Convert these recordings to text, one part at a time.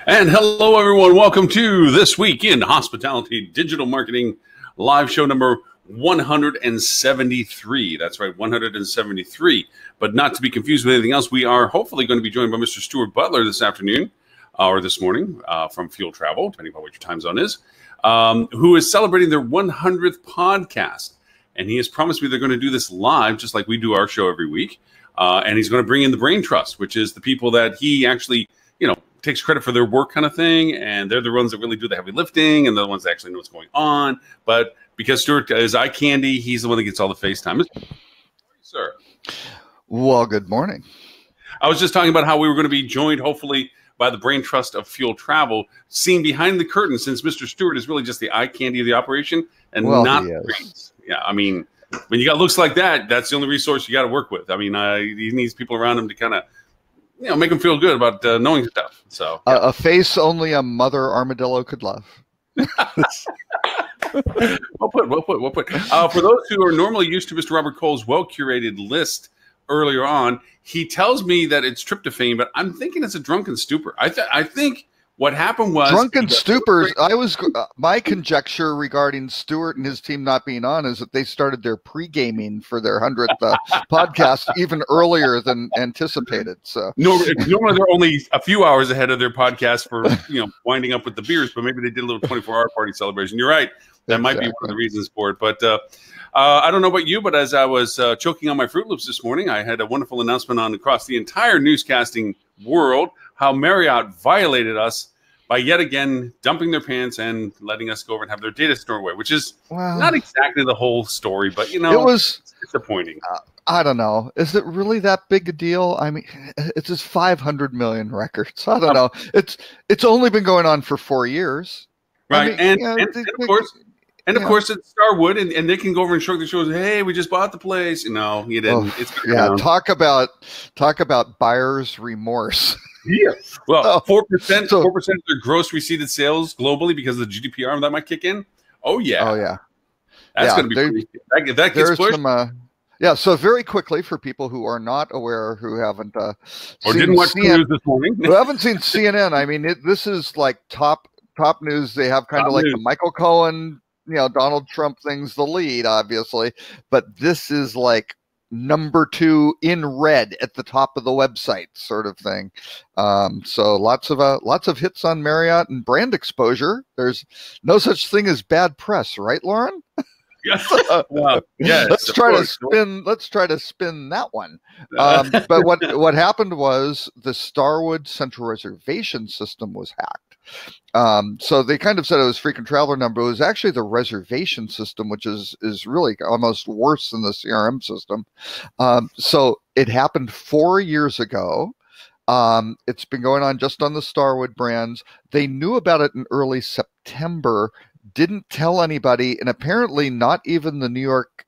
And hello, everyone. Welcome to This Week in Hospitality Digital Marketing live show number 173. That's right, 173. But not to be confused with anything else, we are hopefully going to be joined by Mr. Stuart Butler this afternoon or this morning from Fuel Travel, depending on what your time zone is, who is celebrating their 100th podcast. And he has promised me they're going to do this live, just like we do our show every week. And he's going to bring in the Brain Trust, which is the people that he actually, takes credit for their work kind of thing. And they're the ones that really do the heavy lifting and they're the ones that actually know what's going on. But because Stuart is eye candy, he's the one that gets all the FaceTime. Sir. Well, good morning. I was just talking about how we were going to be joined, hopefully, by the Brain Trust of Fuel Travel, seen behind the curtain, since Mr. Stuart is really just the eye candy of the operation and not the brains. Yeah, I mean, when you got looks like that, that's the only resource you got to work with. I mean, he needs people around him to kind of, make him feel good about knowing stuff. So a face only a mother armadillo could love. Well put. For those who are normally used to Mr. Robert Cole's well-curated list earlier on, he tells me that it's tryptophan, but I'm thinking it's a drunken stupor. I think what happened was drunken stupors. My conjecture regarding Stuart and his team not being on is that they started their pre-gaming for their 100th podcast even earlier than anticipated. So normally they're only a few hours ahead of their podcast for winding up with the beers, but maybe they did a little 24-hour party celebration. You're right. That might be one of the reasons for it. But I don't know about you, but as I was choking on my Fruit Loops this morning, I had a wonderful announcement on across the entire newscasting world how Marriott violated us by yet again dumping their pants and letting us go over and have their data stored away, which is not exactly the whole story, but it was disappointing. I don't know. Is it really that big a deal? I mean, it's just 500 million records. I don't know. It's only been going on for 4 years. Right. And of course, it's Starwood, and they can go over and show the shows. Hey, we just bought the place. No, you didn't. Talk about buyer's remorse. Yeah. Well, 4% of their gross receipted sales globally because of the GDPR that might kick in. Oh yeah. That's going to be pretty. That gets pushed. So very quickly for people who are not aware, who haven't or didn't watch the news this morning, who haven't seen CNN. I mean, this is like top news. They have kind of like the Michael Cohen, Donald Trump thing's the lead, obviously, but this is like number 2 in red at the top of the website sort of thing. So lots of hits on Marriott and brand exposure. There's no such thing as bad press, right, Lauren? Yes. Let's try to spin that one. But what happened was the Starwood Central Reservation System was hacked. So they kind of said it was frequent traveler number. It was actually the reservation system, which is really almost worse than the CRM system. So it happened 4 years ago. It's been going on just on the Starwood brands. They knew about it in early September, didn't tell anybody, and apparently not even the New York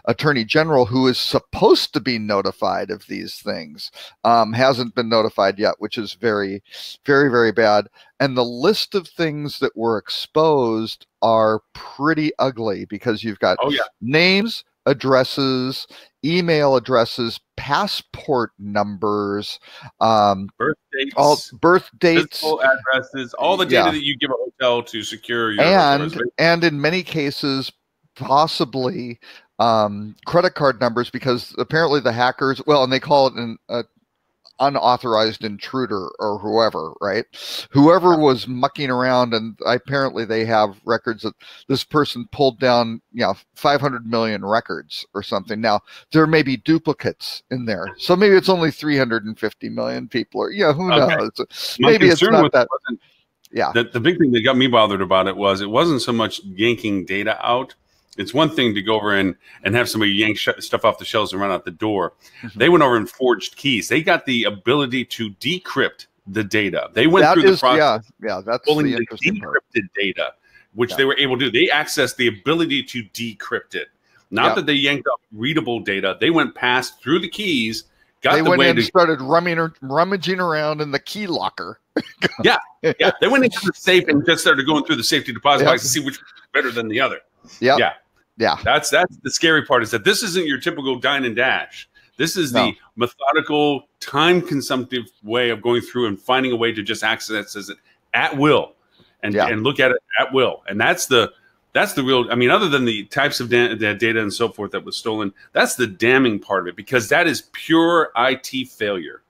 Attorney General, who is supposed to be notified of these things, hasn't been notified yet, which is very, very, very bad. And the list of things that were exposed are pretty ugly because you've got names, addresses, email addresses, passport numbers, birth dates, physical addresses, all the data that you give a hotel to secure your and in many cases possibly credit card numbers, because apparently the hackers, and they call it an unauthorized intruder or whoever was mucking around, and apparently they have records that this person pulled down 500 million records or something. Now there may be duplicates in there, so maybe it's only 350 million people, or who knows. Maybe it's not that. The big thing that got me bothered about it wasn't so much yanking data out. It's one thing to go over and have somebody yank stuff off the shelves and run out the door. Mm-hmm. They went over and forged keys. They got the ability to decrypt the data. They went through the process. That's pulling the interesting decrypted data, which they were able to do. They accessed the ability to decrypt it. Not that they yanked up readable data. They went past through the keys. Started rummaging around in the key locker. They went into the safe and just started going through the safety deposit box to see which was better than the other. Yeah. That's the scary part, is that this isn't your typical dine and dash. This is No. the methodical, time-consumptive way of going through and finding a way to just access it at will, and look at it at will. And that's the real. I mean, other than the types of data and so forth that was stolen, that's the damning part of it, because that is pure IT failure.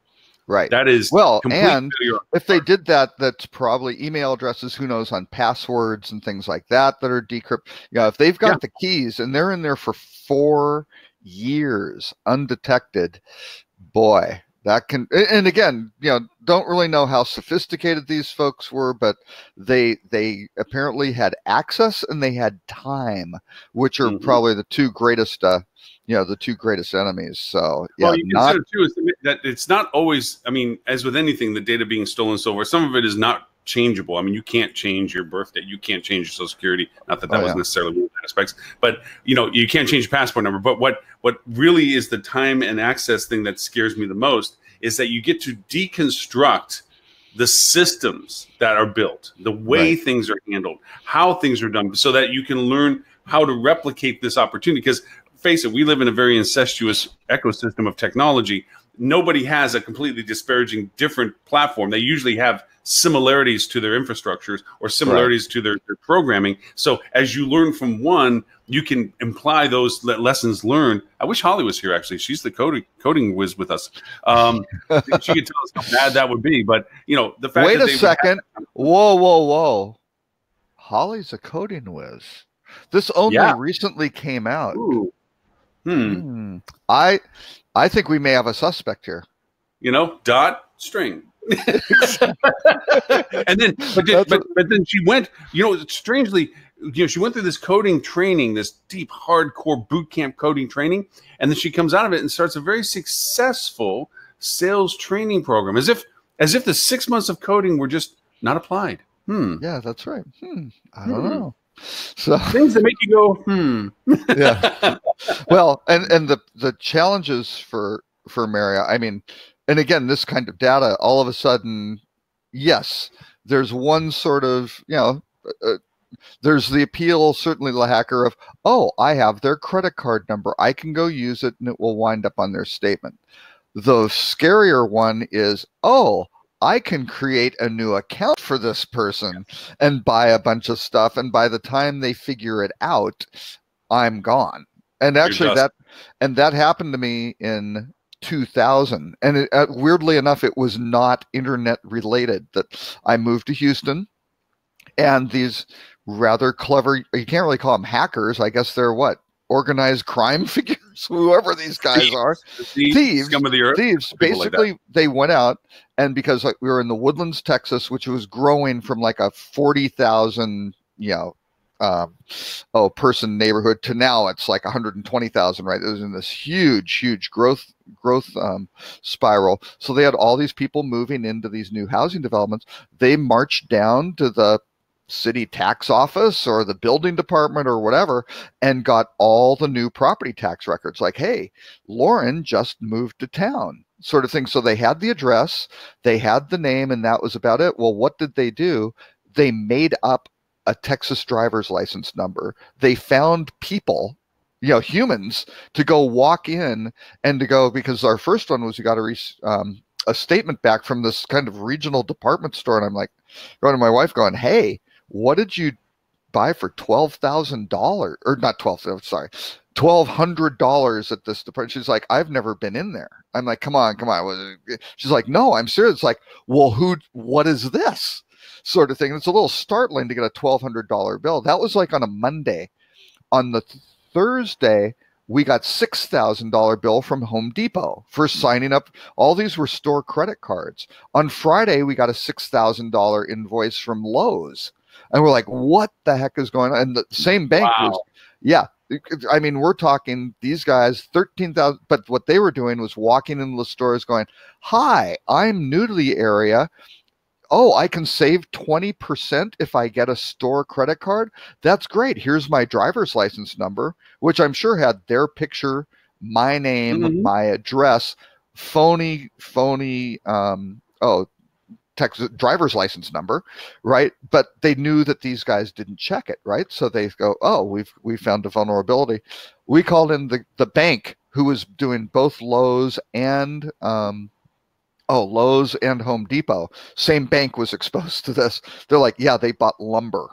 Right. That is and if they did that, that's probably email addresses, who knows, on passwords and things like that are decrypted. If they've got the keys and they're in there for 4 years undetected, boy, that can. And again, don't really know how sophisticated these folks were, but they apparently had access and they had time, which are probably the two greatest the two greatest enemies. So well, you consider too is that it's not always. I mean, as with anything, the data being stolen, so forth, some of it is not changeable. I mean, you can't change your birth date, you can't change your Social Security. Not that was necessarily one of the aspects, but you can't change your passport number. But what really is the time and access thing that scares me the most is that you get to deconstruct the systems that are built, the way things are handled, how things are done, so that you can learn how to replicate this opportunity. Because face it, we live in a very incestuous ecosystem of technology. Nobody has a completely disparaging different platform. They usually have similarities to their infrastructures or similarities to their programming. So as you learn from one, you can imply those lessons learned. I wish Holly was here, actually. She's the coding whiz with us. She could tell us how bad that would be. But, the fact Wait a second. Whoa. Holly's a coding whiz. This only recently came out. Ooh. I think we may have a suspect here. Dot string. And then, but then she went. Strangely, she went through this coding training, this deep, hardcore boot camp coding training, and then she comes out of it and starts a very successful sales training program, as if the 6 months of coding were just not applied. Yeah, that's right. I don't know. So things that make you go, yeah. Well, and the challenges for Marriott, I mean, and again, this kind of data, all of a sudden, yes, there's one sort of, there's the appeal, certainly the hacker of, I have their credit card number, I can go use it and it will wind up on their statement. The scarier one is, I can create a new account for this person and buy a bunch of stuff. And by the time they figure it out, I'm gone. And actually that happened to me in 2000. And weirdly enough, it was not internet related. That I moved to Houston, and these rather clever, you can't really call them hackers. I guess they're organized crime figures, whoever these guys are. Thieves, scum of the earth. Thieves. Basically, they went out, and because we were in the Woodlands, Texas, which was growing from like a 40,000, person neighborhood to now it's like 120,000, right? It was in this huge growth spiral. So they had all these people moving into these new housing developments. They marched down to the city tax office or the building department or whatever and got all the new property tax records, like, hey, Lauren just moved to town, sort of thing. So they had the address, they had the name, and that was about it. Well, what did they do? They made up a Texas driver's license number. They found people, humans, to go walk in and to go, because our first one was, you got a statement back from this kind of regional department store. And I'm like, going to my wife going, hey, what did you buy for $12,000 or not 12, sorry, $1,200 at this department? She's like, I've never been in there. I'm like, come on. She's like, no, I'm serious. It's like, well, what is this sort of thing? It's a little startling to get a $1,200 bill. That was like on a Monday. On the Thursday, we got $6,000 bill from Home Depot for signing up. All these were store credit cards. On Friday, we got a $6,000 invoice from Lowe's. And we're like, what the heck is going on? And the same bank was, I mean, we're talking these guys, 13,000. But what they were doing was walking into the stores going, hi, I'm new to the area. I can save 20% if I get a store credit card. That's great. Here's my driver's license number, which I'm sure had their picture, my name, my address, phony, Texas driver's license number, right? But they knew that these guys didn't check it, right? So they go, we found a vulnerability. We called in the bank who was doing both Lowe's and Lowe's and Home Depot. Same bank was exposed to this. They're like, yeah, they bought lumber,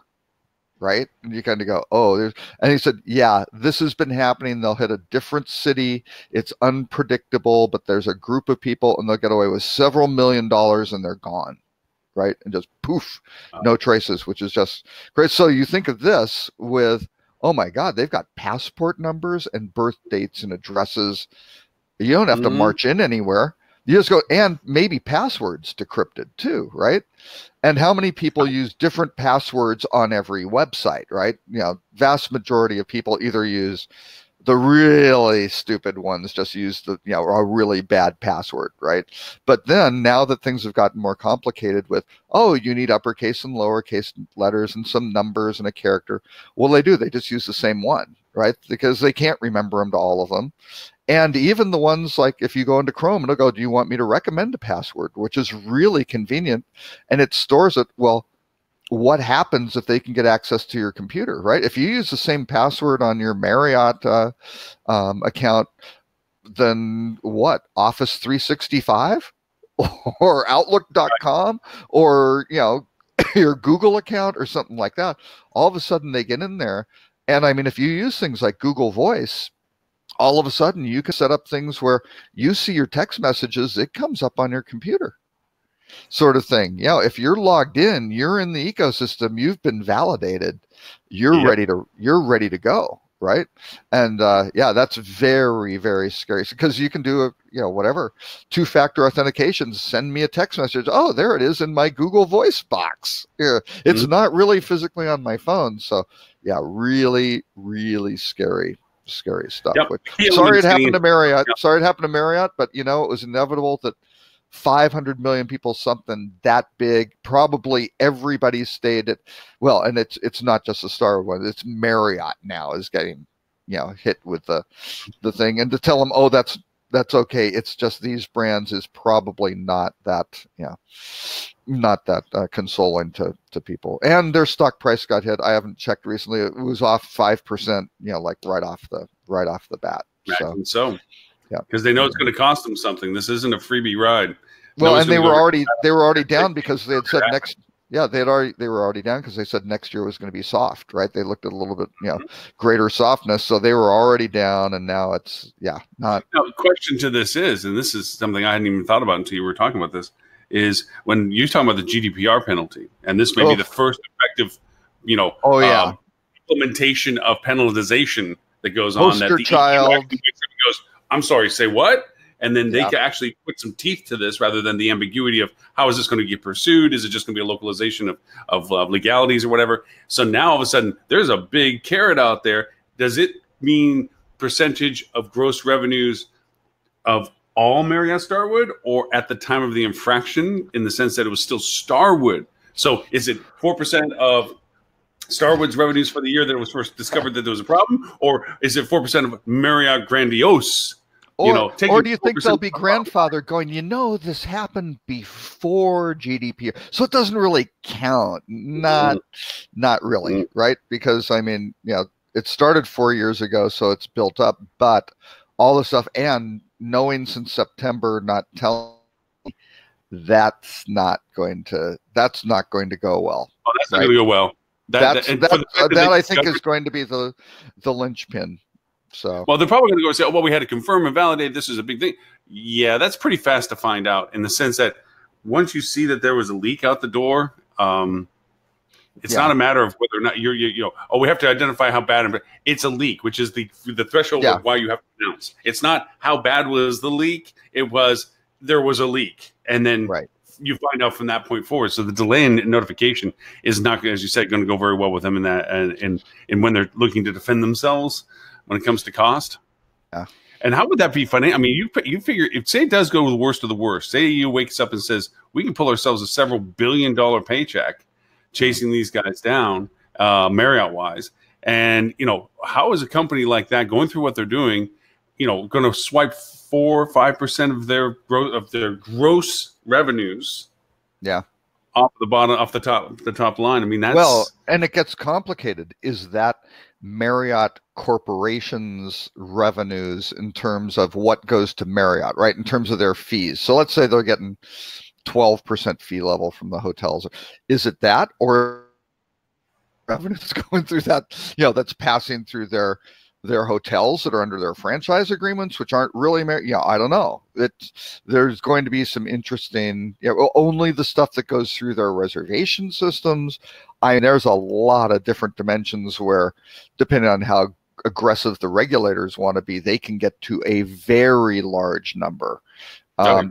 right? And you kind of go, oh, and he said, yeah, this has been happening. They'll hit a different city. It's unpredictable, but there's a group of people and they'll get away with several $1 million and they're gone, right? And just poof, no traces, which is just great. So you think of this with, oh my God, they've got passport numbers and birth dates and addresses. You don't have to march in anywhere. You just go, and maybe passwords decrypted too, right? And how many people use different passwords on every website, right? Vast majority of people either use the really stupid ones, just use the, a really bad password, right? But then now that things have gotten more complicated with, you need uppercase and lowercase letters and some numbers and a character. Well, they just use the same one, right? Because they can't remember them to all of them. And even the ones like if you go into Chrome, it'll go, do you want me to recommend a password? Which is really convenient. And it stores it. Well, what happens if they can get access to your computer, right? If you use the same password on your Marriott account, then what? Office 365 or Outlook.com or, your Google account or something like that. All of a sudden they get in there. And I mean, if you use things like Google Voice, all of a sudden you can set up things where you see your text messages, it comes up on your computer sort of thing. If you're logged in, you're in the ecosystem, you've been validated, you're ready to go. Right. And that's very, very scary because you can do whatever 2-factor authentication, send me a text message. Oh, there it is in my Google Voice box. It's not really physically on my phone. So really, really scary stuff. Sorry it happened to Marriott. Sorry it happened to Marriott, but it was inevitable that 500 million people, something that big, probably everybody stayed at, and it's not just the Star one, it's Marriott now is getting hit with the thing, and to tell them, that's okay, it's just these brands, is probably not that consoling to people. And their stock price got hit. I haven't checked recently. It was off 5%, like right off the bat. So because they know it's going to cost them something. This isn't a freebie ride. Well, and they were already down because they had said next. Yeah, they were already down because they said next year was going to be soft, right? They looked at a little bit, greater softness, so they were already down, and now it's not. Now, the question to this is, and this is something I hadn't even thought about until you were talking about this, is when you're talking about the GDPR penalty, and this may be the first effective, implementation of penalization that goes on. That the child goes, I'm sorry, say what? And then they can actually put some teeth to this rather than the ambiguity of how is this going to get pursued? Is it just going to be a localization of legalities or whatever? So now all of a sudden there's a big carrot out there. Does it mean percentage of gross revenues of all Marriott Starwood, or at the time of the infraction, in the sense that it was still Starwood? So is it 4% of Starwood's revenues for the year that it was first discovered that there was a problem, or is it 4% of Marriott Grandiose? Or do you think they'll be grandfathered going, this happened before GDPR, so it doesn't really count? Not really, right? Because I mean, it started 4 years ago, so it's built up, but all the stuff, and knowing since September, not telling, that's not going to go well. Oh, that's not going to go well. That I think is going to be the linchpin. So, well, they're probably going to go say, we had to confirm and validate. This is a big thing. Yeah, that's pretty fast to find out, in the sense that once you see that there was a leak out the door, it's not a matter of whether or not we have to identify how bad. It's a leak, which is the threshold of why you have to announce. It's not how bad was the leak. It was there was a leak, and then you find out from that point forward. So the delay in notification is not, as you said, going to go very well with them in that, and when they're looking to defend themselves when it comes to cost. Yeah. And how would that be funny? I mean, you figure, if say it does go to the worst of the worst, say you wakes up and says, we can pull ourselves a several billion-dollar paycheck chasing these guys down, Marriott wise. And, how is a company like that going through what they're doing, going to swipe 4 or 5% of their gross revenues? Yeah. Off the top line. I mean, that's and it gets complicated. Is that Marriott Corporation's revenues in terms of what goes to Marriott, right? In terms of their fees. So let's say they're getting 12% fee level from the hotels. Is it that, or revenues going through that, that's passing through their hotels that are under their franchise agreements, which aren't really, I don't know. There's going to be some interesting, only the stuff that goes through their reservation systems. There's a lot of different dimensions where, depending on how aggressive the regulators want to be, they can get to a very large number.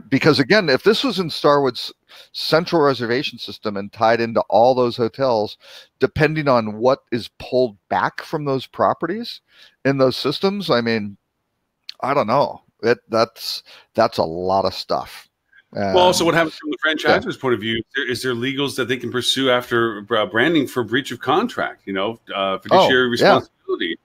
Because again, if this was in Starwood's central reservation system and tied into all those hotels, depending on what is pulled back from those properties in those systems, I don't know. That's a lot of stuff. Well, also what happens from the franchisor's point of view, is there legals that they can pursue after branding for breach of contract, fiduciary responsibility.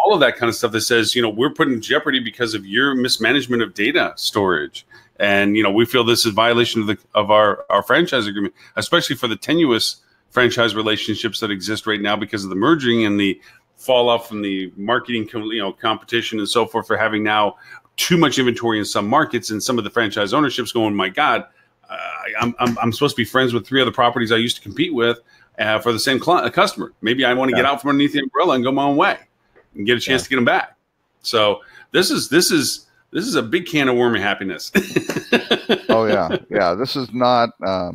All of that kind of stuff that says, we're put in jeopardy because of your mismanagement of data storage. And, we feel this is violation of our franchise agreement, especially for the tenuous franchise relationships that exist right now because of the merging and the fall off from the marketing, competition and so forth, for having now too much inventory in some markets, and some of the franchise ownerships going, my God, I'm supposed to be friends with 3 other properties I used to compete with for the same customer. Maybe I want to get out from underneath the umbrella and go my own way and get a chance to get them back. So this is a big can of worm of happiness. Oh yeah. This is not a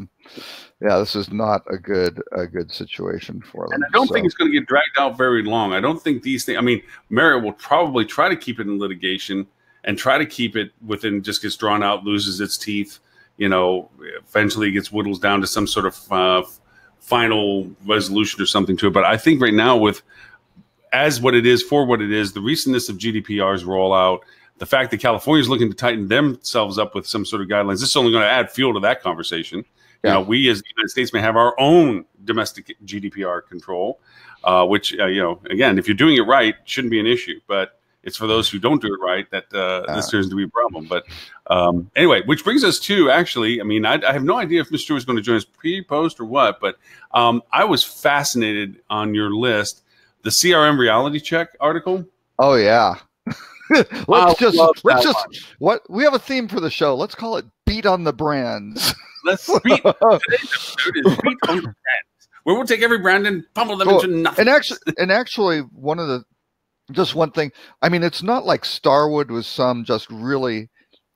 good situation for them. And I don't think it's going to get dragged out very long. I don't think these things. Marriott will probably try to keep it in litigation and try to keep it within, just gets drawn out, loses its teeth. Eventually it gets whittled down to some sort of final resolution or something to it. But I think right now, what it is, the recentness of GDPR's rollout, the fact that California is looking to tighten themselves up with some sort of guidelines, this is only going to add fuel to that conversation. Yeah. We as the United States may have our own domestic GDPR control, which, again, if you're doing it right, shouldn't be an issue. But it's for those who don't do it right that this turns to be a problem. But anyway, which brings us to, actually, I have no idea if Mr. Stewart is going to join us pre-post or what, but I was fascinated on your list, the CRM reality check article. Oh, yeah. We have a theme for the show. Let's call it Beat on the Brands. Today's episode is Beat on the Brands, where we'll take every brand and pummel them into nothing. And actually, one thing, it's not like Starwood was some just really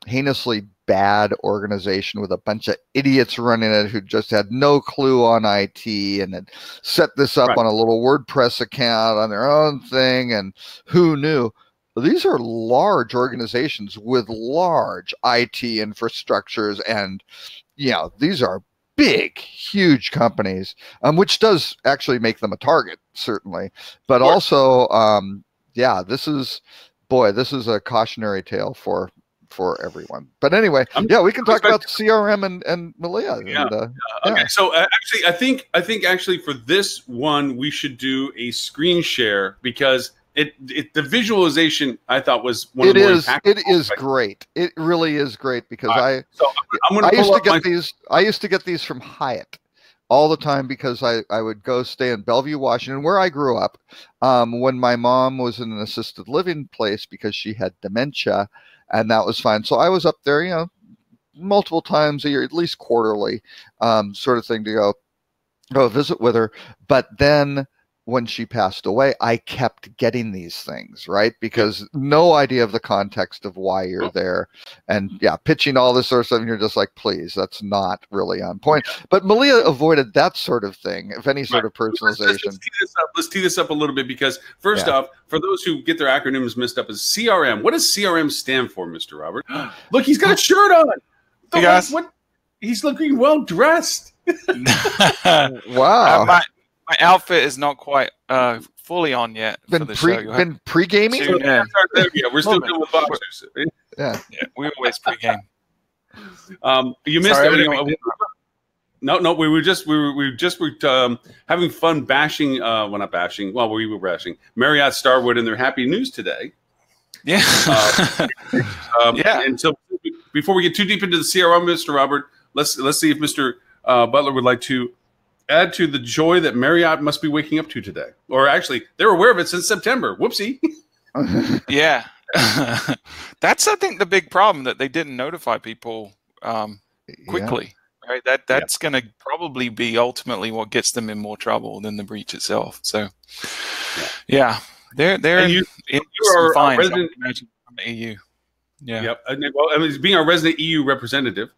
heinously bad organization with a bunch of idiots running it who just had no clue on IT and had set this up on a little WordPress account on their own thing, and who knew. These are large organizations with large IT infrastructures, and these are big, huge companies, which does actually make them a target, certainly. But also, this is a cautionary tale for everyone. But anyway, we can talk about CRM and Malia. Okay. So I think actually for this one we should do a screen share, because the visualization I thought was one of the more impactful. It is great. It really is great, because I used to get these from Hyatt all the time, because I would go stay in Bellevue, Washington, where I grew up, when my mom was in an assisted living place because she had dementia, and that was fine. So I was up there, multiple times a year, at least quarterly, sort of thing, to go visit with her. But then when she passed away, I kept getting these things, right? Because no idea of the context of why you're there, and pitching all this sort of stuff, and you're just like, please, that's not really on point. But Malia avoided that sort of thing, if any sort of personalization. Let's tee this up a little bit, because first off, for those who get their acronyms messed up, is CRM. What does CRM stand for, Mr. Robert? Look, he's got a shirt on. Hey guys. What? He's looking well dressed. Wow. My outfit is not quite fully on yet. Been pre-gaming? We're still doing with boxers. Yeah, we always pre-game. You missed everything. No, we were just having fun bashing. Well, not bashing. Well, we were bashing Marriott, Starwood, and their happy news today. Yeah. And so before we get too deep into the CRM, Mr. Robert, let's see if Mr. Butler would like to add to the joy that Marriott must be waking up to today. Or actually, they're aware of it since September. Whoopsie. Yeah. That's, I think, the big problem, that they didn't notify people quickly. Right? That's going to probably be ultimately what gets them in more trouble than the breach itself. So, yeah, they're you in are fines, a resident from the EU. Yeah. Yep. Well, I mean, being our resident EU representative,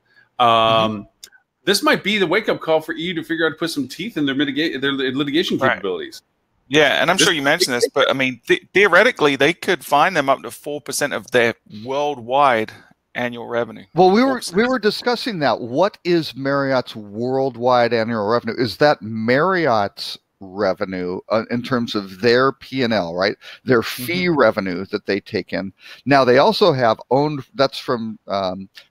this might be the wake-up call for EU to figure out to put some teeth in their litigation capabilities. Yeah, and I'm sure you mentioned this, but I mean, theoretically, they could fine them up to 4% of their worldwide annual revenue. Well, we were discussing that. What is Marriott's worldwide annual revenue? Is that Marriott's revenue in terms of their P&L, right? Their fee revenue that they take in. Now they also have owned. That's from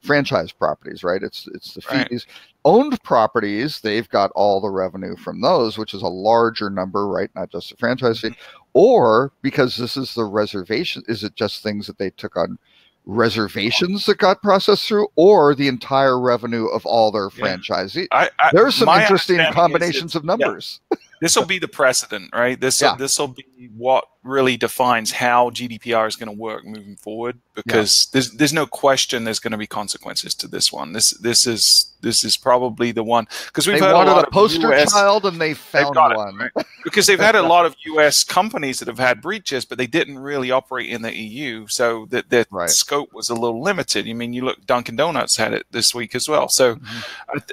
franchise properties, right? It's the fees. Right. Owned properties, they've got all the revenue from those, which is a larger number, right? Not just the franchise fee. Or because this is the reservation, is it just things that they took on reservations that got processed through, or the entire revenue of all their franchisees? There's some interesting combinations of numbers. This will be the precedent, right? This will be what really defines how GDPR is going to work moving forward, because there's no question there's going to be consequences to this one. This is probably the one, because we've had wanted a poster child and they found one, right? Because they've had a lot of US companies that have had breaches, but they didn't really operate in the EU, so that their scope was a little limited. I mean, you look, Dunkin' Donuts had it this week as well. So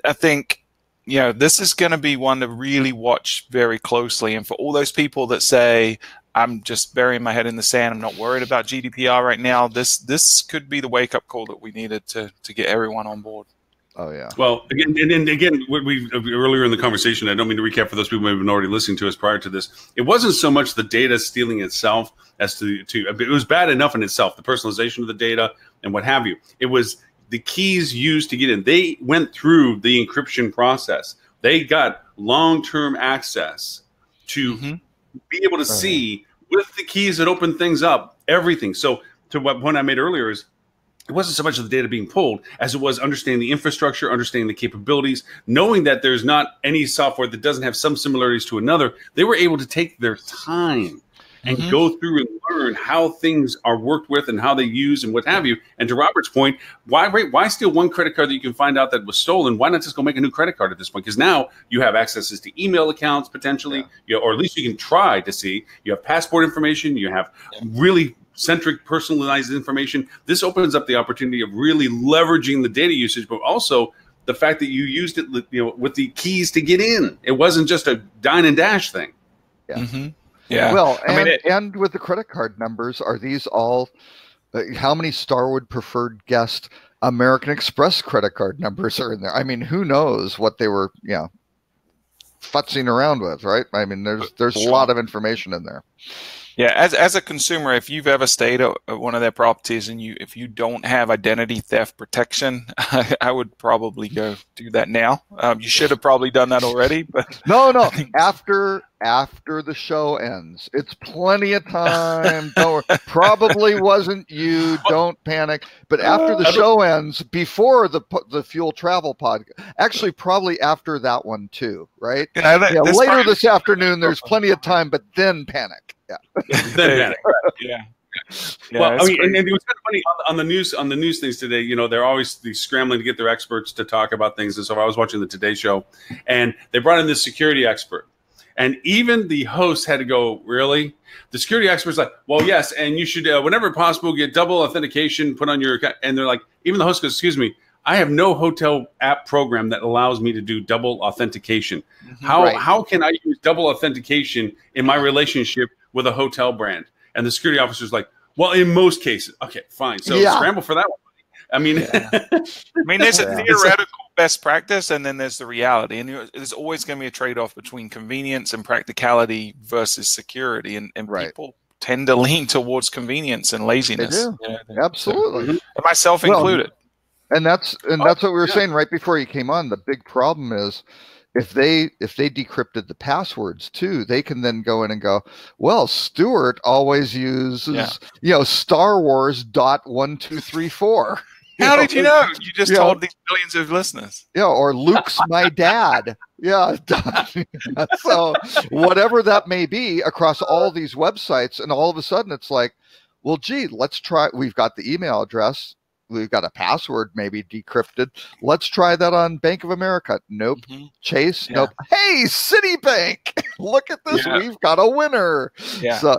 I think, this is going to be one to really watch very closely. And for all those people that say, I'm just burying my head in the sand, I'm not worried about GDPR right now, this could be the wake-up call that we needed to get everyone on board. Oh, yeah. Well, again, what we earlier in the conversation, I don't mean to recap for those people who have been already listening to us prior to this, it wasn't so much the data stealing itself as to it was bad enough in itself, the personalization of the data and what have you. It was the keys used to get in. They went through the encryption process. They got long-term access to be able to see with the keys that open things up, everything. So to what point I made earlier is, it wasn't so much of the data being pulled as it was understanding the infrastructure, understanding the capabilities, knowing that there's not any software that doesn't have some similarities to another. They were able to take their time and go through and learn how things are worked with and how they use and what have you. And to Robert's point, why steal one credit card that you can find out that was stolen? Why not just go make a new credit card at this point? Because now you have accesses to email accounts potentially, or at least you can try to see. You have passport information. You have really centric, personalized information. This opens up the opportunity of really leveraging the data usage, but also the fact that you used it, with the keys to get in. It wasn't just a dine and dash thing. Yeah. Well, and with the credit card numbers, are these all? How many Starwood preferred guest American Express credit card numbers are in there? I mean, who knows what they were, futzing around with, right? I mean, there's a lot of information in there. Yeah, as a consumer, if you've ever stayed at one of their properties and if you don't have identity theft protection, I would probably go do that now. You should have probably done that already, but no. After the show ends, it's plenty of time. Probably wasn't you. Don't panic. But after the show ends, before the Fuel Travel podcast, actually probably after that one too, right? Later this afternoon, there's plenty of time, but then panic. Well, I mean, and it was kind of funny on the news things today. They're always scrambling to get their experts to talk about things. And so I was watching the Today Show, and they brought in this security expert, and even the host had to go, "Really?" The security expert's like, "Well, yes, and you should, whenever possible, get double authentication put on your account." And they're like, even the host goes, "Excuse me, I have no hotel app program that allows me to do double authentication. How can I use double authentication in my relationship with a hotel brand?" And the security officer's like, "Well, in most cases." Okay, fine. So scramble for that one. I mean, there's a theoretical best practice, and then there's the reality. And there's always going to be a trade-off between convenience and practicality versus security. And people tend to lean towards convenience and laziness. They do. Absolutely. Myself included. And that's what we were saying right before you came on. The big problem is, if they decrypted the passwords too, they can then go in and go, well, Stuart always uses Star Wars .1234. How did you know? You just told these millions of listeners. Yeah, or Luke's my dad. Yeah. So whatever that may be across all these websites, and all of a sudden it's like, well, gee, let's try. We've got the email address. We've got a password maybe decrypted. Let's try that on Bank of America. Nope. Chase. Nope. Hey, Citibank. Look at this. We've got a winner. So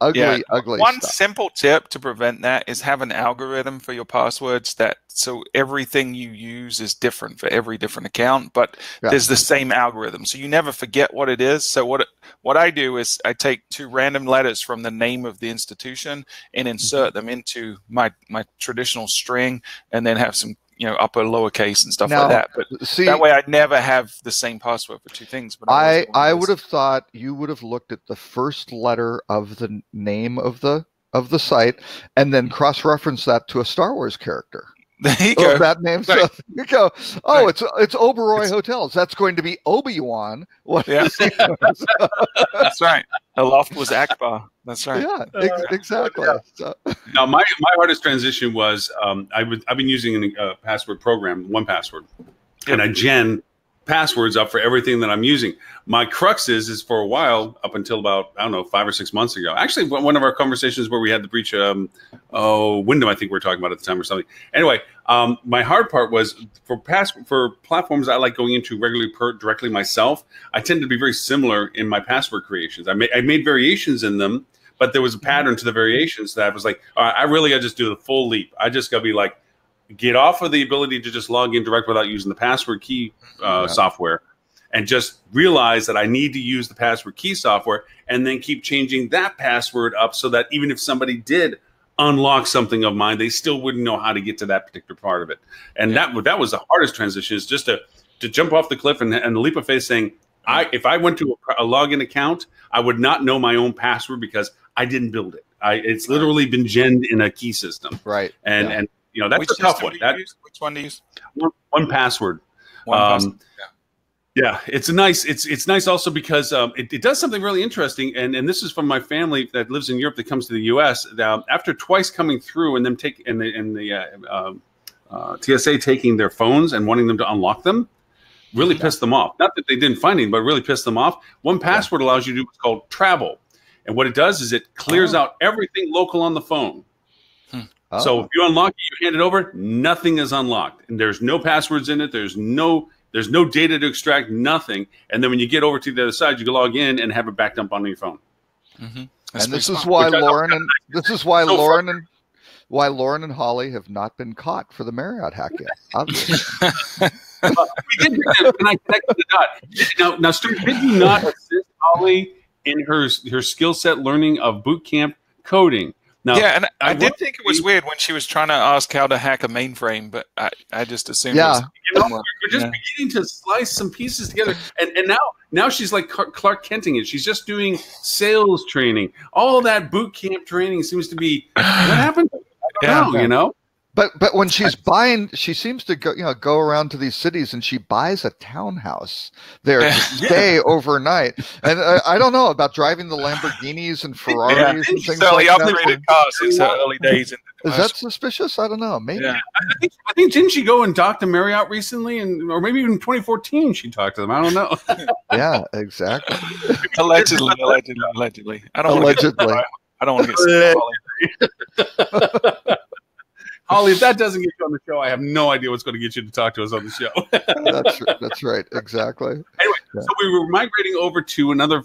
ugly One stuff. simple tip to prevent that is have an algorithm for your passwords so everything you use is different for every different account, but there's the same algorithm. So you never forget what it is. So what I do is I take 2 random letters from the name of the institution and insert them into my traditional string, and then have some upper lowercase and stuff like that. But that way I'd never have the same password for 2 things. But I would have thought you would have looked at the first letter of the name of the site and then cross-reference that to a Star Wars character. There you go. That name. Right. So you go, it's Oberoi Hotels. That's going to be Obi-Wan. That's right. Aloft was Akbar. That's right. Yeah, exactly. So. Now, my hardest transition was I've been using a password program, 1Password, and I gen passwords up for everything that I'm using. My crux is for a while, up until about, 5 or 6 months ago. Actually, one of our conversations where we had the breach, Wyndham, I think we were talking about at the time or something. Anyway, my hard part was for platforms I like going into regularly directly myself. I tend to be very similar in my password creations. I made variations in them, but there was a pattern to the variations that I was like, all right, I really got to just do the full leap. I just got to be like, get off of the ability to just log in direct without using the password key software, and just realize that I need to use the password key software, and then keep changing that password up so that even if somebody did unlock something of mine, they still wouldn't know how to get to that particular part of it. And that was the hardest transition, is just to jump off the cliff and the leap of faith, saying, if I went to a login account, I would not know my own password because I didn't build it. It's literally been genned in a key system. Right. And that's a tough one. Which one do you use? 1Password. 1Password. Yeah, it's nice. It's nice also because it does something really interesting, and this is from my family that lives in Europe that comes to the U.S. After twice coming through and them TSA taking their phones and wanting them to unlock them, really pissed them off. Not that they didn't find anything, but really pissed them off. 1Password allows you to do what's called travel, and what it does is it clears out everything local on the phone. So if you unlock it, you hand it over, nothing is unlocked, and there's no passwords in it. There's no data to extract, nothing. And then when you get over to the other side, you can log in and have it backed up on your phone. And this is why Lauren and Holly have not been caught for the Marriott hack yet. Obviously. We did that, and I connected the dot. Now, Stuart, did you not assist Holly in her skill set learning of boot camp coding? Now, and I did think it was weird when she was trying to ask how to hack a mainframe, but I just assumed it was we're just beginning to slice some pieces together. And now she's like Clark Kenting it. She's just doing sales training. All that boot camp training seems to be what happened? I don't know. But when she's buying, she seems to go around to these cities and she buys a townhouse there to stay overnight. And I don't know about driving the Lamborghinis and Ferraris and things like that. Upgraded cars since her early days. Is that suspicious? I don't know. Maybe. Yeah. I think didn't she go and talk to Marriott recently, or maybe even 2014 she talked to them. I don't know. Yeah, exactly. Allegedly. I don't want to get Holly, if that doesn't get you on the show, I have no idea what's going to get you to talk to us on the show. That's right. Exactly. Anyway, so we were migrating over to another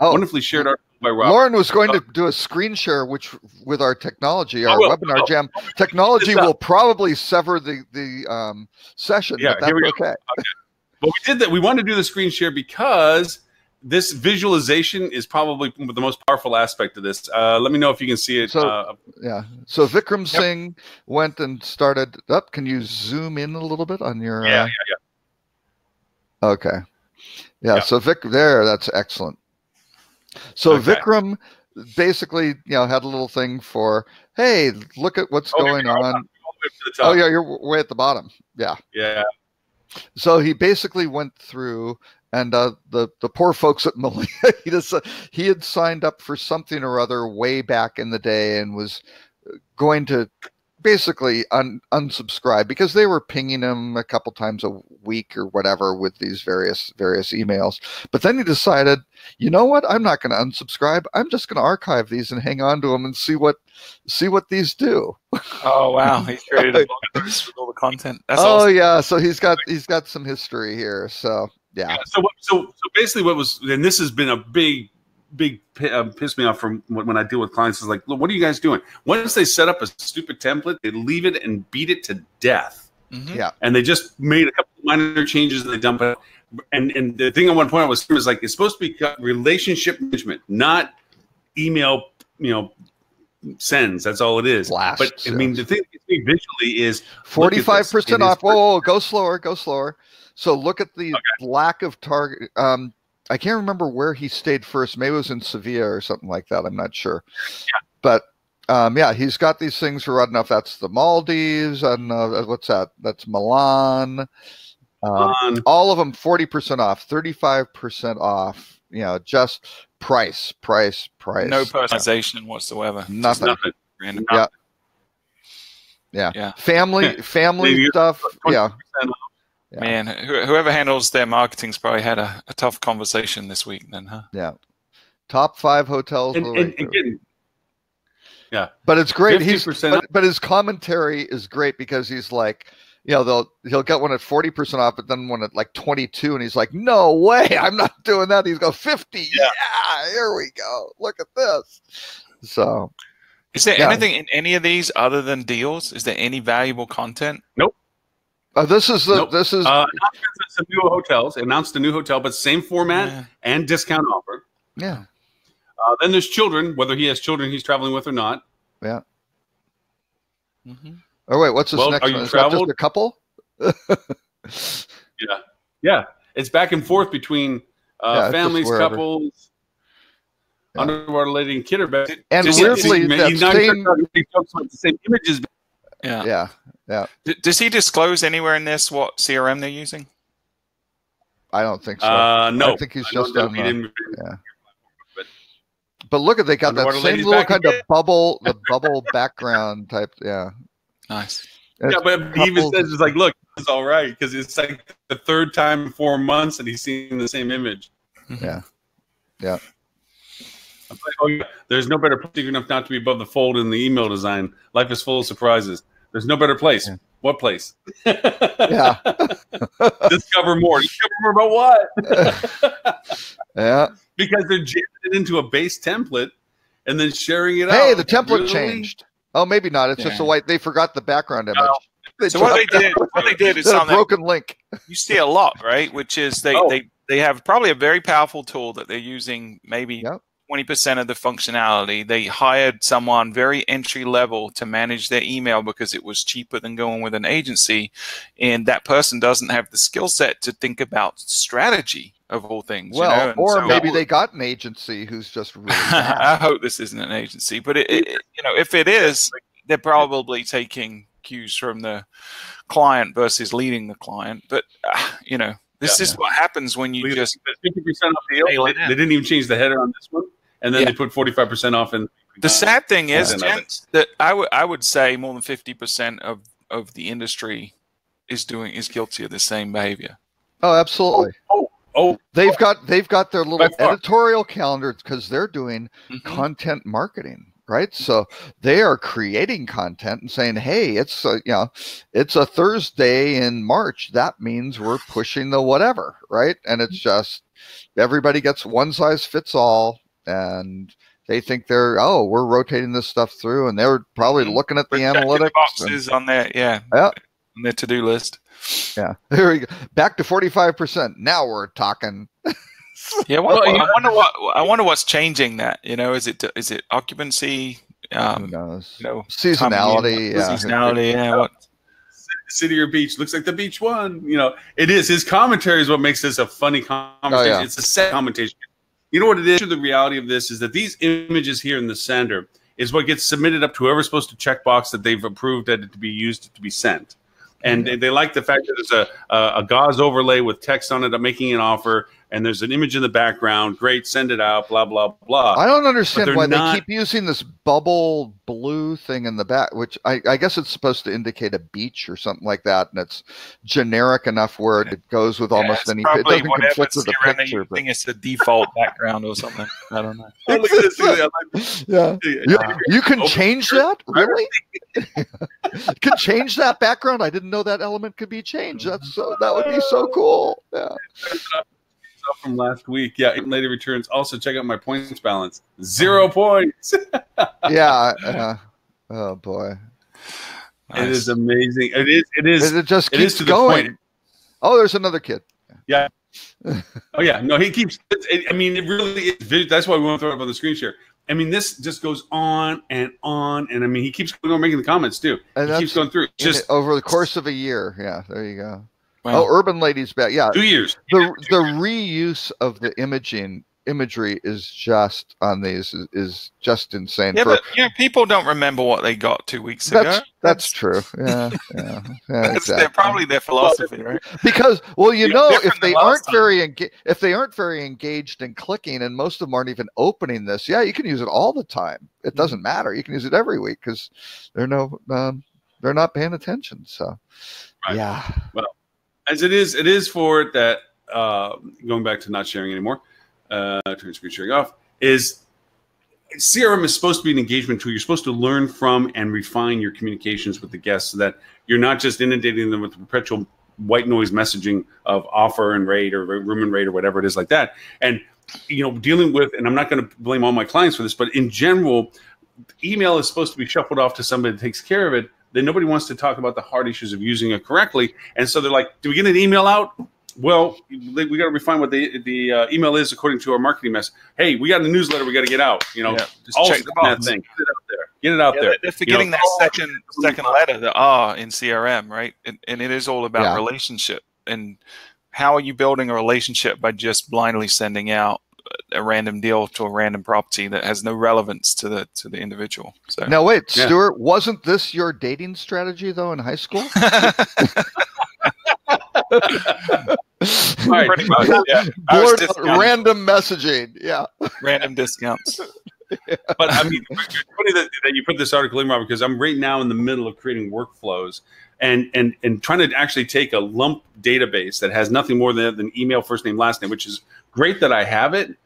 wonderfully shared article by Rob. Lauren was going to do a screen share, which with our technology, our webinar jam technology will probably sever the session. Yeah, but that's here we go. Okay. Well, we did that. We wanted to do the screen share because this visualization is probably the most powerful aspect of this. Let me know if you can see it. So Vikram Singh went and started up. Can you zoom in a little bit on your? Yeah. Okay. Yeah. So that's excellent. So Vikram basically, had a little thing for, hey, look at what's going on. Oh yeah, you're way at the bottom. Yeah. Yeah. So he basically went through. And the poor folks at Malia, he had signed up for something or other way back in the day and was going to basically unsubscribed because they were pinging him a couple times a week or whatever with these various emails. But then he decided, you know what? I'm not going to unsubscribe. I'm just going to archive these and hang on to them and see what these do. Oh wow, he's created a blog post with all the content. That's oh awesome. Yeah, so he's got some history here. So yeah. So basically, what was, and this has been a big piss me off from when I deal with clients, is like, look, what are you guys doing? Once they set up a stupid template, they leave it and beat it to death. Mm-hmm. Yeah. And they just made a couple of minor changes and they dump it. And the thing I want to point out was like, it's supposed to be relationship management, not email, sends. That's all it is. Blast, but I mean, the thing that gets me visually is 45% off. Whoa, go slower. So look at the lack of target. I can't remember where he stayed first. Maybe it was in Sevilla or something like that. I'm not sure. Yeah. But he's got these things for, I don't know if that's the Maldives. I don't know. What's that? That's Milan. All of them 40% off, 35% off. Just price. No personalization whatsoever. Nothing. Random. Yeah. Family stuff. Yeah. Yeah. Man, whoever handles their marketing's probably had a tough conversation this week then, huh? Yeah. Top 5 hotels. Yeah. But it's great. But his commentary is great because he's like, he'll get one at 40% off, but then one at like 22, and he's like, no way, I'm not doing that. He's go 50. Yeah, here we go. Look at this. So is there anything in any of these other than deals? Is there any valuable content? Nope. This is announced some new hotels. Announced a new hotel, but same format and discount offer. Yeah. Then there's children, whether he has children he's traveling with or not. Yeah. Mm-hmm. Oh wait, what's this next one? Is that just a couple? Yeah. It's back and forth between families, couples, underwater lady, and kidder. And weirdly, the same images. Yeah. Does he disclose anywhere in this what CRM they're using? I don't think so. No, I think he's just done. But look at, they got that same little kind of bubble, the bubble background type. Yeah. Nice. Yeah, but he even says, it's like, look, it's all right, because it's like the third time in 4 months and he's seeing the same image. Yeah. I'm like, oh yeah, there's no better place enough not to be above the fold in the email design. Life is full of surprises. There's no better place. Yeah. What place? Yeah. Discover more. Discover more about what? Yeah. Because they're jamming it into a base template and then sharing it out. Hey, the template changed. Oh, maybe not. It's just a white. They forgot the background image. So what they did is something, a broken link. You see a lot, right? Which is they have probably a very powerful tool that they're using, maybe 20% of the functionality. They hired someone very entry level to manage their email because it was cheaper than going with an agency, and that person doesn't have the skill set to think about strategy of all things. Well, or maybe they got an agency who's just really bad. I hope this isn't an agency, but if it is, they're probably taking cues from the client versus leading the client. But this is what happens when you just 50% off the deal. They didn't even change the header on this one, and then they put 45% off. And the sad thing is, gents, that I would say more than 50% of the industry is guilty of the same behavior. Oh, absolutely. They've got their little editorial calendar because they're doing content marketing, right? So they are creating content and saying, "Hey, it's a Thursday in March. That means we're pushing the whatever, right?" And it's just everybody gets one size fits all, and they think we're rotating this stuff through, and they're probably looking at the analytics boxes on their on their to-do list. Yeah, there we go. Back to 45%. Now we're talking. Yeah, I wonder what's changing that. Is it occupancy? Who knows? Seasonality. Seasonality. Yeah. What? City or beach? Looks like the beach won. It is. His commentary is what makes this a funny conversation. It's a set commentation. You know what it is? The reality of this is that these images here in the center is what gets submitted up to whoever's supposed to check box that they've approved that it to be used to be sent. And they like the fact that there's a gauze overlay with text on it, making an offer, and there's an image in the background. Great, send it out. Blah blah blah. I don't understand why they keep using this bubble blue thing in the back, which I guess it's supposed to indicate a beach or something like that, and it's generic enough where it goes with almost any. It doesn't conflict with the picture. I think it's the default background or something. I don't know. You can change that, really? Can change that background. I didn't know that element could be changed. That would be so cool. Yeah. From last week, lady returns. Also, check out my points balance. 0 points. Oh boy, it is amazing. It is. It just keeps going. Oh, there's another kid. Yeah. Oh yeah. No, he keeps. I mean, it really is. That's why we want to throw it up on the screen share. I mean, this just goes on, and I mean, he keeps going making the comments too. He keeps going through. Just over the course of a year. Yeah, there you go. Wow. Oh, Urban Lady's back. Yeah, 2 years. The reuse of the imagery is just on these is just insane. Yeah, but people don't remember what they got 2 weeks ago. That's true. Yeah, exactly. Probably their philosophy, right? Because if they aren't very engaged in clicking, and most of them aren't even opening this, you can use it all the time. It doesn't matter. You can use it every week because they're not paying attention. So, right. Well, as it is for that. Going back to not sharing anymore. Turn screen sharing off. Is CRM is supposed to be an engagement tool. You're supposed to learn from and refine your communications with the guests so that you're not just inundating them with perpetual white noise messaging of offer and rate or room and rate or whatever it is like that. And dealing with, and I'm not going to blame all my clients for this, but in general, email is supposed to be shuffled off to somebody that takes care of it. Then nobody wants to talk about the hard issues of using it correctly. And so they're like, do we get an email out? Well, we got to refine what the email is according to our marketing message. Hey, we got a newsletter we got to get out. Just check that thing. Get it out there. They're forgetting that second letter, the R in CRM, right? And it is all about relationship. And how are you building a relationship by just blindly sending out a random deal to a random property that has no relevance to the individual? So now, wait, Stuart, wasn't this your dating strategy though in high school? Right. Pretty much, random messaging, random discounts. But I mean, it's funny that you put this article in, Rob, because I'm right now in the middle of creating workflows and trying to actually take a lump database that has nothing more than email, first name, last name, which is great that I have it,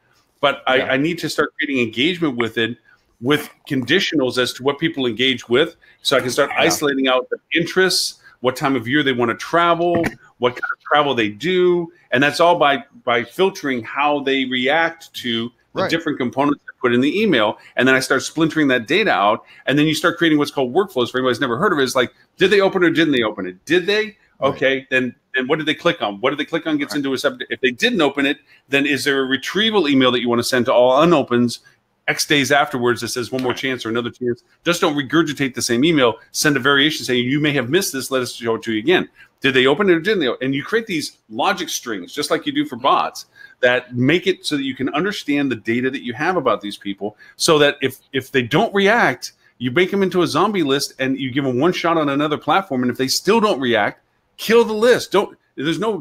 but I need to start creating engagement with it, with conditionals as to what people engage with, so I can start isolating out the interests, what time of year they want to travel, what kind of travel they do, and that's all by filtering how they react to the different components I put in the email, and then I start splintering that data out, and then you start creating what's called workflows. For anybody who's never heard of it, it's like, did they open it or didn't they open it? Did they? Okay, then what did they click on? What did they click on gets into a subject. If they didn't open it, then is there a retrieval email that you want to send to all unopens X days afterwards that says one more chance or another chance? Just don't regurgitate the same email. Send a variation saying, you may have missed this. Let us show it to you again. Did they open it or didn't they? And you create these logic strings, just like you do for bots, that make it so that you can understand the data that you have about these people, so that if they don't react, you make them into a zombie list and you give them one shot on another platform. And if they still don't react, kill the list. There's no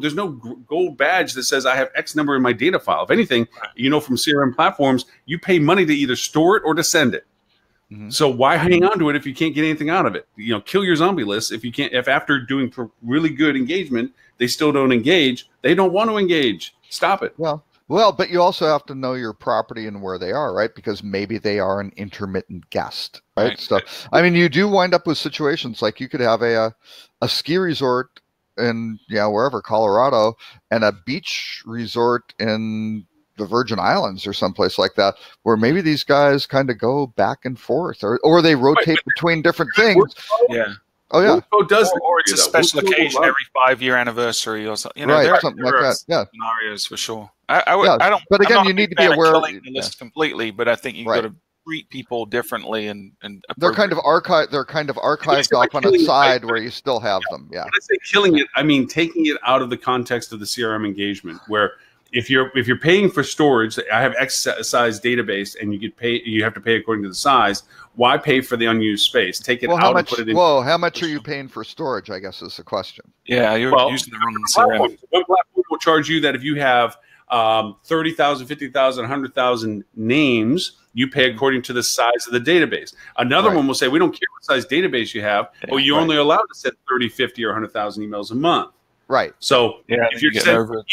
gold badge that says I have X number in my data file. If anything, from CRM platforms, you pay money to either store it or to send it. Mm-hmm. So why hang on to it if you can't get anything out of it? Kill your zombie list if you can't. If after doing really good engagement, they still don't engage, they don't want to engage. Stop it. Well, but you also have to know your property and where they are, right? Because maybe they are an intermittent guest, right? So, I mean, you do wind up with situations like you could have a ski resort in wherever, Colorado, and a beach resort in the Virgin Islands or someplace like that, where maybe these guys kind of go back and forth, or they rotate between different things. Oh yeah. Or it's a special occasion every 5-year anniversary or something. Something like that. Yeah. Scenarios for sure. I don't. But again, you need to be aware of the list completely. But I think you've got to treat people differently and they're kind of archived off on a side where you still have them. Yeah. When I say killing it, I mean taking it out of the context of the CRM engagement, where if you're paying for storage, I have X size database, and you have to pay according to the size. Why pay for the unused space? Take it out and put it in. Well, how much are you paying for storage, I guess is the question. Yeah, you're using the wrong CRM. One platform will charge you that if you have 30,000, 50,000, 100,000 names, you pay according to the size of the database. Another one will say, we don't care what size database you have, but you're only allowed to send 30, 50, or 100,000 emails a month. Right. So if you're sending either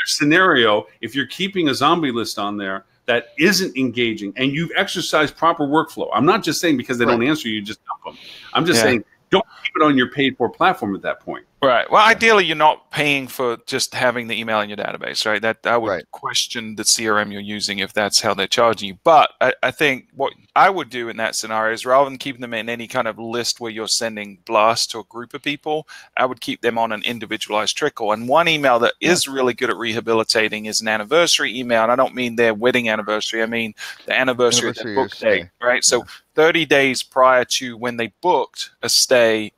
scenario, if you're keeping a zombie list on there that isn't engaging and you've exercised proper workflow, I'm not just saying because they don't answer you, just dump them. I'm just saying don't keep it on your paid for platform at that point. Right. Well, ideally, you're not paying for just having the email in your database, right? That I would question the CRM you're using if that's how they're charging you. But I think what I would do in that scenario is rather than keeping them in any kind of list where you're sending blasts to a group of people, I would keep them on an individualized trickle. And one email that is really good at rehabilitating is an anniversary email. And I don't mean their wedding anniversary. I mean the anniversary of their book date, right? So 30 days prior to when they booked a stay,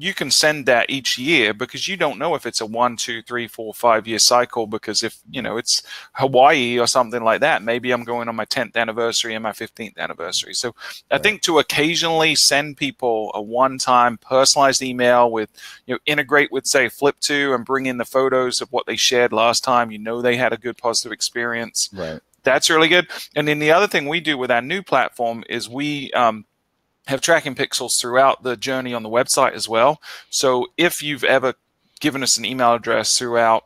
you can send that each year because you don't know if it's a 1, 2, 3, 4, 5 year cycle, because if, you know, it's Hawaii or something like that, maybe I'm going on my 10th anniversary and my 15th anniversary. So I think to occasionally send people a one-time personalized email with, you know, integrate with, say, Flip2 and bring in the photos of what they shared last time, you know, they had a good positive experience. Right. That's really good. And then the other thing we do with our new platform is we have tracking pixels throughout the journey on the website as well. So if you've ever given us an email address throughout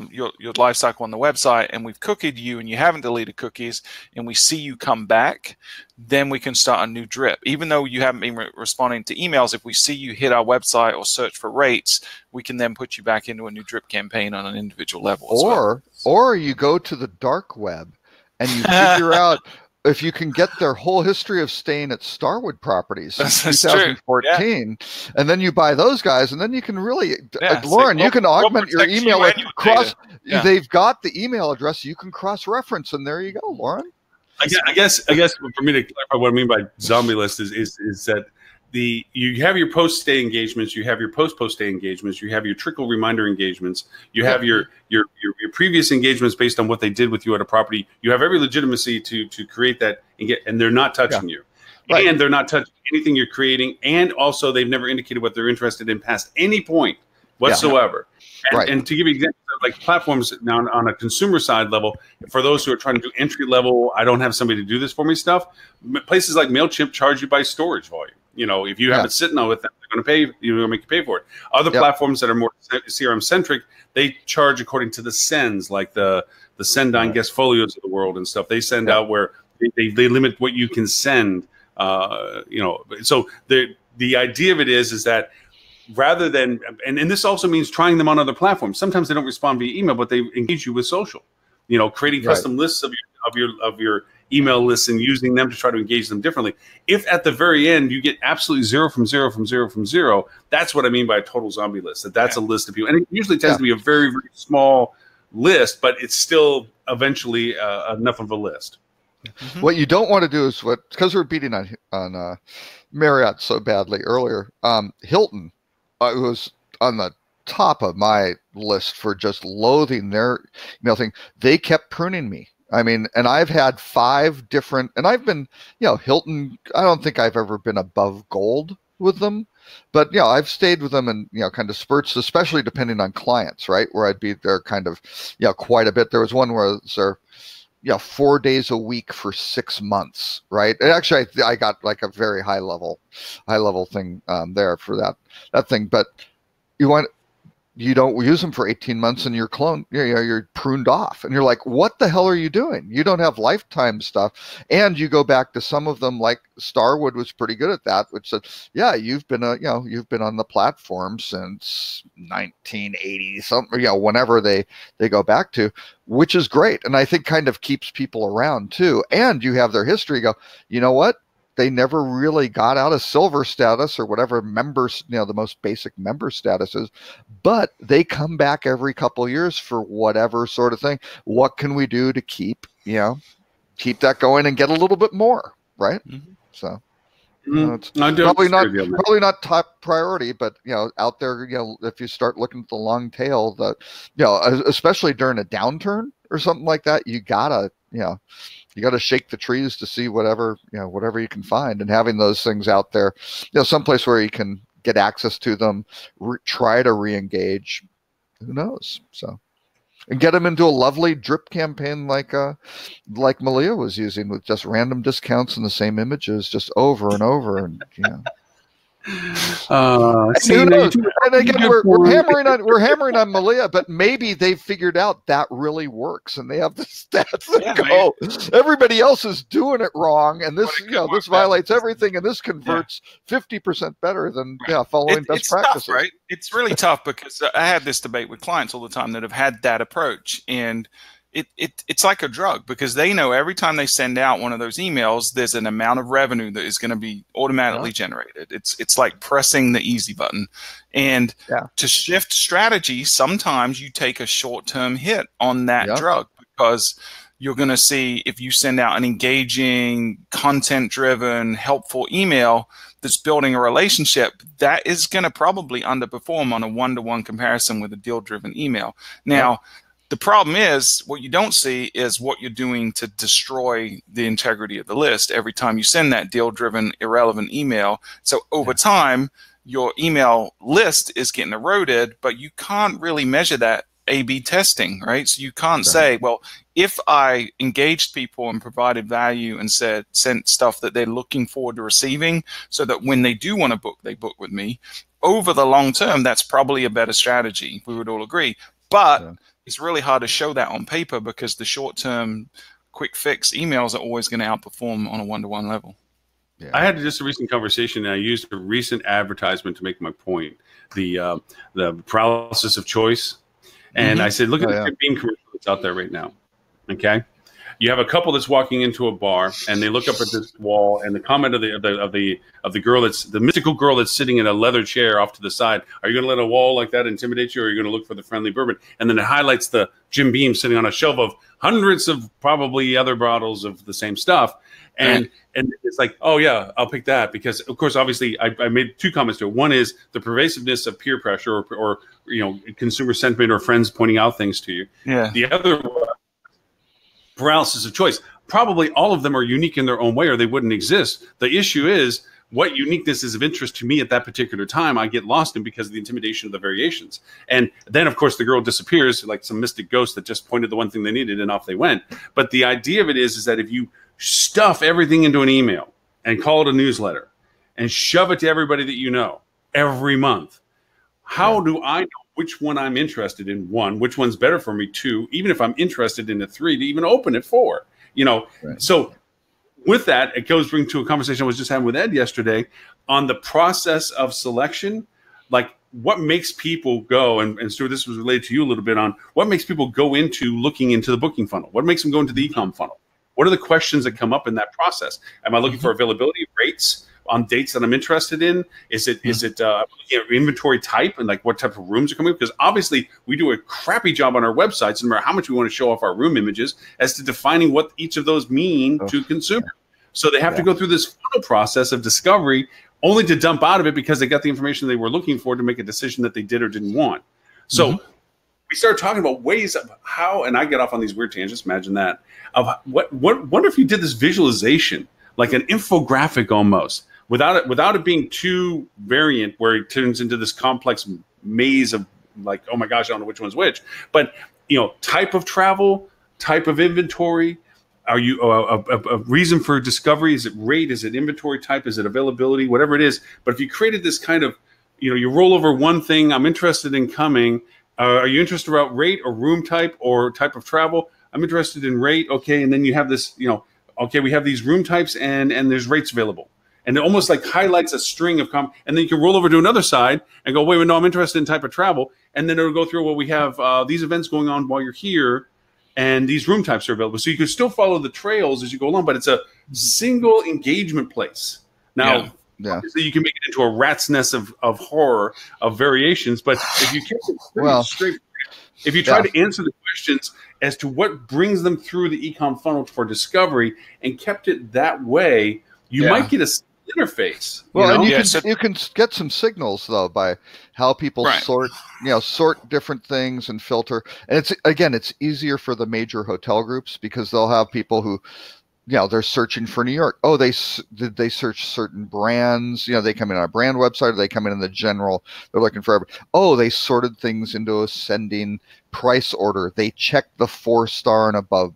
your life cycle on the website and we've cookied you and you haven't deleted cookies and we see you come back, then we can start a new drip. Even though you haven't been responding to emails, if we see you hit our website or search for rates, we can then put you back into a new drip campaign on an individual level as well. Or you go to the dark web and you figure out if you can get their whole history of staying at Starwood Properties since 2014, and then you buy those guys, and then you can really, Lauren, you can augment your email with they've got the email address, you can cross-reference, and there you go, Lauren. I guess for me to clarify what I mean by zombie list is that you have your post-stay engagements, you have your post-stay engagements, you have your trickle reminder engagements, you have your previous engagements based on what they did with you at a property. You have every legitimacy to create that and they're not touching you. Right. And they're not touching anything you're creating, and also they've never indicated what they're interested in past any point whatsoever. And to give you examples, like platforms now on a consumer side level, for those who are trying to do entry level, I don't have somebody to do this for me stuff, places like MailChimp charge you by storage volume. You know, if you have it sitting on with them, they're going to pay. You're going to make you pay for it. Other platforms that are more CRM centric, they charge according to the sends, like the Sendine guest folios of the world and stuff. They send out where they limit what you can send. You know, so the idea of it is that rather than and this also means trying them on other platforms. Sometimes they don't respond via email, but they engage you with social. You know, creating custom lists of your email lists and using them to try to engage them differently. If at the very end you get absolutely 0 from 0 from 0 from 0, that's what I mean by a total zombie list. That's a list of people, and it usually tends to be a very, very small list, but it's still eventually enough of a list. Mm-hmm. What you don't want to do is because we're beating on Marriott so badly earlier. Hilton was on the top of my list for just loathing their email thing. They kept pruning me. I mean, and I've had 5 different, and I've been, you know, Hilton, I don't think I've ever been above gold with them, but, you know, I've stayed with them in, you know, kind of spurts, especially depending on clients, right? Where I'd be there kind of, you know, quite a bit. There was one where it was there, you know, 4 days a week for 6 months, right? And actually, I got like a very high level thing there for that thing, but you don't use them for 18 months and you're pruned off, and you're like, what the hell are you doing? You don't have lifetime stuff. And you go back to some of them, like Starwood was pretty good at that, which said, yeah, you've been on the platform since 1980 something, you know, whenever they go back to, which is great. And I think kind of keeps people around too. And you have their history, go, you know what? They never really got out of silver status or whatever members, you know, the most basic member status is, but they come back every couple of years for whatever sort of thing. What can we do to keep that going and get a little bit more, right? Mm-hmm. So it's probably not top priority, but, you know, out there, you know, if you start looking at the long tail, you know, especially during a downturn or something like that, you gotta shake the trees to see whatever you can find, and having those things out there, you know, someplace where you can get access to them, try to re-engage, who knows? So And get them into a lovely drip campaign like Malia was using, with just random discounts in the same images, just over and over, and and again, we're hammering on Malia, but maybe they've figured out that really works, and they have the stats that go. Everybody else is doing it wrong, and this this violates everything, and this converts 50% better than following best practices. Tough, right? It's really tough, because I had this debate with clients all the time that have had that approach, and it's like a drug, because they know every time they send out one of those emails, there's an amount of revenue that is going to be automatically generated. It's like pressing the easy button. And to shift strategy, sometimes you take a short-term hit on that drug, because you're going to see, if you send out an engaging, content-driven, helpful email that's building a relationship, that is going to probably underperform on a one-to-one comparison with a deal-driven email. Now, the problem is, what you don't see is what you're doing to destroy the integrity of the list every time you send that deal-driven, irrelevant email. So over time, your email list is getting eroded, but you can't really measure that A/B testing, right? So you can't say, well, if I engaged people and provided value and sent stuff that they're looking forward to receiving, so that when they do want to book, they book with me, over the long term, that's probably a better strategy. We would all agree. But it's really hard to show that on paper, because the short-term, quick-fix emails are always going to outperform on a one-to-one level. Yeah. I had just a recent conversation, and I used a recent advertisement to make my point, the paralysis of choice. And I said, look at the Beam commercial that's out there right now. Okay, you have a couple that's walking into a bar, and they look up at this wall, and the comment of the girl, that's the mystical girl that's sitting in a leather chair off to the side. Are you going to let a wall like that intimidate you, or are you going to look for the friendly bourbon? And then it highlights the Jim Beam sitting on a shelf of hundreds of probably other bottles of the same stuff. And it's like, oh yeah, I'll pick that, because of course, obviously, I made two comments to it. One is the pervasiveness of peer pressure, or consumer sentiment, or friends pointing out things to you. Yeah. The other one, paralysis of choice. Probably all of them are unique in their own way, or they wouldn't exist. The issue is, what uniqueness is of interest to me at that particular time, I get lost in because of the intimidation of the variations. And then, of course, the girl disappears like some mystic ghost that just pointed the one thing they needed, and off they went. But the idea of it is that if you stuff everything into an email and call it a newsletter and shove it to everybody that you know every month, how do I know which one I'm interested in? One, which one's better for me? Two, even if I'm interested in a three, to even open it for, So with that, it goes bring to a conversation I was just having with Ed yesterday on the process of selection. Like, what makes people go, and Stuart, this was related to you a little bit, on what makes people go into looking into the booking funnel? What makes them go into the e-com funnel? What are the questions that come up in that process? Am I looking for availability, rates on dates that I'm interested in? Is it inventory type, and like what type of rooms are coming up? Because obviously we do a crappy job on our websites, no matter how much we want to show off our room images, as to defining what each of those mean to consumer. So they have to go through this funnel process of discovery, only to dump out of it because they got the information they were looking for to make a decision that they did or didn't want. So we started talking about ways of how, and I get off on these weird tangents, imagine that, of what if you did this visualization, like an infographic almost, without it being too variant, where it turns into this complex maze of like, oh my gosh, I don't know which one's which. But type of travel, type of inventory. Are you a reason for discovery? Is it rate? Is it inventory type? Is it availability? Whatever it is. But if you created this kind of, you roll over one thing, I'm interested in coming. Are you interested about rate or room type or type of travel? I'm interested in rate. Okay. And then you have this, okay, we have these room types and there's rates available. And it almost like highlights a string of and then you can roll over to another side and go, wait, no, I'm interested in type of travel. And then it'll go through, well, we have these events going on while you're here, and these room types are available. So you can still follow the trails as you go along, but it's a single engagement place. Now, obviously you can make it into a rat's nest of horror of variations, but if you keep it straight, if you try to answer the questions as to what brings them through the e-com funnel for discovery and kept it that way, you might get a interface. Well, and you can get some signals though by how people sort different things and filter. And it's easier for the major hotel groups, because they'll have people who they're searching for New York. Oh, did they search certain brands? They come in on a brand website, or they come in the general. They're looking for. Oh, they sorted things into ascending price order. They checked the 4-star and above.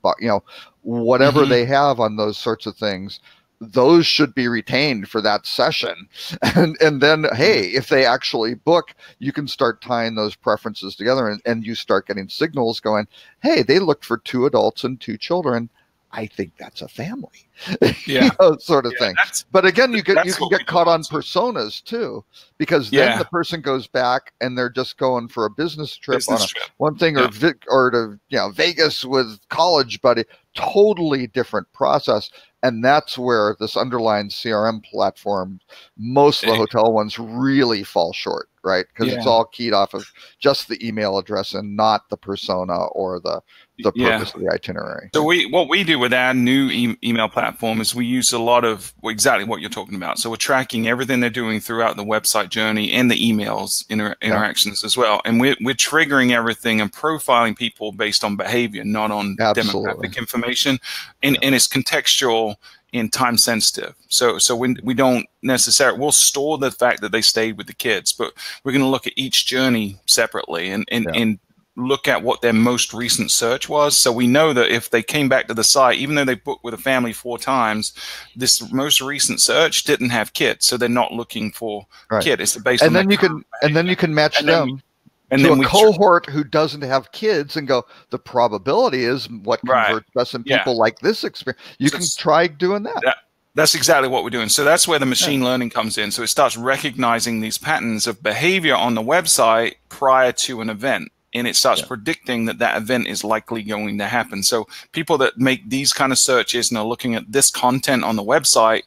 Whatever they have on those sorts of things, those should be retained for that session. And then, hey, if they actually book, you can start tying those preferences together, and you start getting signals going, hey, they looked for 2 adults and 2 children. I think that's a family, sort of thing. But again, you can get caught on personas too, because then the person goes back and they're just going for a business trip one thing, or to Vegas with college buddy. Totally different process. And that's where this underlying CRM platform, most of the hotel ones really fall short, right? Because it's all keyed off of just the email address and not the persona or the purpose of the itinerary. So what we do with our new email platform is we use a lot of exactly what you're talking about. So we're tracking everything they're doing throughout the website journey and the emails interactions as well. And we're triggering everything and profiling people based on behavior, not on demographic information. And it's contextual and time sensitive. So we don't necessarily, we'll store the fact that they stayed with the kids, but we're going to look at each journey separately and look at what their most recent search was. So we know that if they came back to the site, even though they booked with a family 4 times, this most recent search didn't have kids. So they're not looking for kid. It's based on then you can match them to a cohort who doesn't have kids and go, the probability is what converts best in people like this experience. You can try doing that. That's exactly what we're doing. So that's where the machine learning comes in. So it starts recognizing these patterns of behavior on the website prior to an event. And it starts predicting that event is likely going to happen. So people that make these kind of searches and are looking at this content on the website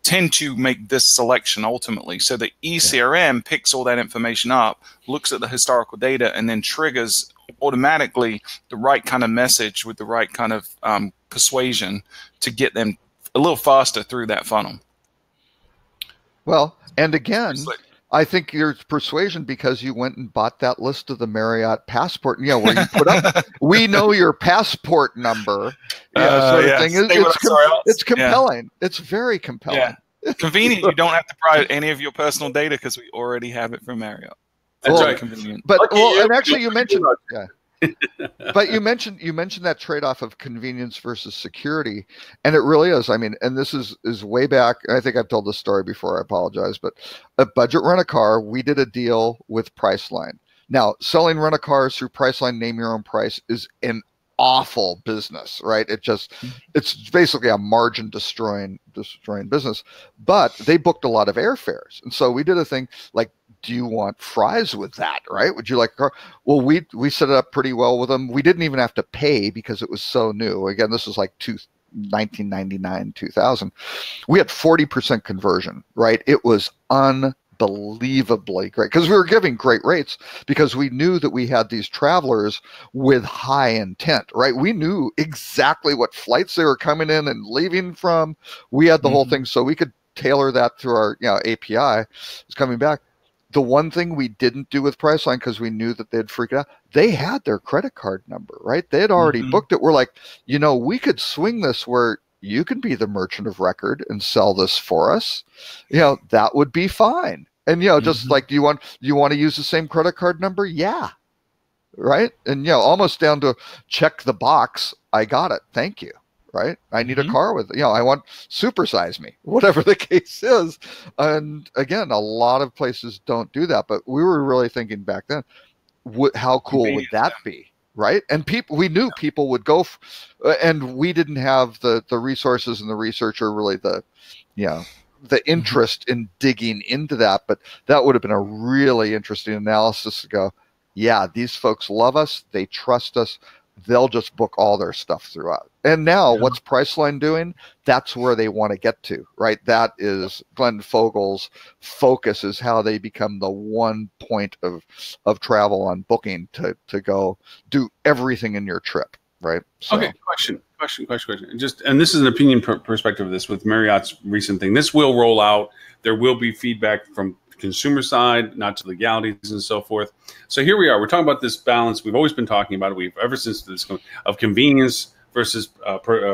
tend to make this selection ultimately. So the eCRM picks all that information up, looks at the historical data, and then triggers automatically the right kind of message with the right kind of persuasion to get them a little faster through that funnel. Well, and again, I think your persuasion because you went and bought that list of the Marriott passport, where you put up, we know your passport number, sort of thing. It's compelling. It's very compelling. Yeah. Convenient. You don't have to provide any of your personal data because we already have it from Marriott. That's right. Convenient. But and actually, you mentioned. But you mentioned that trade-off of convenience versus security, and it really is. I mean, and this is way back. I think I've told this story before. I apologize, but at Budget Rent-A-Car, we did a deal with Priceline. Now, selling rent-a-cars through Priceline, name your own price, is an awful business, right? It's basically a margin destroying business. But they booked a lot of airfares, and so we did a thing like, do you want fries with that, right? Would you like a car? Well, we set it up pretty well with them. We didn't even have to pay because it was so new. Again, this was like 1999, 2000. We had 40% conversion, right? It was unbelievably great because we were giving great rates because we knew that we had these travelers with high intent, right? We knew exactly what flights they were coming in and leaving from. We had the whole thing, so we could tailor that through our API. It's coming back. The one thing we didn't do with Priceline, because we knew that they'd freak out, they had their credit card number, right? They had already booked it. We're like, we could swing this where you can be the merchant of record and sell this for us. That would be fine. And, just like, you want to use the same credit card number? Yeah. Right. And, almost down to check the box. I got it. Thank you. Right. I need a car with, I want supersize me, whatever the case is. And again, a lot of places don't do that, but we were really thinking back then, how cool would that be? Right. And we knew people would go, and we didn't have the resources and the research or really the interest in digging into that. But that would have been a really interesting analysis to go, yeah, these folks love us. They trust us. They'll just book all their stuff throughout. And now what's Priceline doing? That's where they want to get to, right? That is Glenn Fogel's focus, is how they become the one point of travel on booking to go do everything in your trip, right? So. Okay, question. And this is an opinion perspective of this with Marriott's recent thing. This will roll out. There will be feedback from consumer side, not to legalities and so forth. So here we are. We're talking about this balance. We've always been talking about it. We've ever since this of convenience versus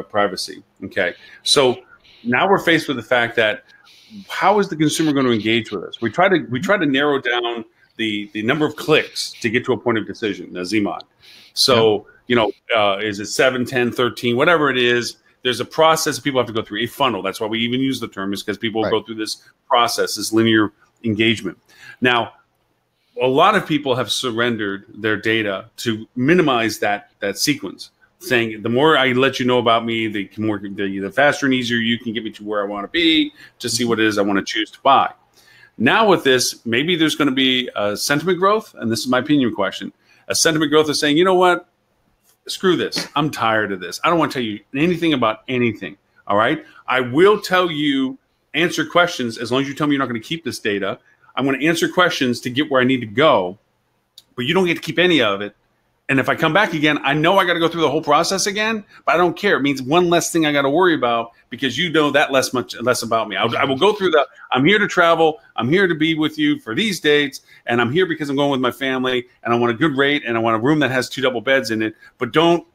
privacy. Okay, so now we're faced with the fact that how is the consumer going to engage with us? We try to narrow down the number of clicks to get to a point of decision, Nazimad. So, is it 7, 10, 13, whatever it is, there's a process people have to go through, a funnel. That's why we even use the term, is because people go through this process, this linear engagement. Now, a lot of people have surrendered their data to minimize that sequence, saying the more I let you know about me, the faster and easier you can get me to where I want to be to see what it is I want to choose to buy. Now with this, maybe there's going to be a sentiment growth, and this is my opinion question, a sentiment growth of saying, you know what, screw this. I'm tired of this. I don't want to tell you anything about anything, all right? I will tell you, answer questions as long as you tell me you're not going to keep this data. I'm going to answer questions to get where I need to go, but you don't get to keep any of it. And if I come back again, I know I got to go through the whole process again, but I don't care. It means one less thing I got to worry about because you know that less about me. I will go through I'm here to travel. I'm here to be with you for these dates. And I'm here because I'm going with my family and I want a good rate and I want a room that has 2 double beds in it, but don't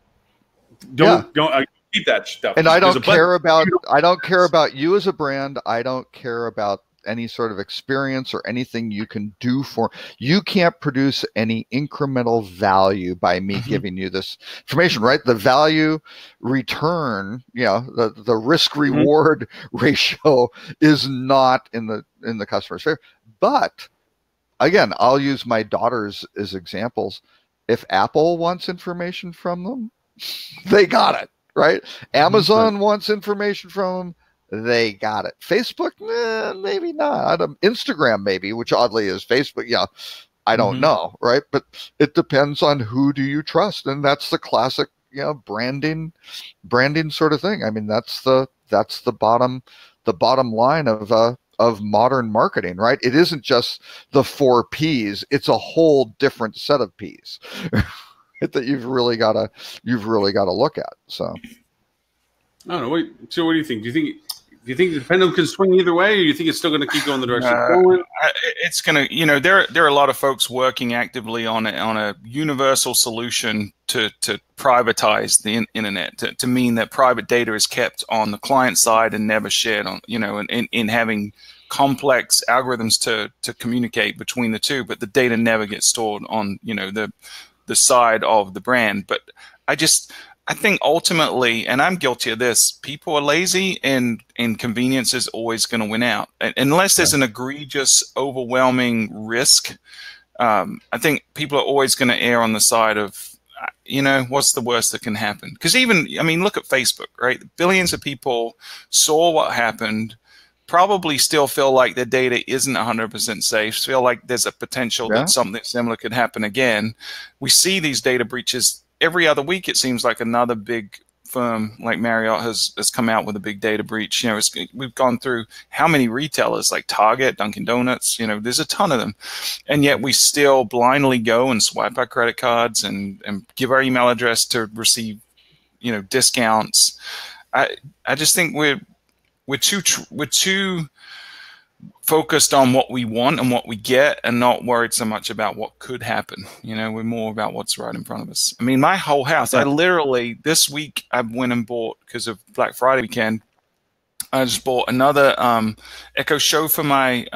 keep that stuff. And I don't care about you as a brand. I don't care about any sort of experience or anything you can do you can't produce any incremental value by me giving you this information, right? The value return, the risk reward ratio is not in the customer's favor. But again, I'll use my daughters as examples. If Apple wants information from them, they got it, right? Amazon wants information from them, they got it. Facebook, maybe not. Instagram, maybe, which oddly is Facebook. Yeah, I don't know, right? But it depends on who do you trust, and that's the classic, branding sort of thing. I mean, that's the bottom line of modern marketing, right? It isn't just the 4 P's; it's a whole different set of P's that you've really got to look at. So, I don't know. So, what do you think? Do you think the pendulum can swing either way, or do you think it's still going to keep going the direction it's going? It's going to, there are a lot of folks working actively on a universal solution to privatize the internet, to mean that private data is kept on the client side and never shared on, in having complex algorithms to communicate between the two, but the data never gets stored on, the side of the brand. But I think ultimately, and I'm guilty of this, people are lazy and convenience is always going to win out. Unless there's an egregious, overwhelming risk, I think people are always going to err on the side of, what's the worst that can happen? Because look at Facebook, right? Billions of people saw what happened, probably still feel like their data isn't 100% safe, feel like there's a potential that something similar could happen again. We see these data breaches every other week. It seems like another big firm like Marriott has come out with a big data breach. We've gone through how many retailers like Target, Dunkin' Donuts, there's a ton of them. And yet we still blindly go and swipe our credit cards and give our email address to receive, discounts. I just think we're too focused on what we want and what we get and not worried so much about what could happen. We're more about what's right in front of us. I mean, my whole house, I literally, this week I went and bought, because of Black Friday weekend, I just bought another Echo Show for my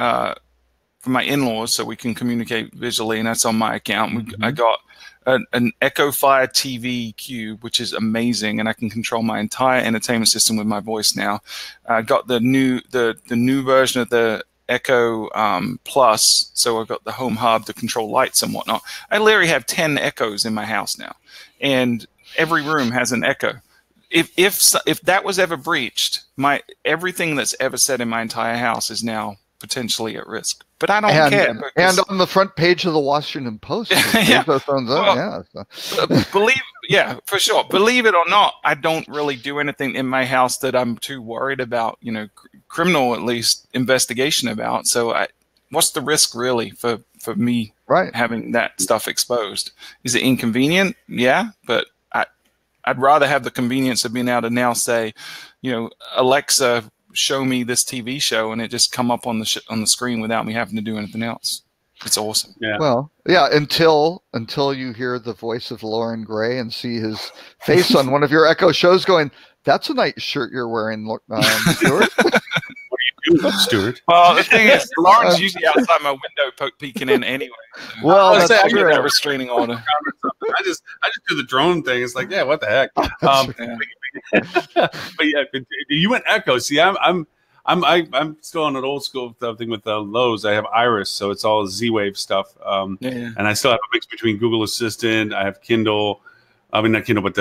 in-laws so we can communicate visually, and that's on my account. I got an Echo Fire TV Cube, which is amazing, and I can control my entire entertainment system with my voice now. I got the new version of the Echo Plus, so I've got the home hub to control lights and whatnot. I literally have 10 Echoes in my house now, and every room has an Echo. If that was ever breached, everything that's ever said in my entire house is now potentially at risk. But I don't care. And on the front page of the Washington Post, for sure. Believe it or not, I don't really do anything in my house that I'm too worried about, criminal at least investigation about. So what's the risk really for me having that stuff exposed? Is it inconvenient? Yeah, but I'd rather have the convenience of being able to now say, Alexa, show me this TV show, and it just come up on the screen without me having to do anything else. It's awesome. Yeah. Well, yeah, until you hear the voice of Lauren Gray and see his face on one of your Echo shows going, "That's a nice shirt you're wearing, Stuart." Stuart. Well, the thing is, Lauren's usually outside my window peeking in anyway. Well, I that's get true. that restraining order. I just do the drone thing. It's like, yeah, what the heck? Yeah. But yeah, you went Echo. See, I'm still on an old school thing with Lowe's. I have Iris, so it's all Z-Wave stuff. And I still have a mix between Google Assistant. I have Kindle. I mean, not Kindle, but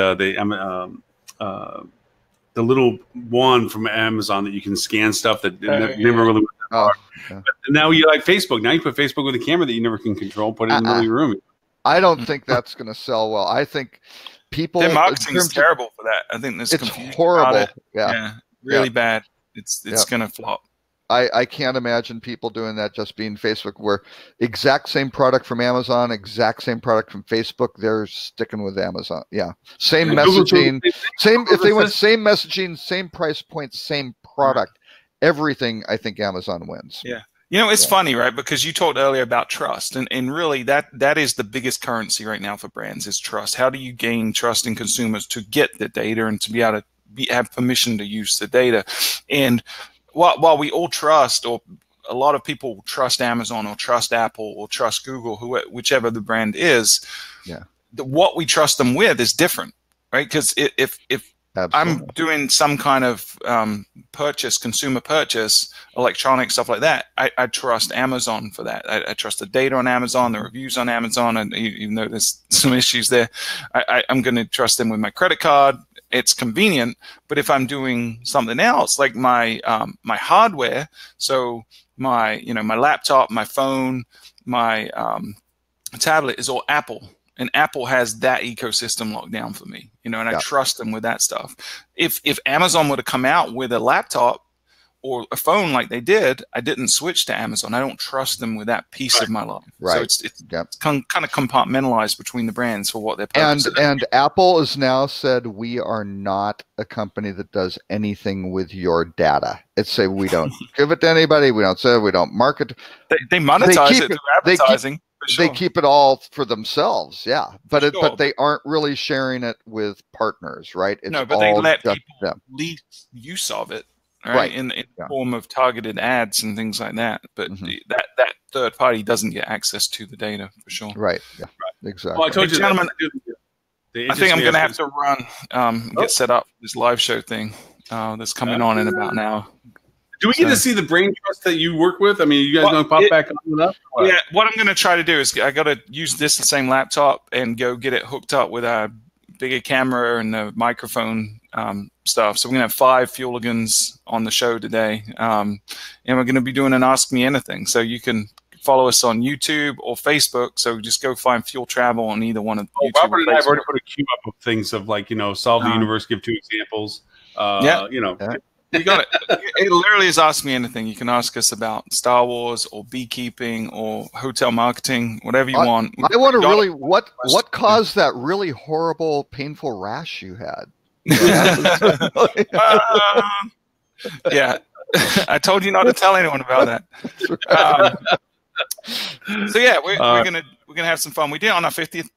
the little wand from Amazon that you can scan stuff that never really went that far. But now you like Facebook. Now you put Facebook with a camera that you never can control. Put it in the middle of your room. I don't think that's going to sell well. I think people. Their marketing is terrible for that. I think there's it's horrible. Yeah, really bad. It's going to flop. I can't imagine people doing that just being Facebook, where exact same product from Amazon, exact same product from Facebook, they're sticking with Amazon. Yeah. Same messaging, if they went same messaging, same price point, same product, everything, I think Amazon wins. Yeah. You know, it's funny, right? Because you talked earlier about trust, and really that is the biggest currency right now for brands is trust. How do you gain trust in consumers to get the data and to be able to have permission to use the data? And while we all trust, or a lot of people trust Amazon or trust Apple or trust Google, whichever the brand is, what we trust them with is different, right? Because if I'm doing some kind of consumer purchase, electronic stuff like that, I trust Amazon for that. I trust the data on Amazon, the reviews on Amazon, and even though there's some issues there, I'm going to trust them with my credit card. It's convenient. But if I'm doing something else, like my hardware, so my laptop, my phone, my tablet is all Apple. And Apple has that ecosystem locked down for me, and I trust them with that stuff. If Amazon would have come out with a laptop or a phone like they did, I didn't switch to Amazon. I don't trust them with that piece of my life. Right. So it's kind of compartmentalized between the brands for what they're purchasing. And Apple has now said, we are not a company that does anything with your data. It's say we don't give it to anybody. We don't say we don't market. They monetize it through advertising. They keep it all for themselves, but they aren't really sharing it with partners, right? It's no, but they let people lead use of it, right? In the form of targeted ads and things like that. But that third party doesn't get access to the data for sure. Right. Yeah. Exactly. Well, I told you, gentlemen. I think I'm going to have to run, get set up for this live show thing that's coming on in about an hour. Do we get to see the brain trust that you work with? I mean, you guys going to pop back on with that? Yeah, what I'm going to try to do is I got to use the same laptop and go get it hooked up with a bigger camera and the microphone stuff. So we're going to have 5 Fueligans on the show today. And we're going to be doing an Ask Me Anything. So you can follow us on YouTube or Facebook. So just go find Fuel Travel on either one of YouTube. Robert and I have already put a queue up of things of like, solve the universe, give 2 examples. You got it. It literally is Ask Me Anything. You can ask us about Star Wars or beekeeping or hotel marketing, whatever you want. I want to really what caused that really horrible, painful rash you had? Yeah, I told you not to tell anyone about that. So yeah, we're gonna have some fun. We did it on our 50th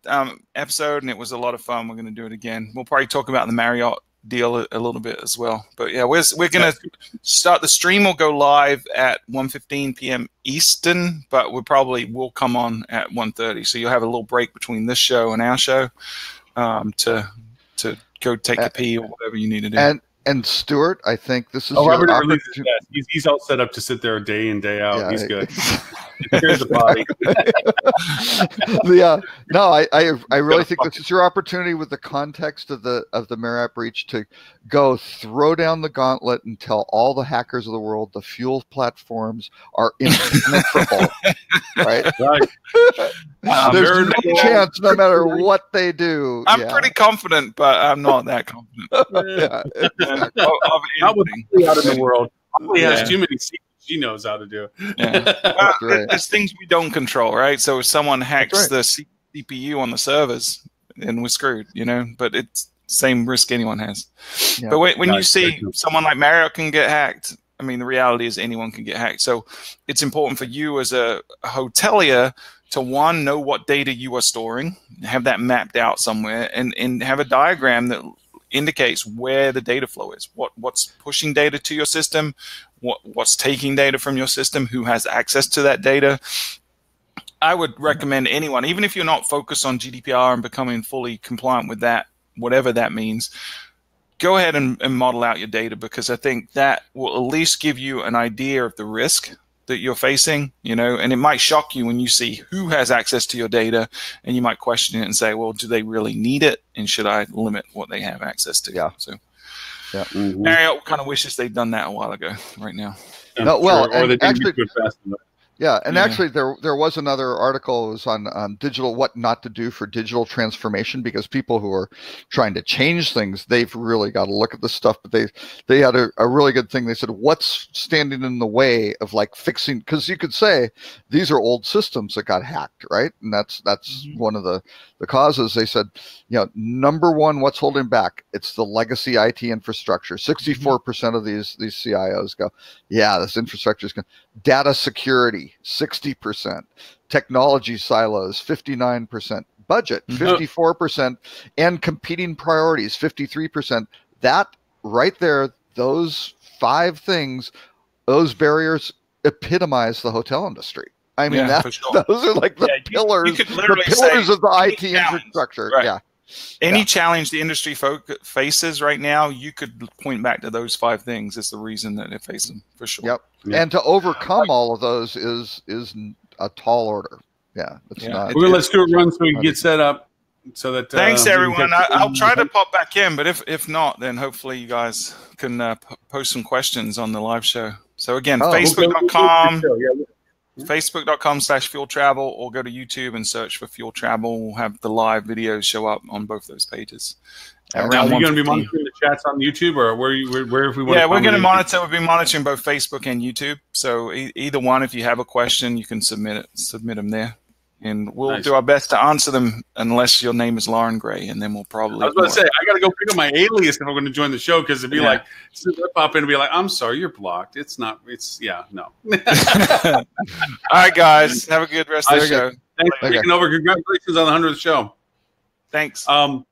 episode, and it was a lot of fun. We're gonna do it again. We'll probably talk about the Marriott deal a little bit as well. But yeah, we're going to start. The stream will go live at 1:15 p.m. Eastern, but will come on at 1:30. So you'll have a little break between this show and our show to go take a pee or whatever you need to do. And Stuart, I think this is your opportunity. He's all set up to sit there day in, day out. Yeah, he's good. Here's the body. I really think this is your opportunity with the context of the Marriott breach to go throw down the gauntlet and tell all the hackers of the world the Fuel platforms are impenetrable. Right? There's no chance, no matter what they do. I'm pretty confident, but I'm not that confident. Not with out in the world. He has too many secrets she knows how to do. Yeah. There's things we don't control, right? So if someone hacks the CPU on the servers, then we're screwed, But it's same risk anyone has. Yeah. But when you see someone like Marriott can get hacked, I mean, the reality is anyone can get hacked. So it's important for you as a hotelier to, one, know what data you are storing, have that mapped out somewhere, and have a diagram that indicates where the data flow is, what's pushing data to your system, what's taking data from your system, who has access to that data. I would recommend anyone, even if you're not focused on GDPR and becoming fully compliant with that, whatever that means, go ahead and model out your data, because I think that will at least give you an idea of the risk that you're facing, you know, and it might shock you when you see who has access to your data, and you might question it and say, well, do they really need it? And should I limit what they have access to? Yeah. So, yeah. Marriott kind of wishes they'd done that a while ago right now. No, well, or they didn't actually, do it fast enough. yeah, and actually there was another article. It was on digital, what not to do for digital transformation, because people who are trying to change things, they've really got to look at this stuff. But they had a really good thing. They said, what's standing in the way of like fixing, because you could say these are old systems that got hacked, right? And that's one of the causes. They said, you know, number one, what's holding back? It's the legacy IT infrastructure. 64% of these CIOs go, yeah, this infrastructure is going. Data security, 60%. Technology silos, 59%. Budget, 54%. And competing priorities, 53%. That right there, those 5 things, those barriers epitomize the hotel industry. I mean, those are like the pillars, the pillars of the IT infrastructure. Right. Yeah. Any challenge the industry faces right now, you could point back to those 5 things as the reason that they face them, for sure. Yep. And to overcome all of those is a tall order. Yeah. It's not. Let's do a run so we can get set up. So that thanks everyone. I'll try to pop back in, but if not, then hopefully you guys can post some questions on the live show. So again, Facebook.com. Facebook.com/Fuel Travel, or go to YouTube and search for Fuel Travel. We'll have the live videos show up on both those pages. Are you going to be monitoring the chats on YouTube, or where if we want? Yeah, we're going to monitor. We'll be monitoring both Facebook and YouTube. So either one, if you have a question, you can submit them there, and we'll do our best to answer them, unless your name is Lauren Gray, and then we'll probably. I was going to say, I got to go pick up my alias if I'm going to join the show, because it'd be like, pop in and be like, I'm sorry, you're blocked. It's not. It's no. All right, guys, have a good rest of the show. Thanks for taking over. Congratulations on the 100th show. Thanks. I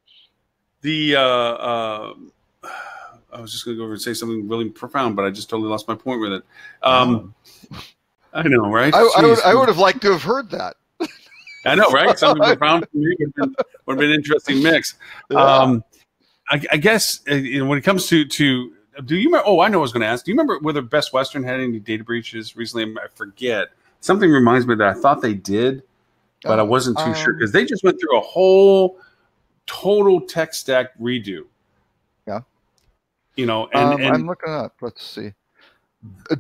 was just going to go over and say something really profound, but I just totally lost my point with it. I know, right? I would have liked to have heard that. I know, right? Something profound for me would have been an interesting mix. I guess when it comes to do you remember? Oh, I know. I was going to ask. Do you remember whether Best Western had any data breaches recently? I forget. Something reminds me that I thought they did, but I wasn't too sure, because they just went through a whole total tech stack redo. Yeah. You know, and I'm looking up. Let's see.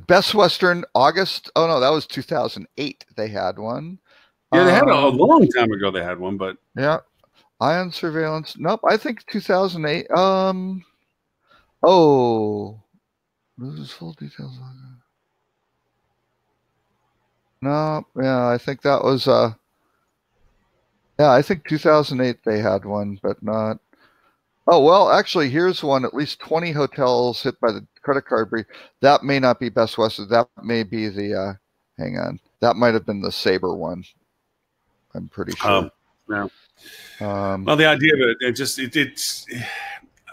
Best Western, August. Oh no, that was 2008. They had one. Yeah, they had a long time ago. They had one, but yeah, Ion Surveillance. Nope, I think 2008. Oh, this is full details. No, yeah, I think that was yeah, I think 2008 they had one, but not. Oh, well, actually, here's one. At least 20 hotels hit by the credit card breach. That may not be Best Western. That may be the, hang on. That might have been the Sabre one. I'm pretty sure. Yeah. Well, the idea of it's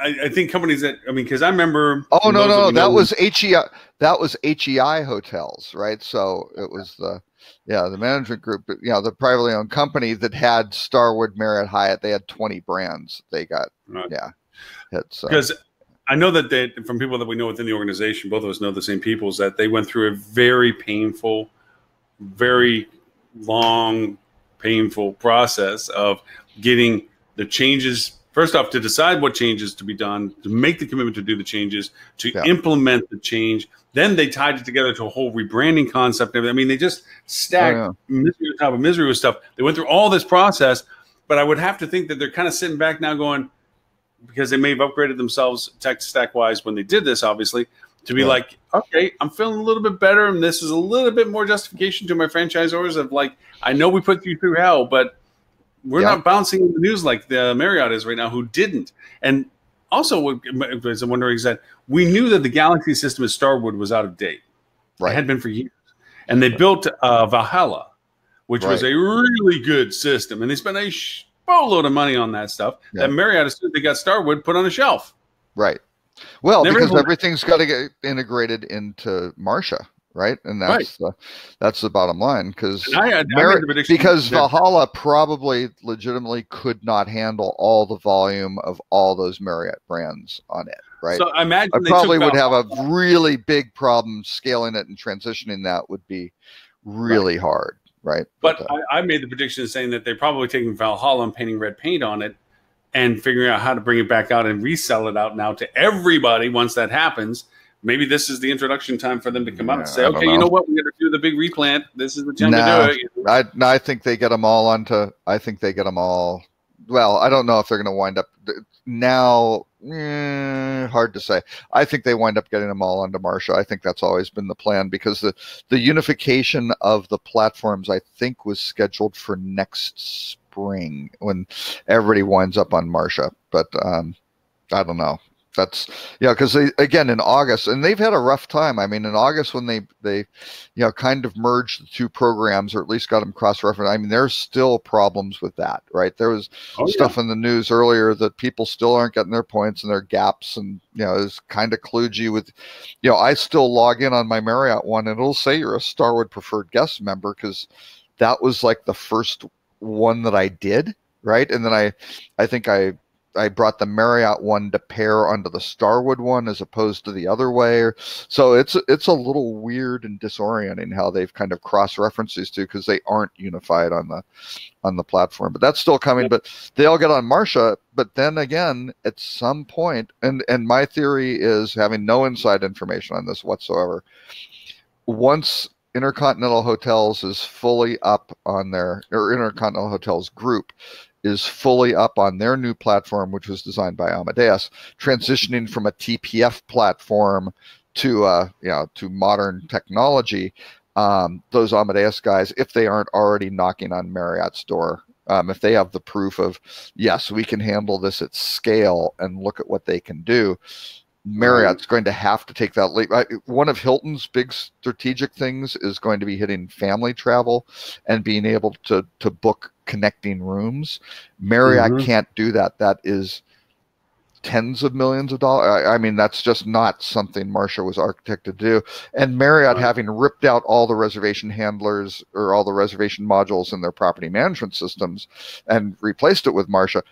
I think companies that, I mean, because I remember. Oh, no. That was HEI. That was HEI Hotels, right? So it was the management group, the privately owned company that had Starwood, Marriott, Hyatt. They had 20 brands. They got, because I know that from people that we know within the organization, both of us know the same people, is that they went through a very painful, very long, painful process of getting the changes. First off, to decide what changes to be done, to make the commitment to do the changes, to implement the change. Then they tied it together to a whole rebranding concept. I mean, they just stacked misery on top of misery with stuff. They went through all this process, but I would have to think that they're kind of sitting back now going, because they may have upgraded themselves tech stack-wise when they did this, obviously, to be like, okay, I'm feeling a little bit better, and this is a little bit more justification to my franchisors of like, I know we put you through hell, but we're not bouncing in the news like the Marriott is right now, who didn't. And also, what I'm wondering is that we knew that the Galaxy system at Starwood was out of date. Right. It had been for years. And they built Valhalla, which was a really good system. And they spent a boatload of money on that stuff that Marriott, as soon as they got Starwood, put on a shelf. Right. Well, because everything's got to get integrated into Marcia. Right, and that's the bottom line, because Valhalla probably legitimately could not handle all the volume of all those Marriott brands on it. Right, so I imagine I probably would have a really big problem scaling it and transitioning. That would be really hard. Right, but I made the prediction saying that they're probably taking Valhalla and painting red paint on it and figuring out how to bring it back out and resell it out now to everybody once that happens. Maybe this is the introduction time for them to come out and say, okay, you know what? We're going to do the big replant. This is the time to do it. I think they get them all onto, well, I don't know if they're going to wind up now. Hard to say. I think they wind up getting them all onto Marcia. I think that's always been the plan, because the unification of the platforms, I think, was scheduled for next spring when everybody winds up on Marcia. But I don't know. That's because again in August, and they've had a rough time. I mean, in August when they kind of merged the two programs, or at least got them cross-referenced. I mean, there's still problems with that, right? There was stuff in the news earlier that people still aren't getting their points and their gaps, and is kind of kludgy with. I still log in on my Marriott one, and it'll say you're a Starwood preferred guest member, because that was like the first one that I did, right? And then I think I brought the Marriott one to pair onto the Starwood one as opposed to the other way. So it's a little weird and disorienting how they've kind of cross-referenced these two, because they aren't unified on the platform. But that's still coming. But they all get on Marcia. But then again, at some point, and my theory is, having no inside information on this whatsoever, once Intercontinental Hotels is fully up on or Intercontinental Hotels Group is fully up on their new platform, which was designed by Amadeus, transitioning from a TPF platform to modern technology. Those Amadeus guys, if they aren't already knocking on Marriott's door, if they have the proof of, yes, we can handle this at scale, and look at what they can do, Marriott's going to have to take that leap. One of Hilton's big strategic things is going to be hitting family travel and being able to book connecting rooms. Marriott can't do that. That is tens of millions of dollars. I mean, that's just not something Marcia was architected to do. And Marriott, having ripped out all the reservation handlers or all the reservation modules in their property management systems and replaced it with Marcia,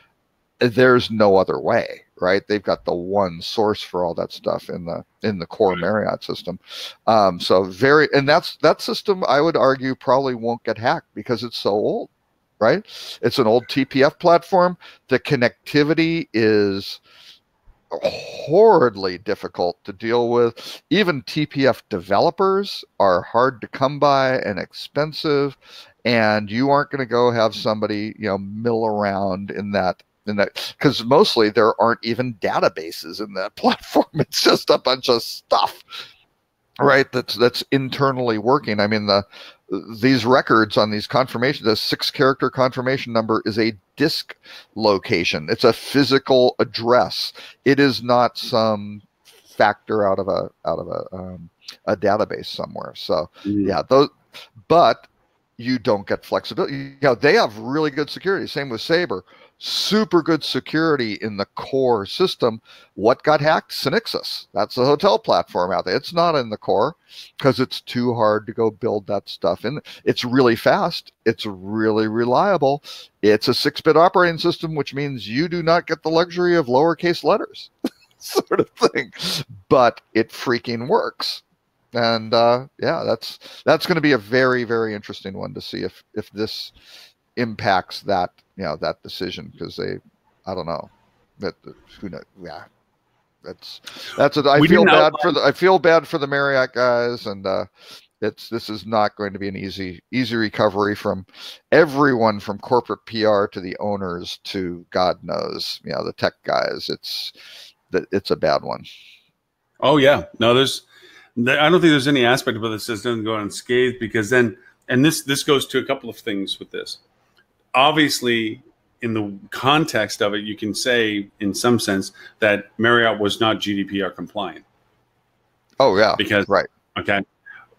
there's no other way, right? They've got the one source for all that stuff in the core Marriott system. And that system, I would argue, probably won't get hacked because it's so old, right? It's an old TPF platform. The connectivity is horridly difficult to deal with. Even TPF developers are hard to come by and expensive, and you aren't going to go have somebody mill around in that, because mostly there aren't even databases in that platform. It's just a bunch of stuff, right? That's internally working. I mean, these records on these confirmations, the 6-character confirmation number is a disk location. It's a physical address. It is not some factor out of a database somewhere. So but you don't get flexibility. They have really good security. Same with Sabre. Super good security in the core system. What got hacked? Synixis. That's the hotel platform out there. It's not in the core because it's too hard to go build that stuff in. It's really fast. It's really reliable. It's a 6-bit operating system, which means you do not get the luxury of lowercase letters sort of thing, but it freaking works. And that's going to be a very, very interesting one to see if this impacts that that decision, because I don't know, who knows. Yeah, I feel bad for the Marriott guys, and this is not going to be an easy recovery from everyone, from corporate PR to the owners to God knows the tech guys. It's a bad one. Oh yeah, no, I don't think there's any aspect of this that doesn't go unscathed, because then, and this goes to a couple of things with this. Obviously, in the context of it, you can say, in some sense, that Marriott was not GDPR compliant. Oh yeah, because right. Okay,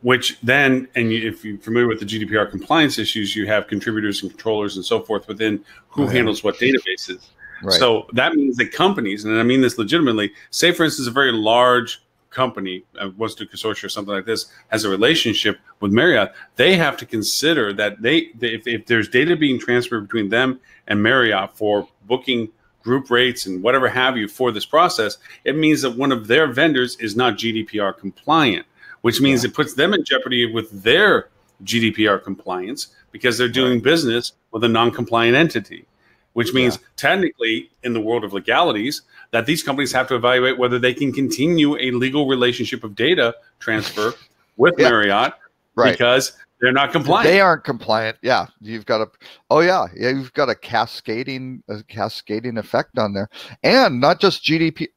which then, and if you're familiar with the GDPR compliance issues, you have contributors and controllers and so forth within who handles what databases. Right. So that means that companies, and I mean this legitimately, say for instance, a very large company, wants to consortium or something like this, has a relationship with Marriott, they have to consider that if there's data being transferred between them and Marriott for booking group rates and whatever have you for this process, it means that one of their vendors is not GDPR compliant, which means it puts them in jeopardy with their GDPR compliance because they're doing business with a non-compliant entity, which means technically in the world of legalities that these companies have to evaluate whether they can continue a legal relationship of data transfer with Marriott because they're not compliant. They aren't compliant. Yeah, you've got you've got a cascading effect on there, and not just GDP.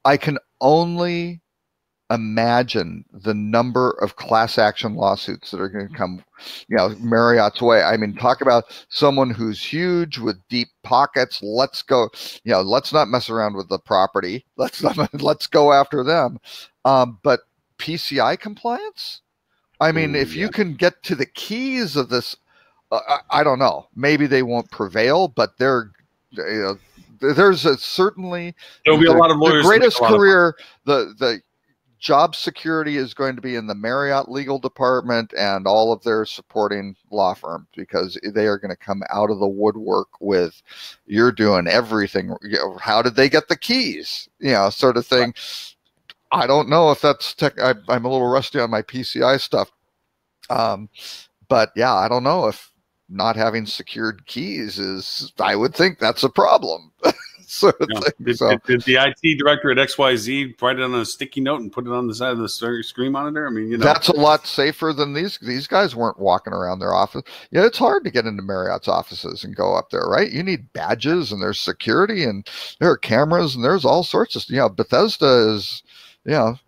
I can only imagine the number of class action lawsuits that are going to come, Marriott's way. I mean, talk about someone who's huge with deep pockets. Let's go. Let's not mess around with the property. Let's go after them. But PCI compliance. I mean, if you can get to the keys of this, I don't know. Maybe they won't prevail, but there's certainly there'll be a lot of lawyers. The greatest career, the job security is going to be in the Marriott legal department and all of their supporting law firms, because they are going to come out of the woodwork with, you're doing everything. How did they get the keys? Sort of thing. I don't know if that's I'm a little rusty on my PCI stuff. But yeah, I don't know if not having secured keys is, I would think that's a problem. Sort of thing. Did the IT director at XYZ write it on a sticky note and put it on the side of the screen monitor? I mean, that's a lot safer than these guys weren't walking around their office. It's hard to get into Marriott's offices and go up there, right? You need badges and there's security and there are cameras and there's all sorts of, Bethesda is, there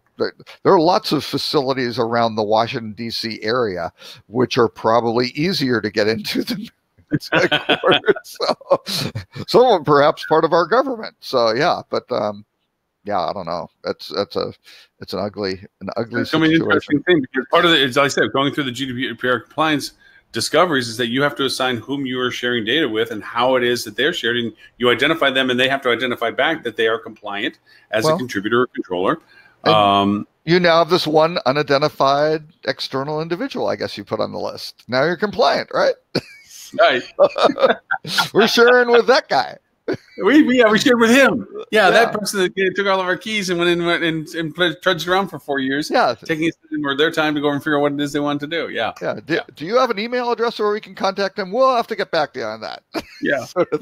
are lots of facilities around the Washington, D.C. area, which are probably easier to get into than headquarters. Some of them perhaps part of our government. So but I don't know. It's an ugly situation. Interesting thing, because part of it, as I said, going through the GDPR compliance discoveries is that you have to assign whom you are sharing data with and how it is that they're sharing. You identify them, and they have to identify back that they are compliant as a contributor or controller. You now have this one unidentified external individual, I guess you put on the list. Now you're compliant, right? Right. We're sharing with that guy. We shared with him. That person that took all of our keys and went in and trudged around for 4 years. Taking their time to go and figure out what it is they want to do. Do you have an email address where we can contact them? We'll have to get back to you on that.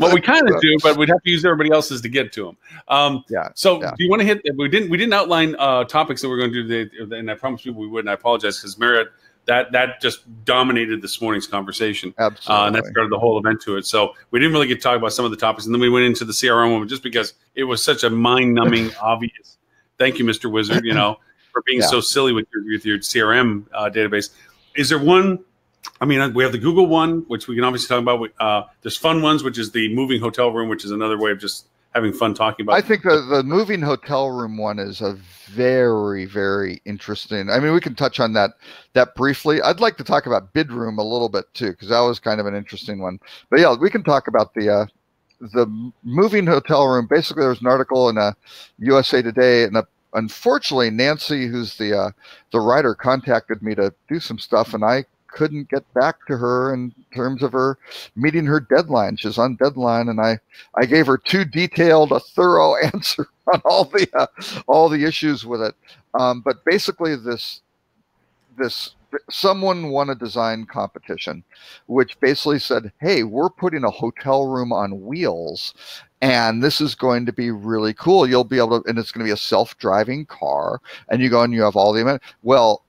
Well, we kind of do, but we'd have to use everybody else's to get to them. So do you want to hit? We didn't outline topics that we're going to do today, and I promised people we would. And I apologize because Marriott. That just dominated this morning's conversation. Absolutely. And that started the whole event to it. So we didn't really get to talk about some of the topics. And then we went into the CRM one just because it was such a mind-numbing, obvious. Thank you, Mr. Wizard, for being so silly with your CRM database. Is there one? I mean, we have the Google one, which we can obviously talk about. There's fun ones, which is the moving hotel room, which is another way of just having fun talking about. I think the moving hotel room one is a very, very interesting. I mean, we can touch on that briefly. I'd like to talk about Bidroom a little bit too, because that was kind of an interesting one. But we can talk about the moving hotel room. Basically, there was an article in USA Today, and unfortunately, Nancy, who's the writer, contacted me to do some stuff, and I couldn't get back to her in terms of her meeting her deadline. She's on deadline, and I gave her too detailed a thorough answer on all the issues with it. But basically, this someone won a design competition, which basically said, "Hey, we're putting a hotel room on wheels, and this is going to be really cool. You'll be able to, and it's going to be a self-driving car, and you go and you have all the amenities." Well,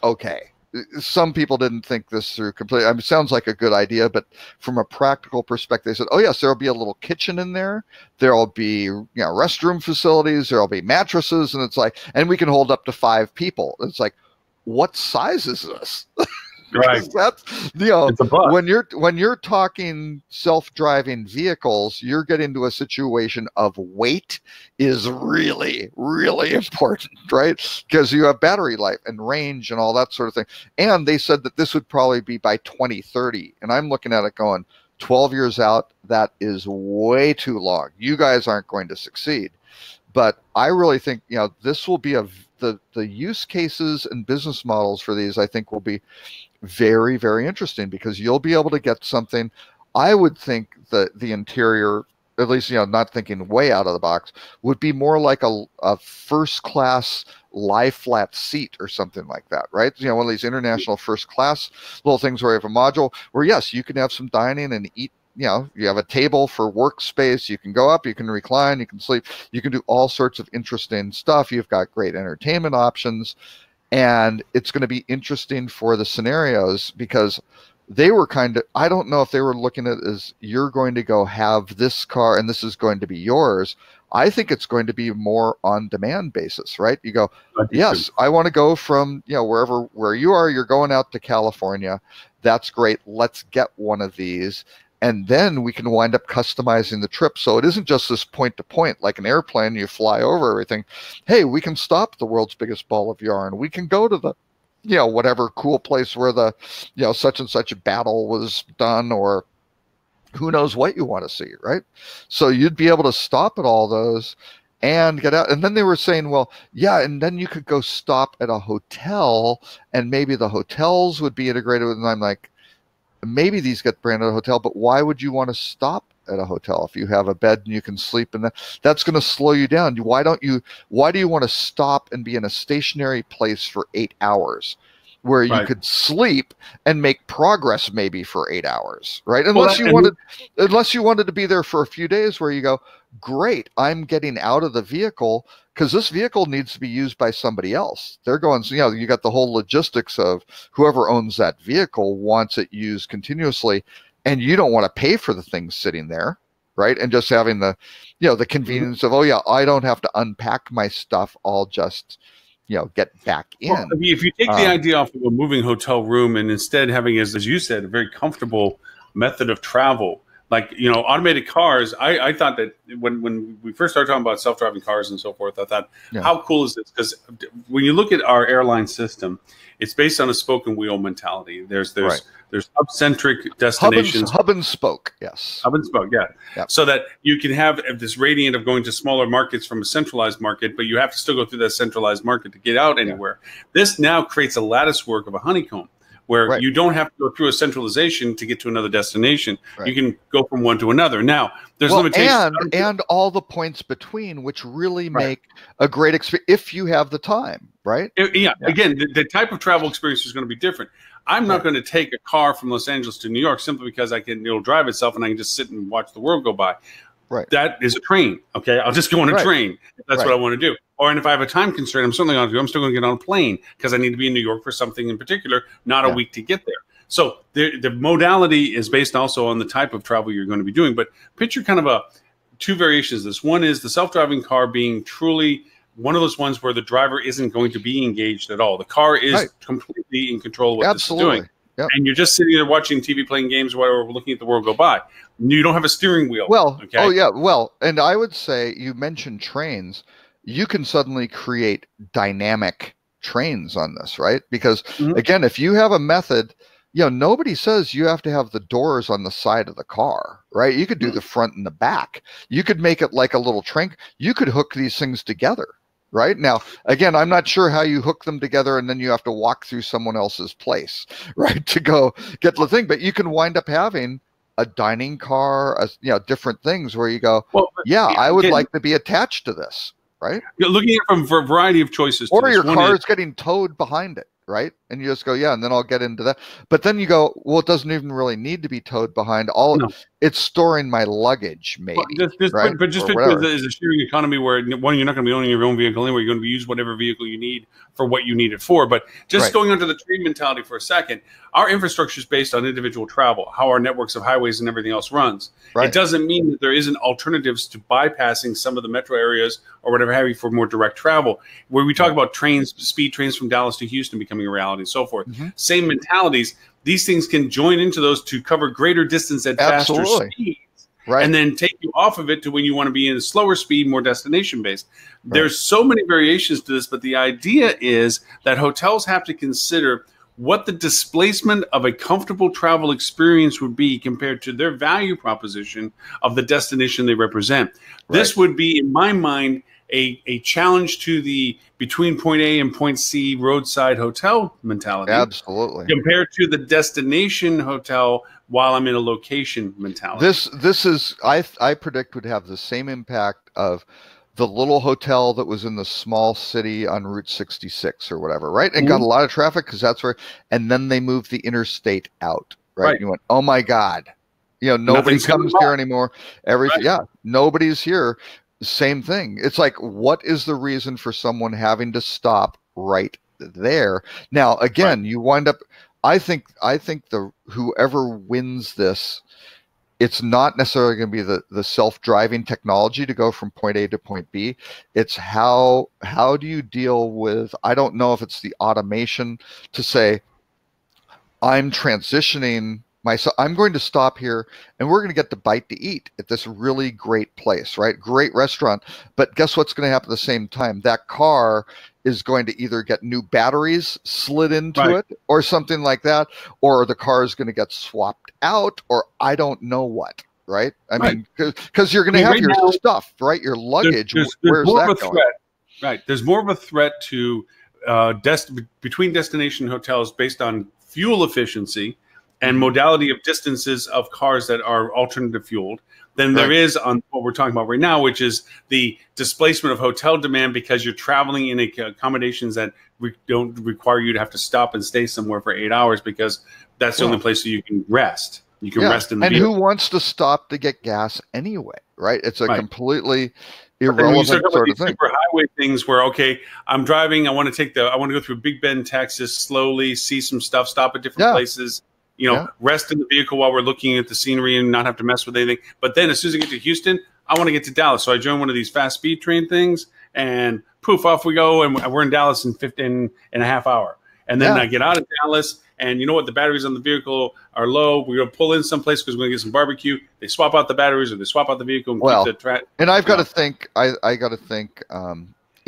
okay. Some people didn't think this through completely. I mean, it sounds like a good idea, but from a practical perspective, they said, "Oh yes, there'll be a little kitchen in there. There'll be restroom facilities. There'll be mattresses," and it's like, and we can hold up to 5 people. It's like, what size is this? Right. That's, you know, it's a bus. when you're talking self-driving vehicles, you're getting to a situation of weight is really, really important, right? Because you have battery life and range and all that sort of thing. And they said that this would probably be by 2030. And I'm looking at it going, 12 years out, that is way too long. You guys aren't going to succeed. But I really think, you know, this will be the use cases and business models for these, I think, will be very, very interesting, because you'll be able to get something. I would think that the interior, at least, you know, not thinking way out of the box, would be more like a first class lie flat seat or something like that, right? You know, one of these international first class little things where you have a module where, yes, you can have some dining and eat. You know, you have a table for workspace. You can go up, you can recline, you can sleep, you can do all sorts of interesting stuff. You've got great entertainment options, and it's going to be interesting for the scenarios, because they were kind of, I don't know if they were looking at it as you're going to go have this car and this is going to be yours. I think it's going to be more on demand basis, right? You go, yes, I want to go from, you know, where you are, you're going out to California. That's great. Let's get one of these. And then we can wind up customizing the trip. So it isn't just this point to point, like an airplane, you fly over everything. Hey, we can stop the world's biggest ball of yarn. We can go to the, you know, whatever cool place where the, you know, such and such a battle was done, or who knows what you want to see, right? So you'd be able to stop at all those and get out. And then they were saying, well, yeah, and then you could go stop at a hotel, and maybe the hotels would be integrated with, and I'm like, maybe these get branded a hotel, but why would you want to stop at a hotel if you have a bed and you can sleep in that? That's going to slow you down. Why do you want to stop and be in a stationary place for 8 hours where you could sleep and make progress maybe for 8 hours, right? Unless you wanted to be there for a few days where you go, great, I'm getting out of the vehicle because this vehicle needs to be used by somebody else. They're going, you know, you got the whole logistics of whoever owns that vehicle wants it used continuously, and you don't want to pay for the thing sitting there, right? And just having the, you know, the convenience of, oh yeah, I don't have to unpack my stuff. I'll just, you know, get back in. Well, if you take the idea off of a moving hotel room and instead having, as you said, a very comfortable method of travel, like, you know, automated cars, I thought that when we first started talking about self-driving cars and so forth, I thought, how cool is this? Because when you look at our airline system, it's based on a spoke and wheel mentality. There's hub-centric destinations. Hub and spoke, yes. Hub and spoke, yeah. Yep. So that you can have this gradient of going to smaller markets from a centralized market, but you have to still go through that centralized market to get out anywhere. This now creates a lattice work of a honeycomb, where you don't have to go through a centralization to get to another destination. You can go from one to another. Now, there's limitations. And all the points between, which really make a great experience if you have the time, right? Again, the type of travel experience is going to be different. I'm not going to take a car from Los Angeles to New York simply because it'll drive itself and I can just sit and watch the world go by. Right. That is a train. Okay. I'll just go on a train if that's what I want to do. And if I have a time constraint, I'm still going to get on a plane because I need to be in New York for something in particular, not a week to get there. So the modality is based also on the type of travel you're going to be doing. But picture kind of two variations of this. One is the self-driving car being truly one of those ones where the driver isn't going to be engaged at all. The car is completely in control of what this is doing. Yep. And you're just sitting there watching TV, playing games, or whatever, looking at the world go by. You don't have a steering wheel. Well, and I would say, you mentioned trains. You can suddenly create dynamic trains on this, right? Because again, if you have a method, you know, nobody says you have to have the doors on the side of the car, right? You could do the front and the back. You could make it like a little train. You could hook these things together. Right now, again, I'm not sure how you hook them together and then you have to walk through someone else's place, right, to go get the thing. But you can wind up having a dining car, different things where you go, I would like to be attached to this, right? You're looking at it from a variety of choices. Or your car is getting towed behind it, right? And you just go, and then I'll get into that. But then you go, well, it doesn't even really need to be towed behind. It's storing my luggage, maybe. Right? But just because there's a sharing economy where, one, you're not going to be owning your own vehicle anyway. You're going to use whatever vehicle you need for what you need it for. But just going onto the train mentality for a second, our infrastructure is based on individual travel, how our networks of highways and everything else runs. It doesn't mean that there isn't alternatives to bypassing some of the metro areas or whatever have you for more direct travel. Where we talk about trains, speed trains from Dallas to Houston becoming becoming a reality and so forth. Same mentalities. These things can join into those to cover greater distance at faster speeds. Right. And then take you off of it to when you want to be in a slower speed, more destination based. There's so many variations to this, but the idea is that hotels have to consider what the displacement of a comfortable travel experience would be compared to their value proposition of the destination they represent. This would be, in my mind, a challenge to the between point A and point C roadside hotel mentality. Absolutely. Compared to the destination hotel while I'm in a location mentality. This is, I predict, would have the same impact of the little hotel that was in the small city on Route 66 or whatever, right? And got a lot of traffic because that's where, and then they moved the interstate out, right? You went, oh my God, you know, nobody comes here anymore. Everything, nobody's here. Same thing. It's like, what is the reason for someone having to stop right there? Now, again, you wind up, I think the whoever wins this, it's not necessarily going to be the self-driving technology to go from point A to point B. It's how do you deal with, I don't know if it's the automation to say, I'm transitioning myself, I'm going to stop here and we're going to get the bite to eat at this really great place, right? Great restaurant. But guess what's going to happen at the same time? That car is going to either get new batteries slid into it or something like that, or the car is going to get swapped out, or I don't know what, right? I mean, because you're going to have your stuff, right? Your luggage. Where's that going? Right. There's more of a threat to between destination hotels based on fuel efficiency and modality of distances of cars that are alternative fueled than there is on what we're talking about right now, which is the displacement of hotel demand because you're traveling in accommodations that don't require you to have to stop and stay somewhere for 8 hours because that's the only place that you can rest. You can rest in the vehicle. Who wants to stop to get gas anyway, right? It's a completely irrelevant sort of thing. Super highway things where, okay, I'm driving, I want to go through Big Bend, Texas, slowly, see some stuff, stop at different places. You know, rest in the vehicle while we're looking at the scenery and not have to mess with anything. But then as soon as I get to Houston, I want to get to Dallas. So I join one of these fast speed train things and poof, off we go. And we're in Dallas in 15 and a half hour. And then I get out of Dallas and you know what? The batteries on the vehicle are low. We're going to pull in someplace because we're going to get some barbecue. They swap out the batteries or they swap out the vehicle and keep the track. And I've got to think, I got to think,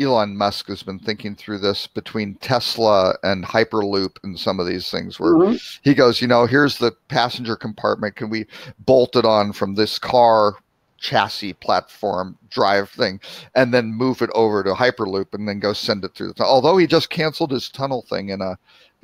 Elon Musk has been thinking through this between Tesla and Hyperloop and some of these things where he goes, you know, here's the passenger compartment. Can we bolt it on from this car chassis platform drive thing and then move it over to Hyperloop and then go send it through the although he just canceled his tunnel thing in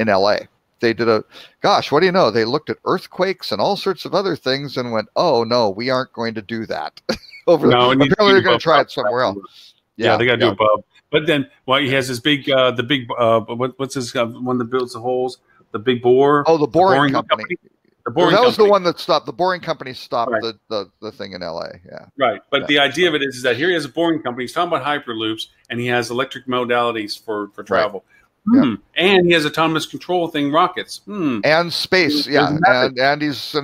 LA. They did gosh, what do you know? They looked at earthquakes and all sorts of other things and went, oh no, we aren't going to do that. Apparently they're going to try it somewhere else. Yeah, they got to do above. But then, he has this big, what's his one that builds the holes? The big bore. Oh, the boring company. The boring that was the one that stopped. The boring company stopped the thing in LA. Yeah. Right. But the idea of it is that here he has a boring company. He's talking about hyperloops, and he has electric modalities for travel. And he has autonomous control thing, rockets. And space, and he's,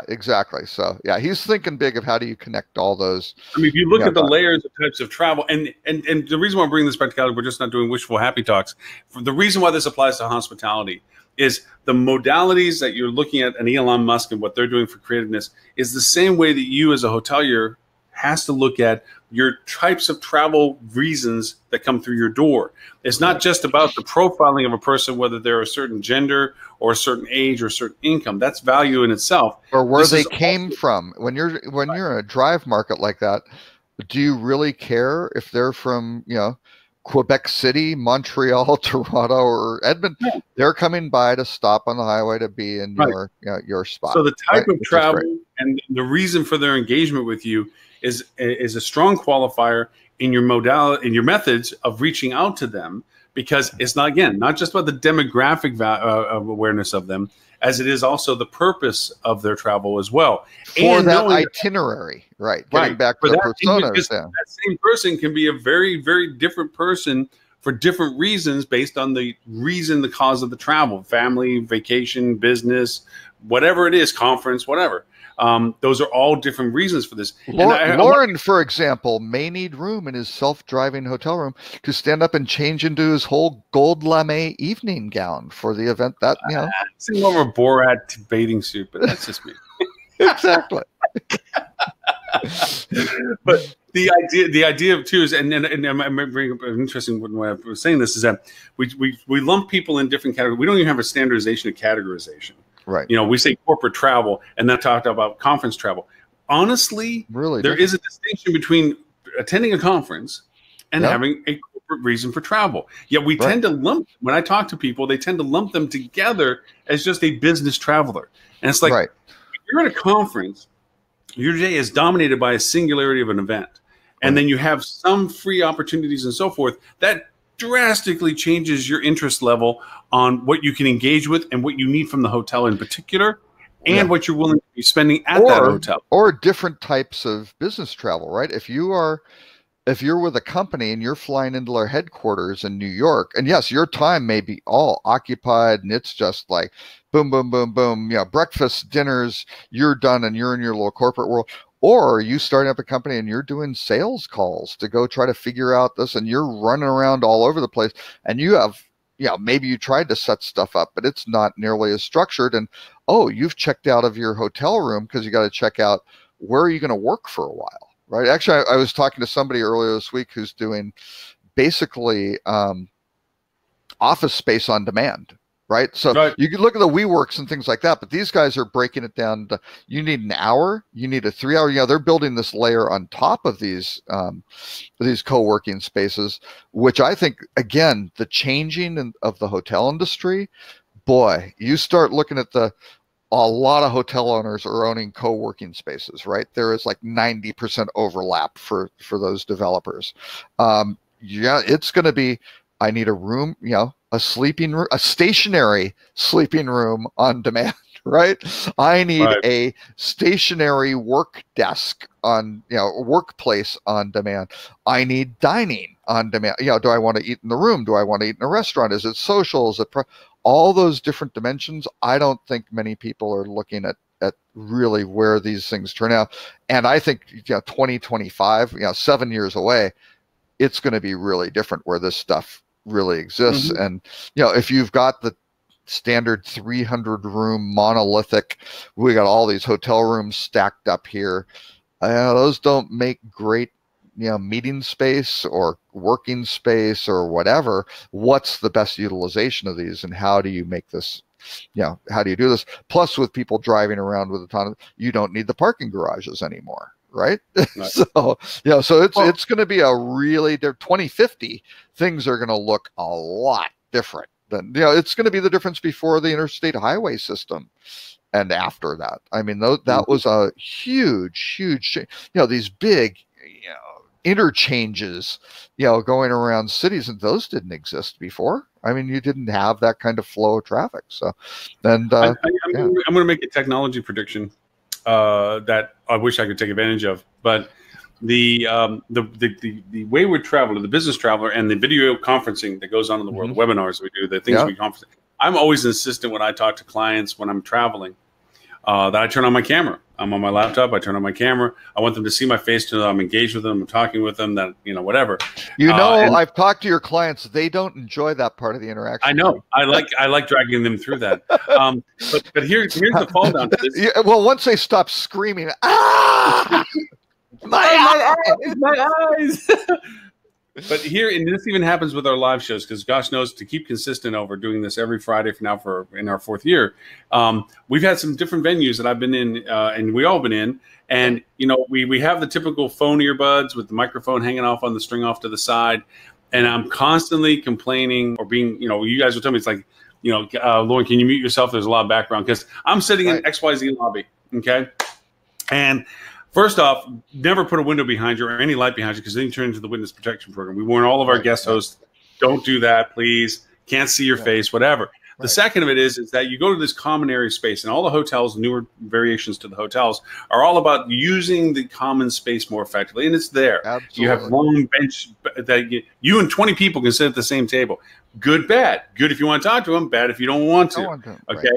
exactly. So, he's thinking big of how do you connect all those. I mean, if you look at the layers of types of travel, and the reason why I'm bringing this practicality, we're just not doing wishful happy talks. The reason why this applies to hospitality is the modalities that you're looking at, and Elon Musk and what they're doing for creativeness is the same way that you as a hotelier has to look at your types of travel reasons that come through your door. It's not just about the profiling of a person, whether they're a certain gender or a certain age or a certain income. That's value in itself. Or where they came from. When you're in a drive market like that, do you really care if they're from, Quebec City, Montreal, Toronto, or Edmonton? Yeah. They're coming by to stop on the highway to be in your spot. So the type of travel and the reason for their engagement with you is a strong qualifier in your modality, in your methods of reaching out to them, because it's not just about the demographic awareness of them, as it is also the purpose of their travel as well. For that itinerary, getting back to the personas. That same person can be a very, very different person for different reasons based on the cause of the travel, family, vacation, business, whatever it is, conference, whatever. Those are all different reasons for this. Lauren, for example, may need room in his self-driving hotel room to stand up and change into his whole gold lame evening gown for the event that, it's more of a Borat bathing suit, but that's just me. Exactly. But the idea of too is, and I'm bringing up an interesting way I was saying this, is that we lump people in different categories. We don't even have a standardization of categorization. Right. We say corporate travel and then talked about conference travel. Honestly, really, there is a distinction between attending a conference and having a corporate reason for travel. Yet we tend to lump, when I talk to people, they tend to lump them together as just a business traveler. And it's like, if you're at a conference, your day is dominated by a singularity of an event. And then you have some free opportunities and so forth. That drastically changes your interest level on what you can engage with and what you need from the hotel in particular, and what you're willing to be spending at that hotel. Or different types of business travel, right? If you're with a company and you're flying into their headquarters in New York, and yes, your time may be all occupied and it's just like boom, boom, boom, boom, breakfast, dinners, you're done and you're in your little corporate world. Or you starting up a company and you're doing sales calls to go try to figure out this, and you're running around all over the place, and you have, maybe you tried to set stuff up, but it's not nearly as structured. And you've checked out of your hotel room because you got to check out where are you going to work for a while, right? Actually, I was talking to somebody earlier this week who's doing basically office space on demand. Right. So you can look at the WeWorks and things like that, but these guys are breaking it down to, you need an hour, you need a 3 hour. They're building this layer on top of these co-working spaces, which I think, again, the changing of the hotel industry, boy, you start looking at a lot of hotel owners are owning co-working spaces, right? There is like 90% overlap for those developers. It's going to be, I need a room, a sleeping room, a stationary sleeping room on demand, right? I need a stationary work desk on, workplace on demand. I need dining on demand. Do I want to eat in the room? Do I want to eat in a restaurant? Is it social? Is it all those different dimensions? I don't think many people are looking at really where these things turn out. And I think 2025, 7 years away, it's going to be really different where this stuff really exists. And if you've got the standard 300 room monolithic, we got all these hotel rooms stacked up here, those don't make great meeting space or working space or whatever. What's the best utilization of these, and how do you make this, how do you do this? Plus, with people driving around with autonomous, you don't need the parking garages anymore. Right. So it's going to be a really 2050. Things are going to look a lot different than, it's going to be the difference before the interstate highway system and after that. I mean, that was a huge, these big, interchanges, going around cities, and those didn't exist before. I mean, you didn't have that kind of flow of traffic. So, and I'm going to make a technology prediction that I wish I could take advantage of, but the wayward traveler, the business traveler, and the video conferencing that goes on in the world, the webinars we do, the things we conference. I'm always insistent when I talk to clients when I'm traveling that I turn on my camera. I'm on my laptop. I turn on my camera. I want them to see my face, to know I'm engaged with them. I'm talking with them. That whatever. I've talked to your clients. They don't enjoy that part of the interaction. I know. I like dragging them through that. But here's the fall down to this. Well, once they stop screaming, my eyes. But here, and this even happens with our live shows, because gosh knows, to keep consistent over doing this every Friday in our 4th year, we've had some different venues that I've been in, and we all been in, and we have the typical phone earbuds with the microphone hanging off on the string off to the side, and I'm constantly complaining or being, you guys will tell me, it's like, Lauren, can you mute yourself? There's a lot of background, because I'm sitting in XYZ lobby, okay, and first off, never put a window behind you or any light behind you, because then you turn into the witness protection program. We warn all of our guest hosts, don't do that, please. Can't see your face, whatever. The second of it is that you go to this common area space, and all the hotels, newer variations to the hotels, are all about using the common space more effectively, and it's there. Absolutely. You have long bench that you and 20 people can sit at the same table. Good, bad. Good if you want to talk to them, bad if you don't want to. Okay.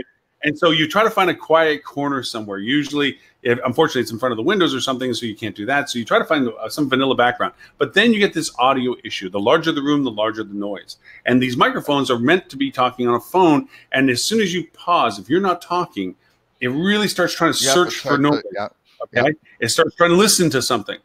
And so you try to find a quiet corner somewhere. Usually, unfortunately, it's in front of the windows or something, so you can't do that. So you try to find some vanilla background. But then you get this audio issue. The larger the room, the larger the noise. And these microphones are meant to be talking on a phone. And as soon as you pause, if you're not talking, it really starts trying to search for noise. Okay? It starts trying to listen to something.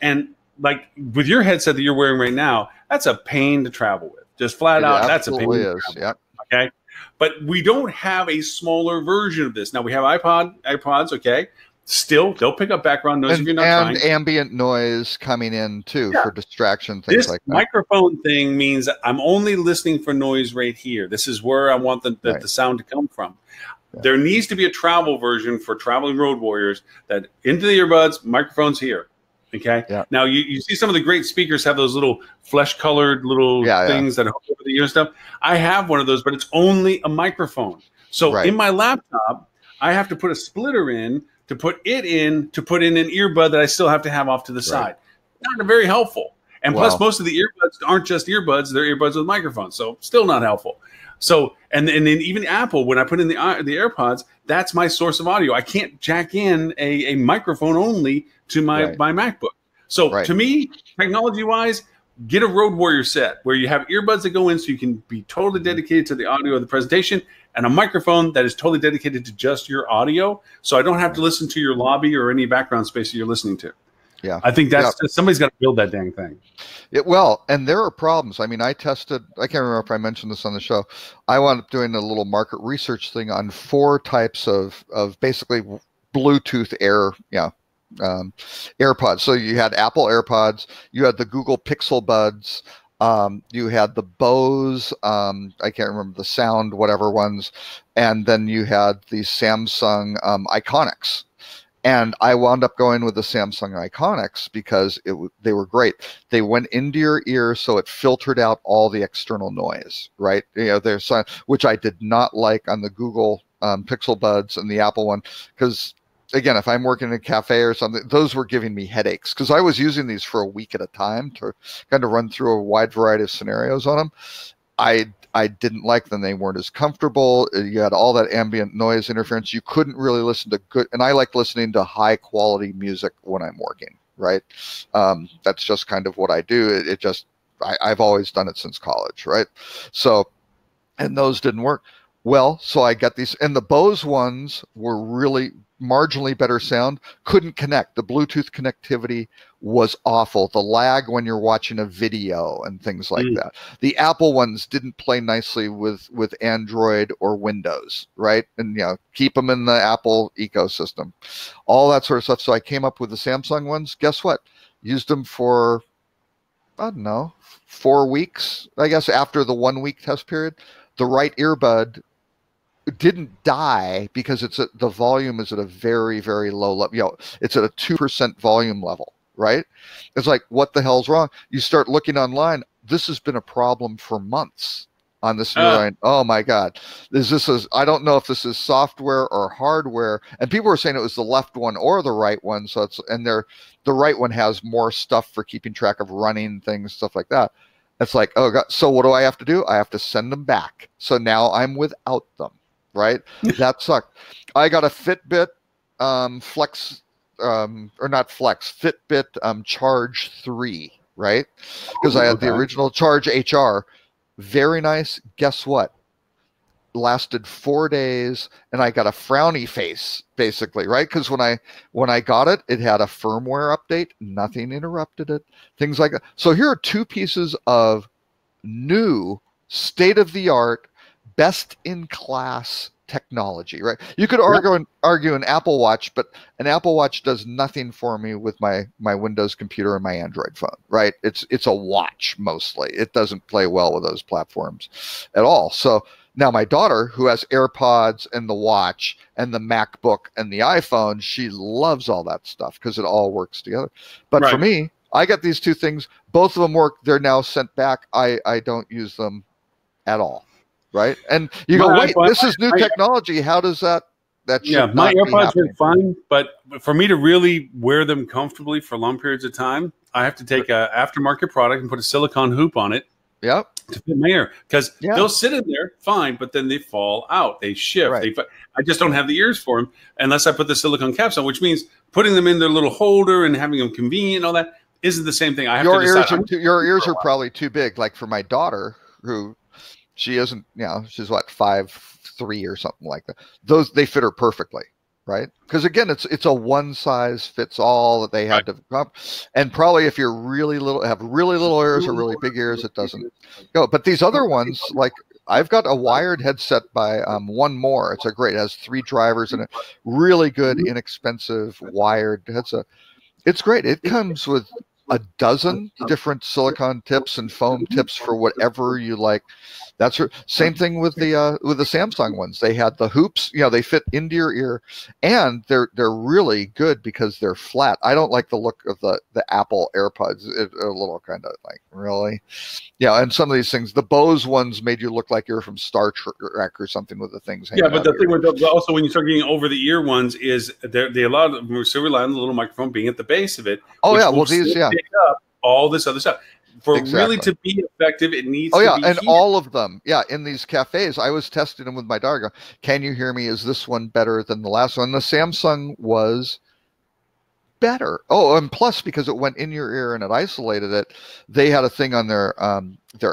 And like with your headset that you're wearing right now, that's a pain to travel with. Just flat out, that's a pain to travel with. Okay? But we don't have a smaller version of this. Now we have iPods, okay. Still, they'll pick up background noise if you're not trying. And ambient noise coming in too for distraction, things like that. This microphone thing means that I'm only listening for noise right here. This is where I want the sound to come from. Yeah. There needs to be a travel version for traveling road warriors that into the earbuds, microphones here. Okay. Yeah. Now you see some of the great speakers have those little flesh-colored little things that hook over the ear and stuff. I have one of those, but it's only a microphone. So in my laptop, I have to put a splitter in to put in an earbud that I still have to have off to the side. Not very helpful. And plus, most of the earbuds aren't just earbuds; they're earbuds with microphones, so still not helpful. So and then even Apple, when I put in the AirPods, that's my source of audio. I can't jack in a microphone only to my MacBook. So to me, technology-wise, get a Road Warrior set where you have earbuds that go in so you can be totally dedicated to the audio of the presentation, and a microphone that is totally dedicated to just your audio. So I don't have to listen to your lobby or any background space that you're listening to. Yeah, I think that's somebody's got to build that dang thing. And there are problems. I mean, I can't remember if I mentioned this on the show. I wound up doing a little market research thing on 4 types of basically Bluetooth AirPods. So you had Apple AirPods, you had the Google Pixel Buds, you had the Bose, I can't remember the sound, whatever ones, and then you had the Samsung Iconics. And I wound up going with the Samsung Iconics because they were great. They went into your ear, so it filtered out all the external noise, right? Which I did not like on the Google Pixel Buds and the Apple one, because again, if I'm working in a cafe or something, those were giving me headaches because I was using these for a week at a time to kind of run through a wide variety of scenarios on them. I didn't like them. They weren't as comfortable. You had all that ambient noise interference. You couldn't really listen to good, and I like listening to high quality music when I'm working, right? That's just kind of what I do. I've always done it since college, right? So, and those didn't work. Well, so I got these, and the Bose ones were really marginally better sound, couldn't connect. The Bluetooth connectivity was awful. The lag when you're watching a video and things like that. The Apple ones didn't play nicely with Android or Windows, right? And keep them in the Apple ecosystem, all that sort of stuff. So I came up with the Samsung ones. Guess what? Used them for, I don't know, 4 weeks, I guess, after the 1 week test period. The right earbud didn't die because the volume is at a very, very low level. It's at a 2% volume level, right? It's like, what the hell's wrong? You start looking online. This has been a problem for months on this new line. Oh my God. I don't know if this is software or hardware. And people were saying it was the left one or the right one. So the right one has more stuff for keeping track of running things, stuff like that. It's like, oh God. So what do I have to do? I have to send them back. So now I'm without them. Right? That sucked. I got a Fitbit Flex, or not Flex, Fitbit Charge 3, right? Because I had the original Charge HR. Very nice. Guess what? Lasted 4 days, and I got a frowny face, basically, right? Because when I got it, it had a firmware update. Nothing interrupted it. Things like that. So here are 2 pieces of new, state-of-the-art, best-in-class technology, right? You could argue an Apple Watch, but an Apple Watch does nothing for me with my Windows computer and my Android phone, right? It's a watch mostly. It doesn't play well with those platforms at all. So now my daughter, who has AirPods and the watch and the MacBook and the iPhone, she loves all that stuff because it all works together. But for me, I got these 2 things. Both of them work. They're now sent back. I don't use them at all. Right, and you go, wait, this is new technology. How does that my AirPods work fine, but for me to really wear them comfortably for long periods of time, I have to take a aftermarket product and put a silicone hoop on it Yep. To fit my ear, because Yeah. they'll sit in there fine, but then they fall out, they shift. Right. I just don't have the ears for them unless I put the silicone caps on, which means putting them in their little holder and having them convenient and all that isn't the same thing. I have Your to ears decide. your ears are probably too big. Like for my daughter, who she isn't, you know, she's what, 5'3" or something like that. Those, they fit her perfectly, right? Because again, it's a one size fits all that they had to come. And probably if you're really little, have really little ears or really big ears, it doesn't go. But these other ones, like I've got a wired headset by One More. It's it has 3 drivers and a really good, inexpensive wired headset. It's great. It comes with a dozen different silicone tips and foam tips for whatever you like. That's same thing with the Samsung ones. They had the hoops, you know, they fit into your ear, and they're really good because they're flat. I don't like the look of the Apple AirPods. It's a little kind of like, really, yeah. And some of these things, the Bose ones made you look like you're from Star Trek or something with the things. Yeah, but the thing with also when you start getting over the ear ones is they a lot of them still rely on the little microphone being at the base of it. Oh yeah, well these pick up all this other stuff. For really to be effective, it needs to be and all of them. Yeah, in these cafes, I was testing them with my daughter. Can you hear me? Is this one better than the last one? The Samsung was better. Oh, and plus because it went in your ear and it isolated it, they had a thing on their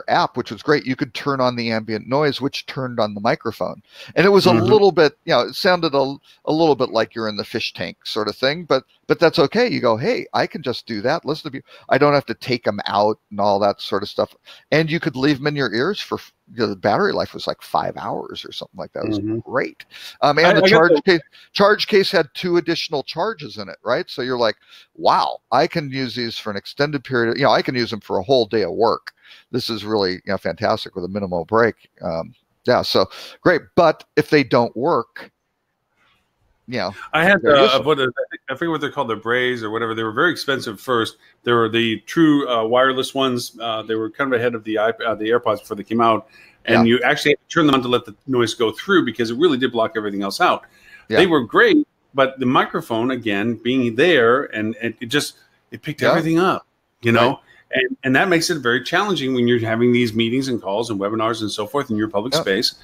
app, which was great. You could turn on the ambient noise, which turned on the microphone. And it was a little bit, you know, it sounded a little bit like you're in the fish tank sort of thing, but that's okay. You go, hey, I can just do that. Listen to you. I don't have to take them out and all that sort of stuff. And you could leave them in your ears for, you know, the battery life was like 5 hours or something like that. It was great. And the charge case had 2 additional charges in it, right? So you're like, wow, I can use these for an extended period. You know, I can use them for a whole day of work. This is really, you know, fantastic with a minimal break. Yeah, so great. But if they don't work, you know, I had I forget what they're called, the Braze or whatever. They were very expensive first. They were the true wireless ones. They were kind of ahead of the AirPods before they came out, and you actually had to turn them on to let the noise go through because it really did block everything else out. Yeah. They were great, but the microphone again being there and it picked everything up, you know. Right. And that makes it very challenging when you're having these meetings and calls and webinars and so forth in your public space.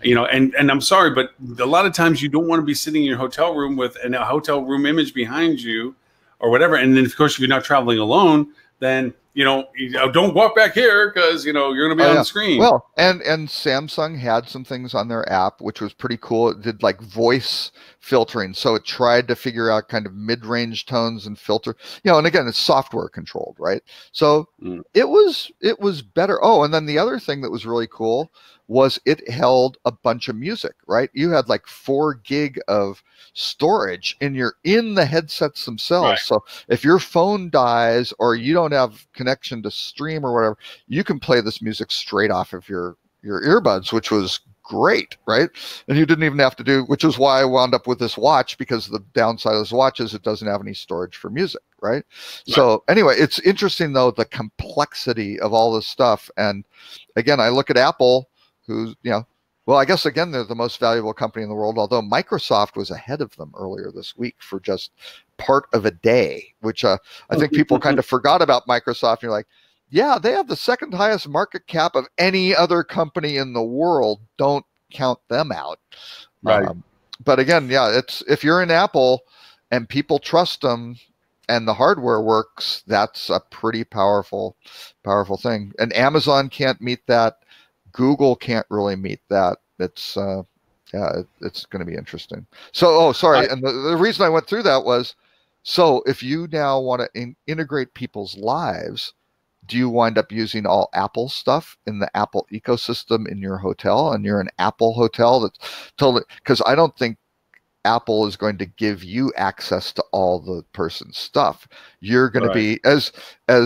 You know, and I'm sorry, but a lot of times you don't want to be sitting in your hotel room with a hotel room image behind you or whatever. And then, of course, if you're not traveling alone, then, you know, don't walk back here because, you know, you're going to be on the screen. Well, and Samsung had some things on their app, which was pretty cool. It did like voice filtering. So it tried to figure out kind of mid-range tones and filter, you know, and again, it's software controlled, right? So it was better. Oh, and then the other thing that was really cool was it held a bunch of music, right? You had like 4 gig of storage in the headsets themselves. Right. So if your phone dies or you don't have connection to stream or whatever, you can play this music straight off of your earbuds, which was great, right? And you didn't even have to do, which is why I wound up with this watch, because the downside of this watch is it doesn't have any storage for music, right? So anyway, it's interesting though, the complexity of all this stuff. And again, I look at Apple, who's, you know, well, I guess again, they're the most valuable company in the world, although Microsoft was ahead of them earlier this week for just part of a day, which I think people kind of forgot about Microsoft. And you're like, yeah, they have the second highest market cap of any other company in the world. Don't count them out. Right. But again, yeah, it's, if you're in Apple and people trust them and the hardware works, that's a pretty powerful thing. And Amazon can't meet that. Google can't really meet that. It's it's going to be interesting. So, and the reason I went through that was, so if you now want to integrate people's lives, do you wind up using all Apple stuff in the Apple ecosystem in your hotel, and you're an Apple hotel? That's totally, because I don't think Apple is going to give you access to all the person's stuff. You're going to be, as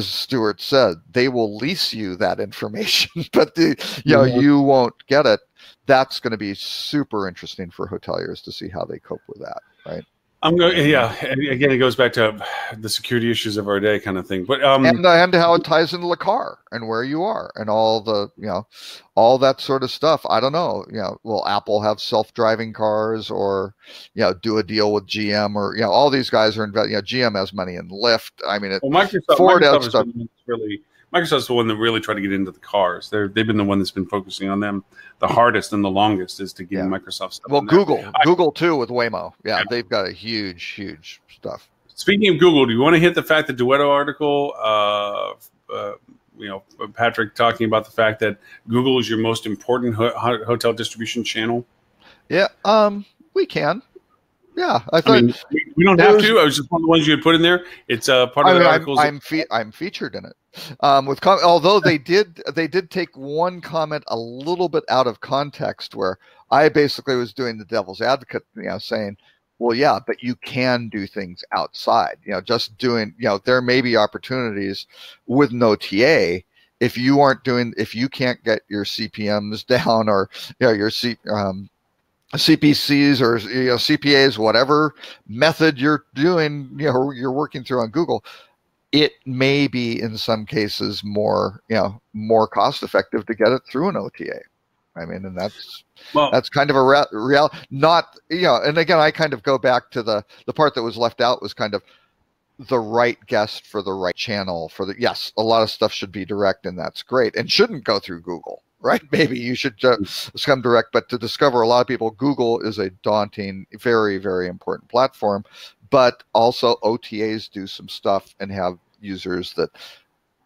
Stuart said, they will lease you that information, but you won't get it. That's going to be super interesting for hoteliers to see how they cope with that, right? I'm going, and again, it goes back to the security issues of our day, kind of thing. But and how it ties into the car and where you are and all the, you know, all that sort of stuff. I don't know. You know, will Apple have self-driving cars, or, you know, do a deal with GM, or, you know, all these guys are investing. You know, GM has money in Lyft. I mean, Microsoft Microsoft's the one that really tried to get into the cars. They've been the one that's been focusing on them the hardest and the longest is to get Microsoft stuff. Well, Google too with Waymo. Yeah, they've got a huge stuff. Speaking of Google, do you want to hit the fact that Duetto article? Patrick talking about the fact that Google is your most important hotel distribution channel. Yeah, we can. Yeah, I thought we don't have to. I was just one of the ones you had put in there. It's part of the articles. I'm featured in it. Although they did take one comment a little bit out of context, where I basically was doing the devil's advocate, saying, well, yeah, but you can do things outside. Just doing, there may be opportunities with no TA if you can't get your CPMs down, or your CPCs or CPAs, whatever method you're doing, you're working through on Google, it may be in some cases more cost effective to get it through an OTA. And that's kind of a real, not, and again, I kind of go back to the part that was left out was kind of the right guest for the right channel yes, a lot of stuff should be direct, and that's great, and shouldn't go through Google. Right? Maybe you should just come direct, but to discover a lot of people, Google is a daunting, very, very important platform, but also OTAs do some stuff and have users that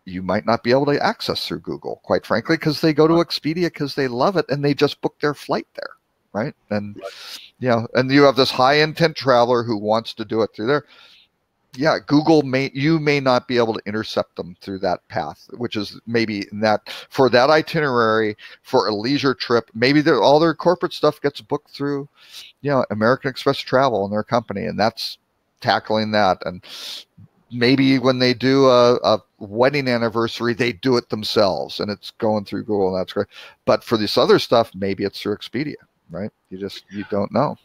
you might not be able to access through Google, quite frankly, because they go to Expedia because they love it and they just book their flight there. Right. And, and you have this high intent traveler who wants to do it through there. Yeah, Google you may not be able to intercept them through that path, which is maybe for that itinerary, for a leisure trip, maybe all their corporate stuff gets booked through, American Express Travel and their company, and that's tackling that. And maybe when they do a wedding anniversary, they do it themselves, and it's going through Google, and that's great. But for this other stuff, maybe it's through Expedia, right? You don't know.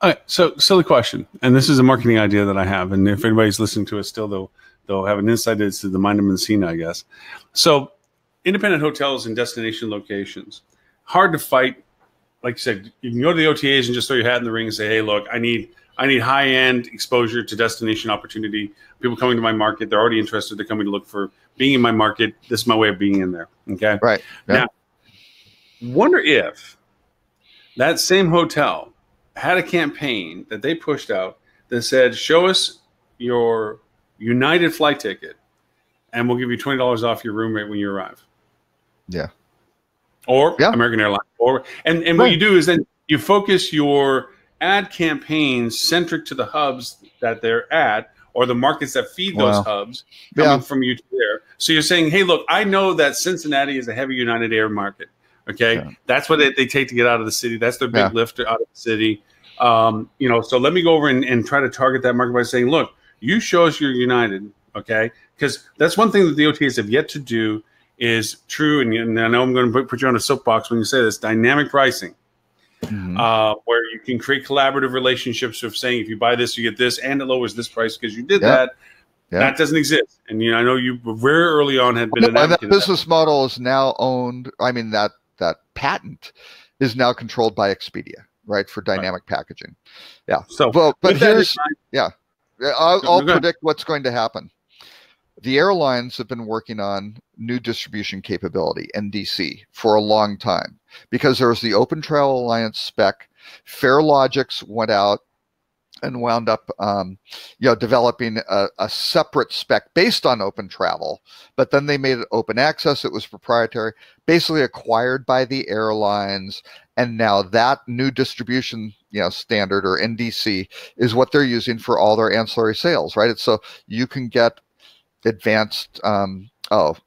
All right, so silly question, and this is a marketing idea that I have, and if anybody's listening to it still, they'll have an insight into the mind of Mancina, I guess. So, independent hotels and destination locations, hard to fight. Like you said, you can go to the OTAs and just throw your hat in the ring and say, "Hey, look, I need high-end exposure to destination opportunity. People coming to my market, they're already interested. They're coming to look for being in my market. This is my way of being in there." Okay, right. Yeah. Now, wonder if that same hotel had a campaign that they pushed out that said, show us your United flight ticket and we'll give you $20 off your room rate when you arrive. Yeah. Or American Airlines. And what you do is then you focus your ad campaigns centric to the hubs that they're at, or the markets that feed those hubs coming from you to there. So you're saying, hey, look, I know that Cincinnati is a heavy United Air market. Okay, that's what they take to get out of the city. That's their big lift out of the city. So let me go over and try to target that market by saying, look, you show us your United, okay? Because that's one thing that the OTAs have yet to do is true, and I know I'm going to put you on a soapbox when you say this, dynamic pricing, where you can create collaborative relationships of saying, if you buy this, you get this, and it lowers this price because you did that. Yeah. That doesn't exist. And I know you very early on had been an advocate. That business model is now owned, that patent is now controlled by Expedia, right, for dynamic packaging. Yeah. So, but here's, I'll predict what's going to happen. The airlines have been working on new distribution capability, NDC, for a long time because there was the Open Travel Alliance spec. Farelogix went out and wound up, developing a separate spec based on open travel, but then they made it open access. It was proprietary, basically acquired by the airlines, and now that new distribution, standard, or NDC, is what they're using for all their ancillary sales, right? It's so you can get advanced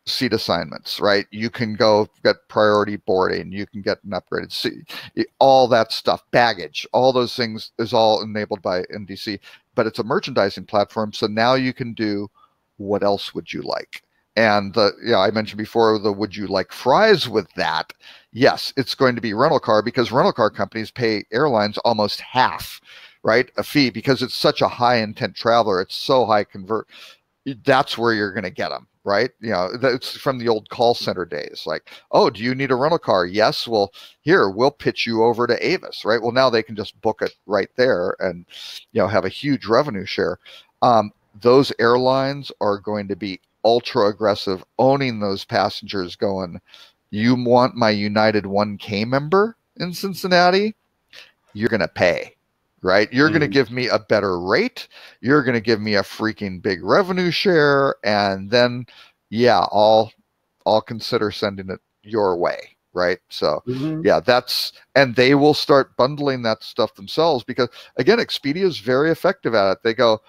seat assignments, right? You can go get priority boarding, you can get an upgraded seat, all that stuff, baggage, all those things is all enabled by NDC, but it's a merchandising platform. So now you can do what else would you like? And I mentioned before the would you like fries with that? Yes, it's going to be rental car, because rental car companies pay airlines almost half, right? A fee, because it's such a high intent traveler. It's so high convert. That's where you're going to get them. Right? That's from the old call center days. Like, oh, do you need a rental car? Yes. Well, here, we'll pitch you over to Avis, right? Well, now they can just book it right there and, have a huge revenue share. Those airlines are going to be ultra aggressive, owning those passengers, going, you want my United 1K member in Cincinnati? You're going to pay, right? You're going to give me a better rate. You're going to give me a freaking big revenue share. And then, yeah, I'll consider sending it your way. Right. So, yeah, and they will start bundling that stuff themselves because, again, Expedia is very effective at it. They go,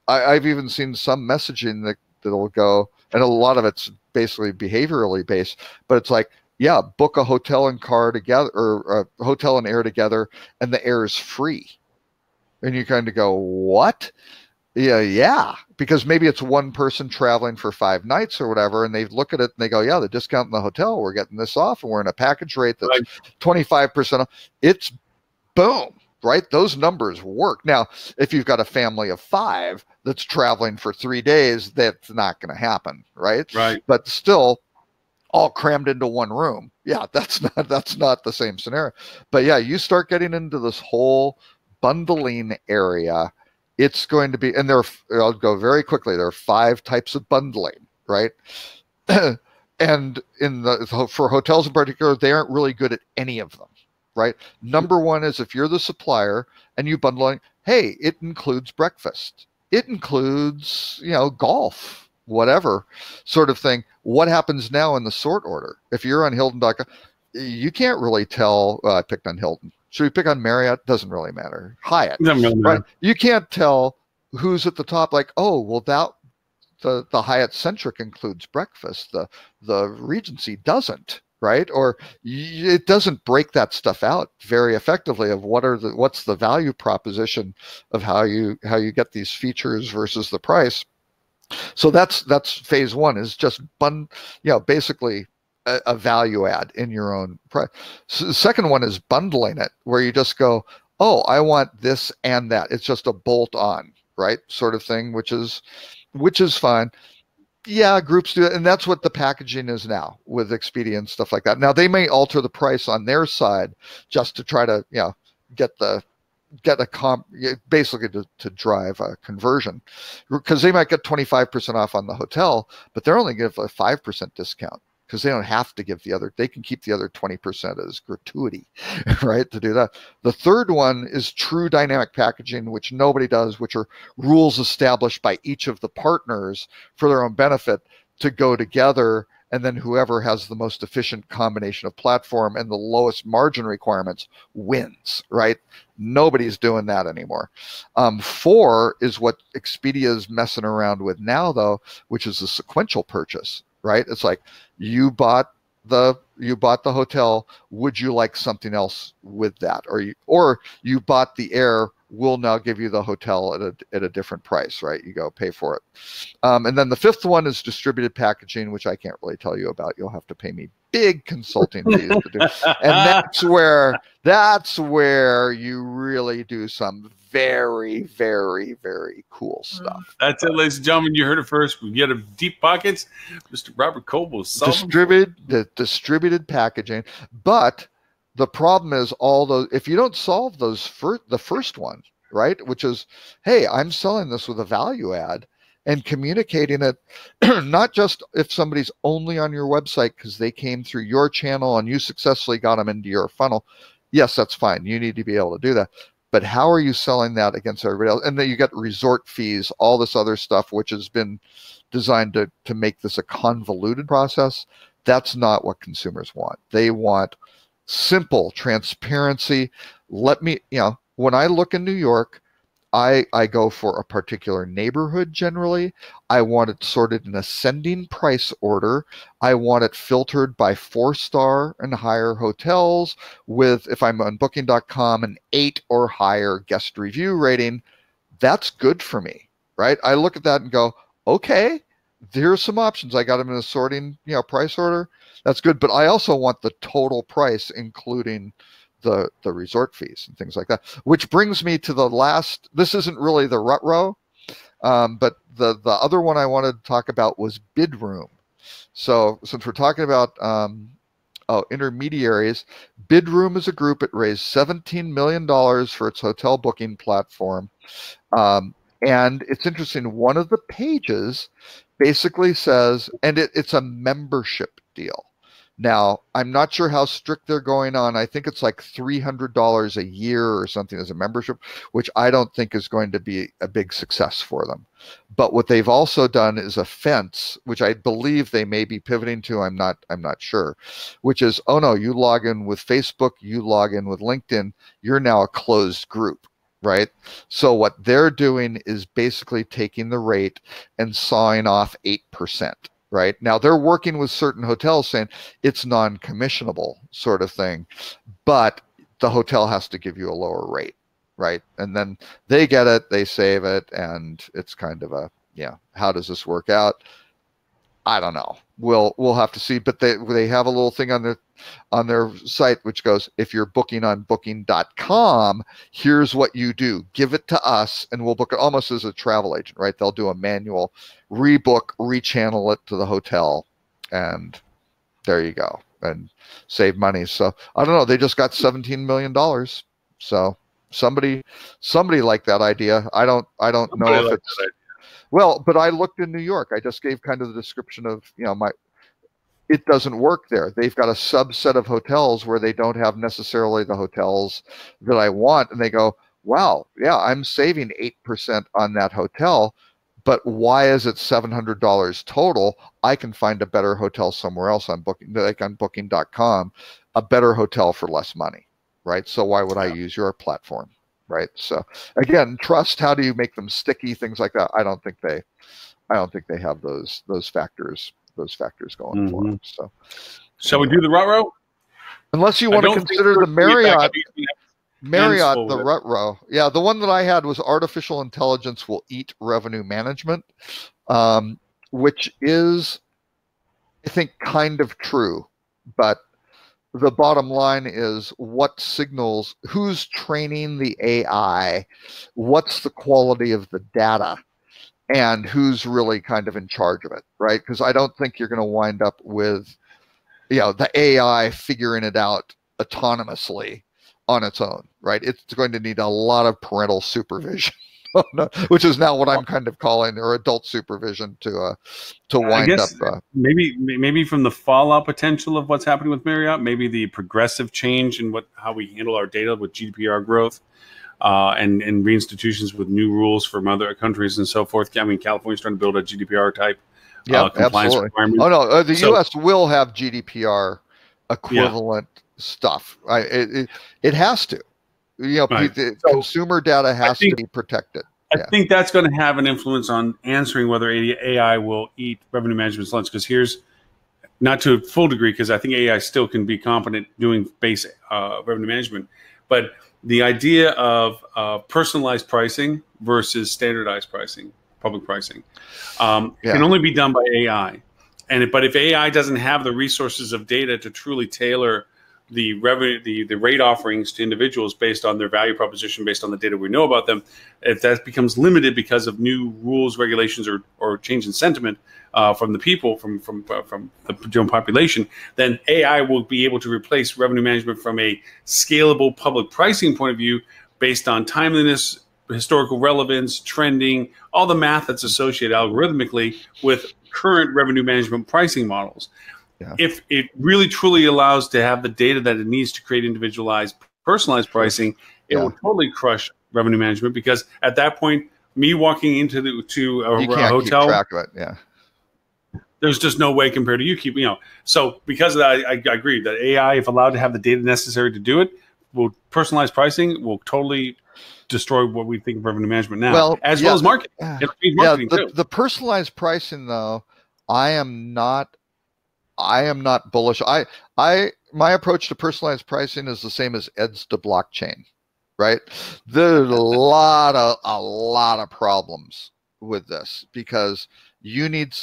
I've even seen some messaging that'll go, and a lot of it's basically behaviorally based, but it's like, yeah, book a hotel and car together, or a hotel and air together, and the air is free. And you kind of go, what? Yeah, because maybe it's one person traveling for 5 nights or whatever, and they look at it and they go, yeah, the discount in the hotel, we're getting this off, and we're in a package rate that's 25% off. It's boom, right? Those numbers work. Now, if you've got a family of 5 that's traveling for 3 days, that's not going to happen, right? Right. But still, all crammed into one room. Yeah, that's not the same scenario. But yeah, you start getting into this whole bundling area. It's going to be, and I'll go very quickly. There are 5 types of bundling, right? And for hotels in particular, they aren't really good at any of them, right? Number 1 is if you're the supplier and you bundle, hey, it includes breakfast. It includes, golf, whatever sort of thing. What happens now in the sort order? If you're on Hilton.com, you can't really tell. I picked on Hilton. Should we pick on Marriott? Doesn't really matter. Hyatt, right? You can't tell who's at the top. Like, oh, well, the Hyatt Centric includes breakfast. The Regency doesn't, right? Or it doesn't break that stuff out very effectively of what's the value proposition of how you get these features versus the price. So that's phase 1 is just basically a value add in your own price. So the second one is bundling it, where you just go, oh, I want this and that. It's just a bolt on, right? Sort of thing, which is fine. Yeah, groups do it, and that's what the packaging is now with Expedia and stuff like that. Now they may alter the price on their side just to try to basically to drive a conversion, because they might get 25% off on the hotel, but they're only give a 5% discount because they don't have to give they can keep the other 20% as gratuity, right, to do that. The third one is true dynamic packaging, which nobody does, which are rules established by each of the partners for their own benefit to go together, and then whoever has the most efficient combination of platform and the lowest margin requirements wins, right? Nobody's doing that anymore. 4 is what Expedia is messing around with now, though, which is the sequential purchase, right? It's like you bought the hotel. Would you like something else with that? Or you bought the air. We'll now give you the hotel at a different price, right? You go pay for it. And then the 5th one is distributed packaging, which I can't really tell you about. You'll have to pay me big consulting fees to do. And that's where you really do some very, very, very cool stuff. That's it, ladies and gentlemen. You heard it first. We get a deep pockets. Mr. Robert Coble distributed packaging, but the problem is if you don't solve the first one, right, which is, hey, I'm selling this with a value add, and communicating it, not just if somebody's only on your website because they came through your channel and you successfully got them into your funnel. Yes, that's fine. You need to be able to do that. But how are you selling that against everybody else? And then you get resort fees, all this other stuff, which has been designed to make this a convoluted process. That's not what consumers want. They want simple transparency. When I look in New York, I go for a particular neighborhood generally. I want it sorted in ascending price order. I want it filtered by 4-star and higher hotels with, if I'm on Booking.com, an 8 or higher guest review rating. That's good for me, right? I look at that and go, okay, there's some options. I got them in a sorting, price order. That's good. But I also want the total price, including the resort fees and things like that, which brings me to the last. This isn't really the rut row, but the other one I wanted to talk about was Bidroom. So since we're talking about intermediaries, Bidroom is a group. It raised $17 million for its hotel booking platform, and it's interesting. One of the pages basically says, and it's a membership deal. Now, I'm not sure how strict they're going on. I think it's like $300 a year or something as a membership, which I don't think is going to be a big success for them. But what they've also done is a fence, which I believe they may be pivoting to. I'm not sure, which is, oh no, you log in with Facebook, you log in with LinkedIn, you're now a closed group, right? So what they're doing is basically taking the rate and sawing off 8%. Right now, they're working with certain hotels saying it's non-commissionable sort of thing, but the hotel has to give you a lower rate, right? And then they get it, they save it, and it's kind of a, yeah, how does this work out? I don't know. We'll have to see. But they have a little thing on their site which goes, if you're booking on Booking.com, here's what you do: give it to us, and we'll book it, almost as a travel agent, right? They'll do a manual rebook, rechannel it to the hotel, and there you go, and save money. So I don't know. They just got $17 million. So somebody liked that idea. I don't know if it's. Well, but I looked in New York. I just gave kind of the description of, it doesn't work there. They've got a subset of hotels where they don't have necessarily the hotels that I want. And they go, wow, yeah, I'm saving 8% on that hotel, but why is it $700 total? I can find a better hotel somewhere else on Booking, like on Booking.com, a better hotel for less money, right? So why would I use your platform? Right. So again, trust. How do you make them sticky? Things like that. I don't think they have those factors going for them. So, shall we do the Rut-Row? Unless you want to consider the Marriott, the Rut-Row. Yeah, the one that I had was artificial intelligence will eat revenue management, which is, I think, kind of true, but the bottom line is what signals, who's training the AI, what's the quality of the data, and who's really kind of in charge of it, right? Because I don't think you're going to wind up with, the AI figuring it out autonomously on its own, right? It's going to need a lot of parental supervision, which is now what I'm kind of calling, or adult supervision to wind up. Maybe from the fallout potential of what's happening with Marriott, maybe the progressive change in how we handle our data with GDPR growth, and reinstitutions with new rules from other countries and so forth. I mean, California's trying to build a GDPR type compliance requirement. Oh no, the U.S. will have GDPR equivalent stuff. It has to. Right. The consumer data has to be protected. I think that's going to have an influence on answering whether AI will eat revenue management's lunch. Because here's, not to a full degree, because I think AI still can be competent doing base revenue management, but the idea of personalized pricing versus standardized pricing, public pricing, can only be done by AI. But if AI doesn't have the resources of data to truly tailor the revenue, the rate offerings to individuals based on their value proposition, based on the data we know about them, if that becomes limited because of new rules, regulations, or change in sentiment from the people, from the general population, then AI will be able to replace revenue management from a scalable public pricing point of view based on timeliness, historical relevance, trending, all the math that's associated algorithmically with current revenue management pricing models. Yeah. If it really truly allows to have the data that it needs to create individualized, personalized pricing, it will totally crush revenue management, because at that point, me walking into a hotel, keep track of it. There's just no way compared to you So because of that, I agree that AI, if allowed to have the data necessary to do it, personalized pricing will totally destroy what we think of revenue management now, as well as marketing. The personalized pricing, though, I am not bullish. My approach to personalized pricing is the same as Ed's to blockchain, right? There's a lot of problems with this, because you need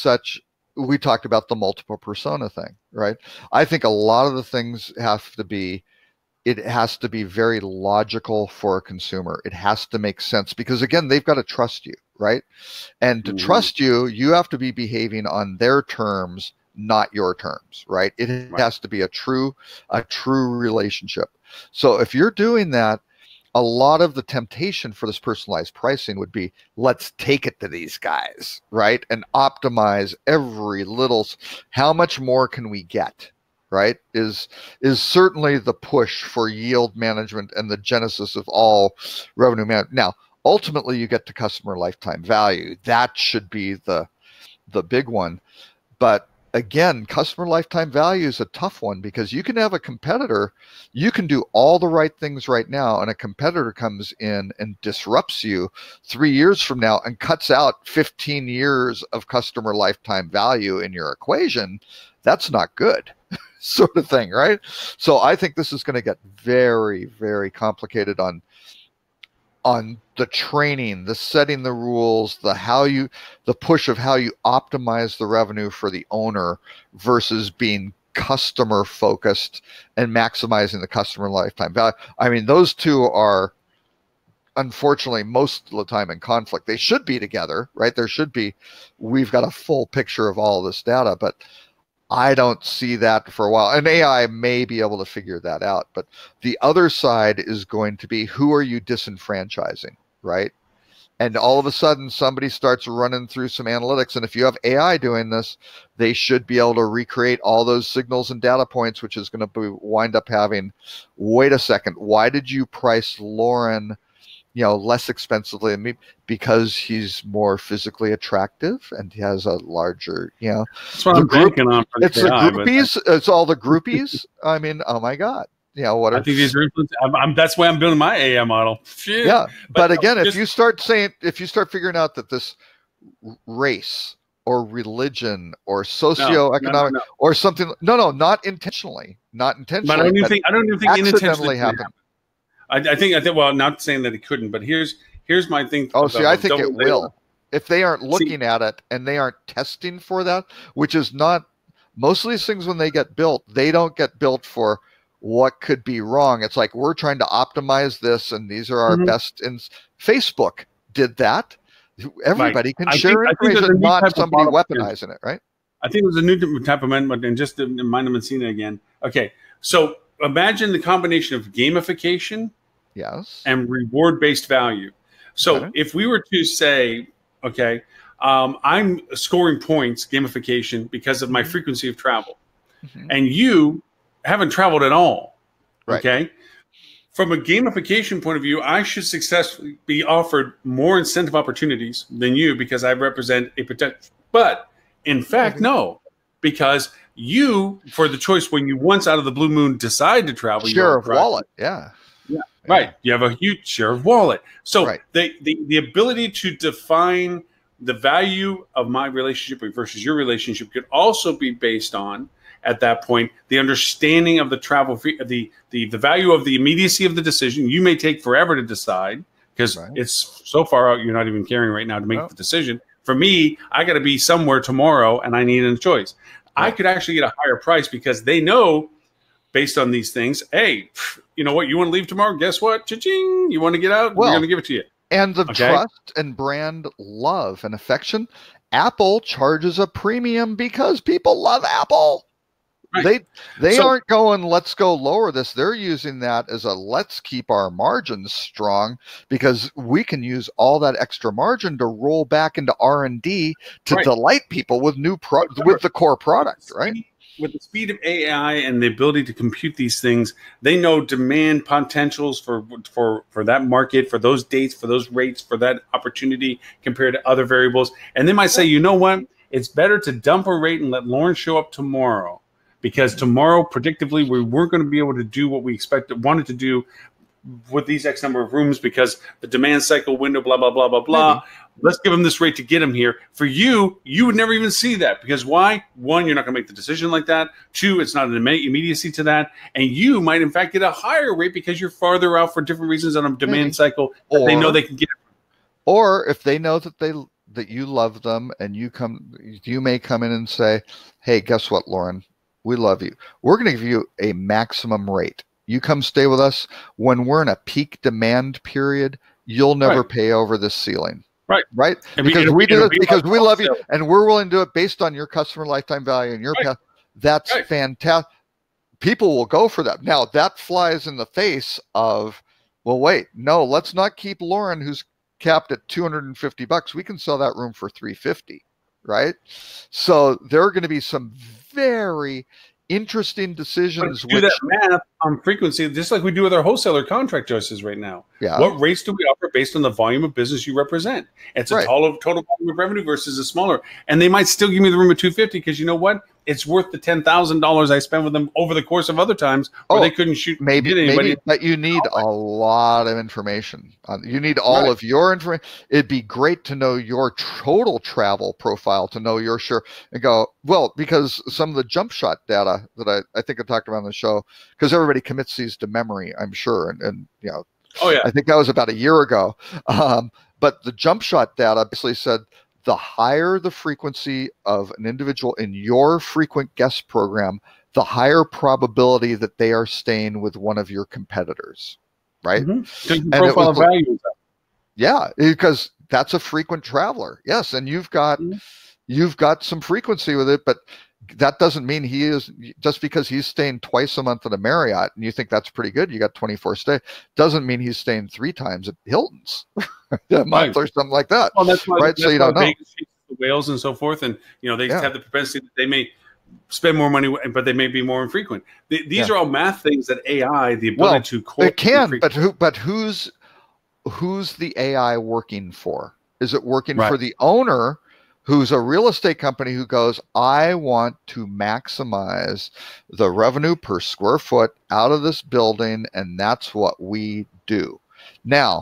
we talked about the multiple persona thing, right? I think a lot of the things it has to be very logical for a consumer. It has to make sense, because again, they've got to trust you, right? And to trust you, you have to be behaving on their terms, not your terms, right? It has to be a true relationship. So if you're doing that, a lot of the temptation for this personalized pricing would be, let's take it to these guys, right? And optimize every little, how much more can we get, right? Is certainly the push for yield management and the genesis of all revenue management. Now, ultimately, you get to customer lifetime value. That should be the big one. But again, customer lifetime value is a tough one, because you can have a competitor, you can do all the right things right now, and a competitor comes in and disrupts you 3 years from now and cuts out 15 years of customer lifetime value in your equation. That's not good, sort of thing, right? So I think this is going to get very, very complicated on the training, the setting the rules, the push of how you optimize the revenue for the owner versus being customer focused and maximizing the customer lifetime value. I mean, those two are unfortunately most of the time in conflict. They should be together, right? We've got a full picture of all of this data, but I don't see that for a while. And AI may be able to figure that out. But the other side is going to be, who are you disenfranchising, right? And all of a sudden, somebody starts running through some analytics. And if you have AI doing this, they should be able to recreate all those signals and data points, which is going to wind up having, wait a second, why did you price Lauren less expensively than me? Because he's more physically attractive and he has a larger, That's what I'm banking on. It's the groupies. It's all the groupies. I mean, oh my God. What I think these are that's why I'm building my AI model. Phew. Yeah. But again, if you start figuring out that this race or religion or socioeconomic or something, not intentionally. But I don't even think accidentally happened. I think well, not saying that it couldn't, but here's my thing. I think it will. If they aren't looking at it and they aren't testing for that, which is not, most of these things when they get built, they don't get built for what could be wrong. It's like, we're trying to optimize this and these are our best. And Facebook did that. Everybody can share information, not somebody weaponizing it, right? I think it was a new type of amendment, and just to remind them and seeing it again. Okay, so imagine the combination of gamification, and reward-based value. So if we were to say, okay, I'm scoring points, gamification, because of my frequency of travel, and you haven't traveled at all, okay? From a gamification point of view, I should successfully be offered more incentive opportunities than you because I represent a potential. But in fact, no, because you, for the choice when you once out of the blue moon decide to travel, share of wallet, right. You have a huge share of wallet. So the ability to define the value of my relationship versus your relationship could also be based on, at that point, the understanding of the travel fee, the value of the immediacy of the decision. You may take forever to decide because it's so far out, you're not even caring right now to make the decision. For me, I got to be somewhere tomorrow and I need a choice. I could actually get a higher price because they know, based on these things, hey, you know what? You want to leave tomorrow? Guess what? Cha-ching! You want to get out? We're going to give it to you. And the trust and brand love and affection. Apple charges a premium because people love Apple. They aren't going, let's go lower this. They're using that as a let's keep our margins strong because we can use all that extra margin to roll back into R&D to delight people with with the core product, right? With the speed of AI and the ability to compute these things, they know demand potentials for that market, for those dates, for those rates, for that opportunity compared to other variables. And they might say, you know what? It's better to dump a rate and let Lauren show up tomorrow. Because tomorrow, predictably, we weren't going to be able to do what we wanted to do with these X number of rooms because the demand cycle window, blah, blah, blah, blah, blah. Let's give them this rate to get them here. For you, you would never even see that. Because why? One, you're not going to make the decision like that. Two, it's not an immediacy to that. And you might, in fact, get a higher rate because you're farther out for different reasons on a demand cycle that they know they can get. Or if they know that you love them and you may come in and say, hey, guess what, Lauren? We love you. We're going to give you a maximum rate. You come stay with us. When we're in a peak demand period, you'll never pay over this ceiling. Right? Because we do it because we love you and we're willing to do it based on your customer lifetime value and your path. That's fantastic. People will go for that. Now, that flies in the face of well, wait, no, let's not keep Lauren, who's capped at $250. We can sell that room for $350, right? So there are going to be some very interesting decisions. Do that math on frequency, just like we do with our wholesaler contract choices right now. Yeah. What rates do we offer based on the volume of business you represent? It's a total volume of revenue versus a smaller. And they might still give me the room at $250 because you know what? It's worth the $10,000 I spent with them over the course of other times where they couldn't shoot. Maybe, but you need a lot of information. You need all of your information. It'd be great to know your total travel profile, to know your share, and go, well, because some of the jump shot data that I think I talked about on the show, because everybody commits these to memory, I'm sure. And you know, I think that was about a year ago. But the jump shot data basically said, the higher the frequency of an individual in your frequent guest program, the higher probability that they are staying with one of your competitors, right? So and profile of value. Yeah, because that's a frequent traveler. Yes, and you've got some frequency with it, but that doesn't mean he is, just because he's staying twice a month at a Marriott and you think that's pretty good, you got 24 stay, doesn't mean he's staying 3 times at Hilton's a month or something like that. Well, that's why, right? So you don't know. The whales and so forth, and you know, they have the propensity that they may spend more money, but they may be more infrequent. These are all math things that AI, the ability to correlate. It can, but who's the AI working for? Is it working for the owner, who's a real estate company, who goes, I want to maximize the revenue per square foot out of this building, and that's what we do. Now,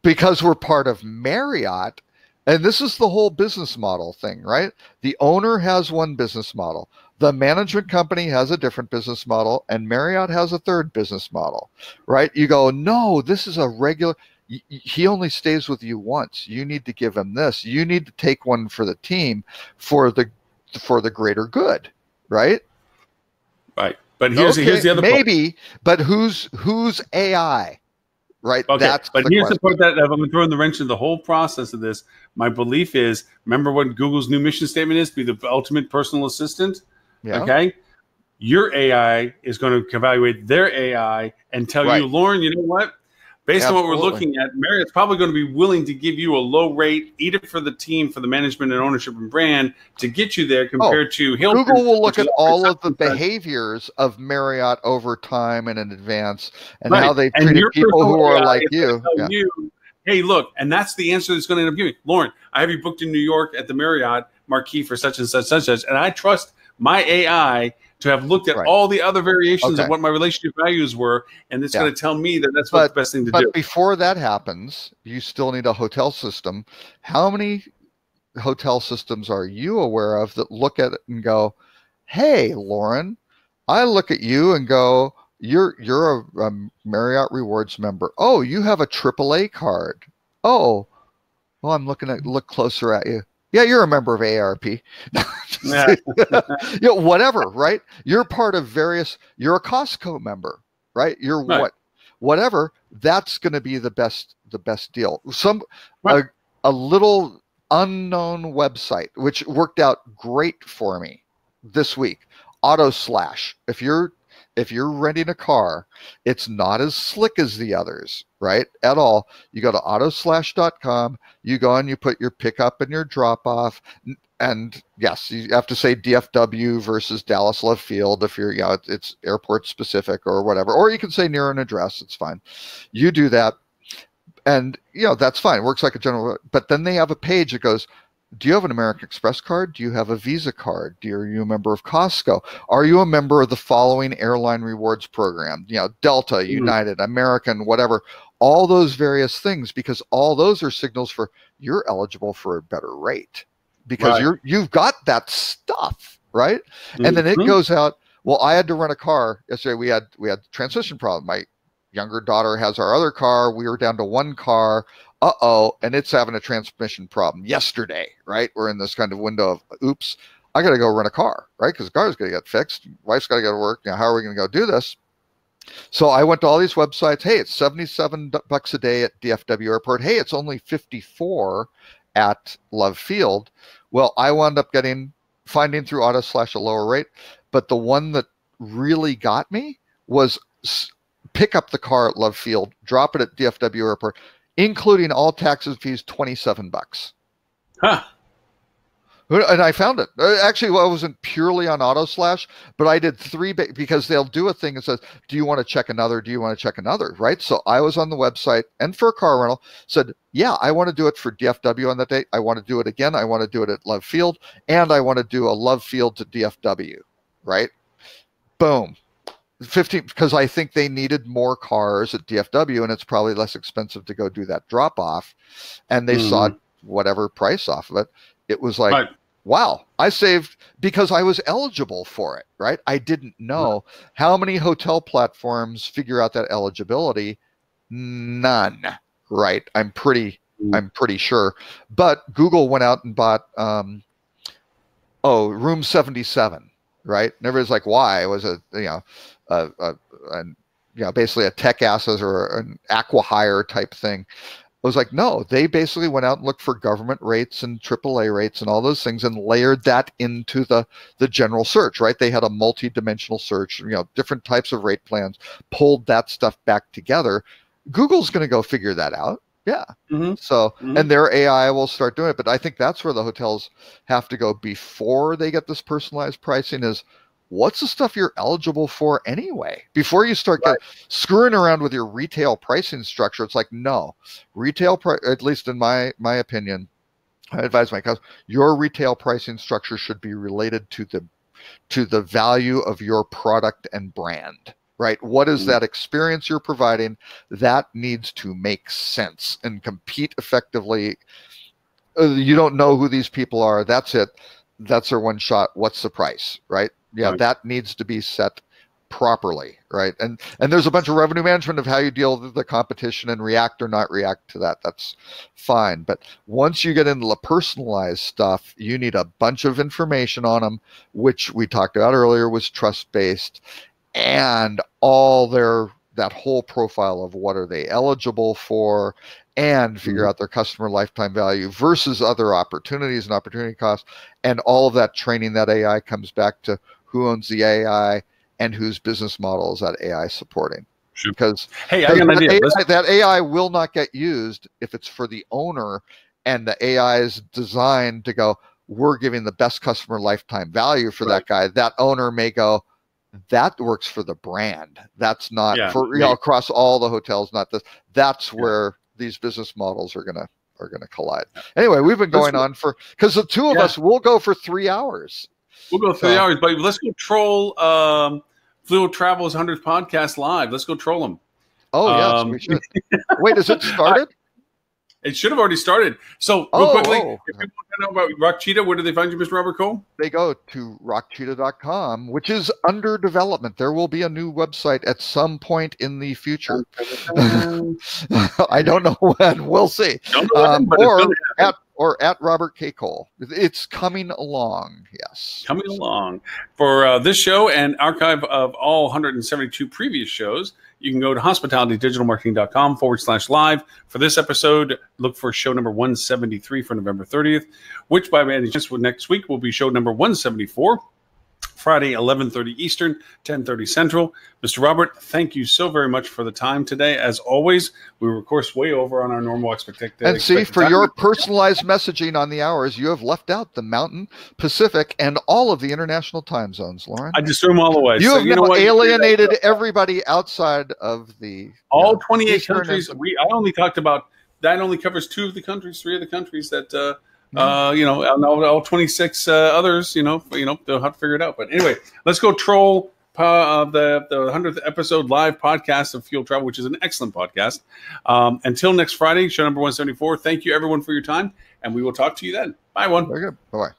because we're part of Marriott, and this is the whole business model thing, right? The owner has one business model. The management company has a different business model, and Marriott has a third business model, right? You go, no, this is a regular... He only stays with you once. You need to give him this. You need to take one for the team for the greater good, right? Right. But here's the other maybe, but who's AI? Right. Okay. But here's the point that I'm throwing the wrench in the whole process of this. My belief is, remember what Google's new mission statement is? Be the ultimate personal assistant. Yeah. Okay. Your AI is going to evaluate their AI and tell you, Lauren, you know what? Based on what we're looking at, Marriott's probably going to be willing to give you a low rate, eat it for the team, for the management and ownership and brand, to get you there compared to Hilton. Google will look at all of the behaviors of Marriott over time and in advance, and how they've treated people who are like you. Hey, look, and that's the answer that's going to end up giving. Lauren, I have you booked in New York at the Marriott Marquis for such and such and such, and I trust my AI to have looked at all the other variations of what my relationship values were, and it's going to tell me that that's what's the best thing to do. But before that happens, you still need a hotel system. How many hotel systems are you aware of that look at it and go, hey, Lauren, I look at you and go, you're a Marriott Rewards member. Oh, you have a AAA card. Oh, well, I'm look closer at you. Yeah, you're a member of AARP. Whatever, right? You're part of various. You're a Costco member, right? You're whatever. That's going to be the best deal. A little unknown website, which worked out great for me this week. AutoSlash. If you're renting a car, it's not as slick as the others, right? At all. You go to autoslash.com, you go and you put your pickup and your drop off. And yes, you have to say DFW versus Dallas Love Field if you're, it's airport specific or whatever. Or you can say near an address, it's fine. You do that. And, that's fine. It works like a general, but then they have a page that goes, do you have an American Express card? Do you have a Visa card? Are you a member of Costco? Are you a member of the following airline rewards program? Delta, United, American, whatever. All those various things, because all those are signals for you're eligible for a better rate because you've got that stuff, right? And then it goes out. Well, I had to rent a car yesterday. We had transmission problem. My younger daughter has our other car. We were down to one car. And it's having a transmission problem yesterday, right? We're in this kind of window of, oops, I got to go rent a car, right? Because the car's going to get fixed. Wife's got to go to work. How are we going to go do this? So I went to all these websites. Hey, it's $77 a day at DFW Airport. Hey, it's only $54 at Love Field. Well, I wound up finding through AutoSlash a lower rate. But the one that really got me was pick up the car at Love Field, drop it at DFW Airport, including all taxes and fees, $27. Huh. And I found it. Actually, well, it wasn't purely on AutoSlash, but I did 3 because they'll do a thing that says, do you want to check another? Do you want to check another? Right? So I was on the website and for a car rental said, yeah, I want to do it for DFW on that date. I want to do it again. I want to do it at Love Field. And I want to do a Love Field to DFW. Right? Boom. 15, because I think they needed more cars at DFW and it's probably less expensive to go do that drop off. And they saw whatever price off of it. It was like, right. Wow, I saved because I was eligible for it, right? I didn't know how many hotel platforms figure out that eligibility. None, right? I'm pretty sure. But Google went out and bought, Room 77, right? And everybody's like, why? It was basically a tech asset or an acqui-hire type thing. It was like, no, they basically went out and looked for government rates and AAA rates and all those things and layered that into the general search, right? They had a multi-dimensional search, different types of rate plans, pulled that stuff back together. Google's going to go figure that out. Yeah. So, and their AI will start doing it. But I think that's where the hotels have to go before they get this personalized pricing is, what's the stuff you're eligible for anyway? Before you start screwing around with your retail pricing structure, it's like, no, at least in my opinion, I advise my customers, your retail pricing structure should be related to the value of your product and brand, right? What is that experience you're providing? That needs to make sense and compete effectively. You don't know who these people are. That's it. That's their one shot. What's the price, right? Yeah, that needs to be set properly, right? And there's a bunch of revenue management of how you deal with the competition and react or not react to that. That's fine. But once you get into the personalized stuff, you need a bunch of information on them, which we talked about earlier was trust-based, and all that whole profile of what are they eligible for, and figure out their customer lifetime value versus other opportunities and opportunity costs. And all of that training, that AI comes back to who owns the AI and whose business model is that AI supporting. Sure. Because hey, I got an idea. That AI will not get used if it's for the owner and the AI is designed to go, we're giving the best customer lifetime value for that guy. That owner may go, that works for the brand. That's not for across all the hotels, not this. That's where these business models are gonna collide. Anyway, we've been going on because the two of us will go for 3 hours. We'll go 3 hours, but let's go troll Fluid Travel's 100th podcast live. Let's go troll them. Oh, yes, we should. Wait, is it started? It should have already started. So, real quickly, if people want to know about Rock Cheetah, where do they find you, Mr. Robert Cole? They go to rockcheetah.com, which is under development. There will be a new website at some point in the future. I don't know when. We'll see. Or at Robert K. Cole. It's coming along, yes. Coming along. For this show and archive of all 172 previous shows, you can go to hospitalitydigitalmarketing.com/live. For this episode, look for show number 173 for November 30th, which by any chance next week will be show number 174. Friday, 11:30 Eastern, 10:30 Central. Mr. Robert, thank you so very much for the time today. As always, we were, of course, way over on our normal expectation. And see, for your personalized messaging on the hours, you have left out the Mountain, Pacific, and all of the international time zones, Lauren. I just threw them all away. You have now alienated everybody outside of the... All 28 countries. I only talked about... That only covers 2 of the countries, 3 of the countries that... all 26 others, they'll have to figure it out. But anyway, let's go troll the 100th episode live podcast of Fuel Travel, which is an excellent podcast. Until next Friday, show number 174. Thank you, everyone, for your time, and we will talk to you then. Bye, everyone. Very good. Bye-bye.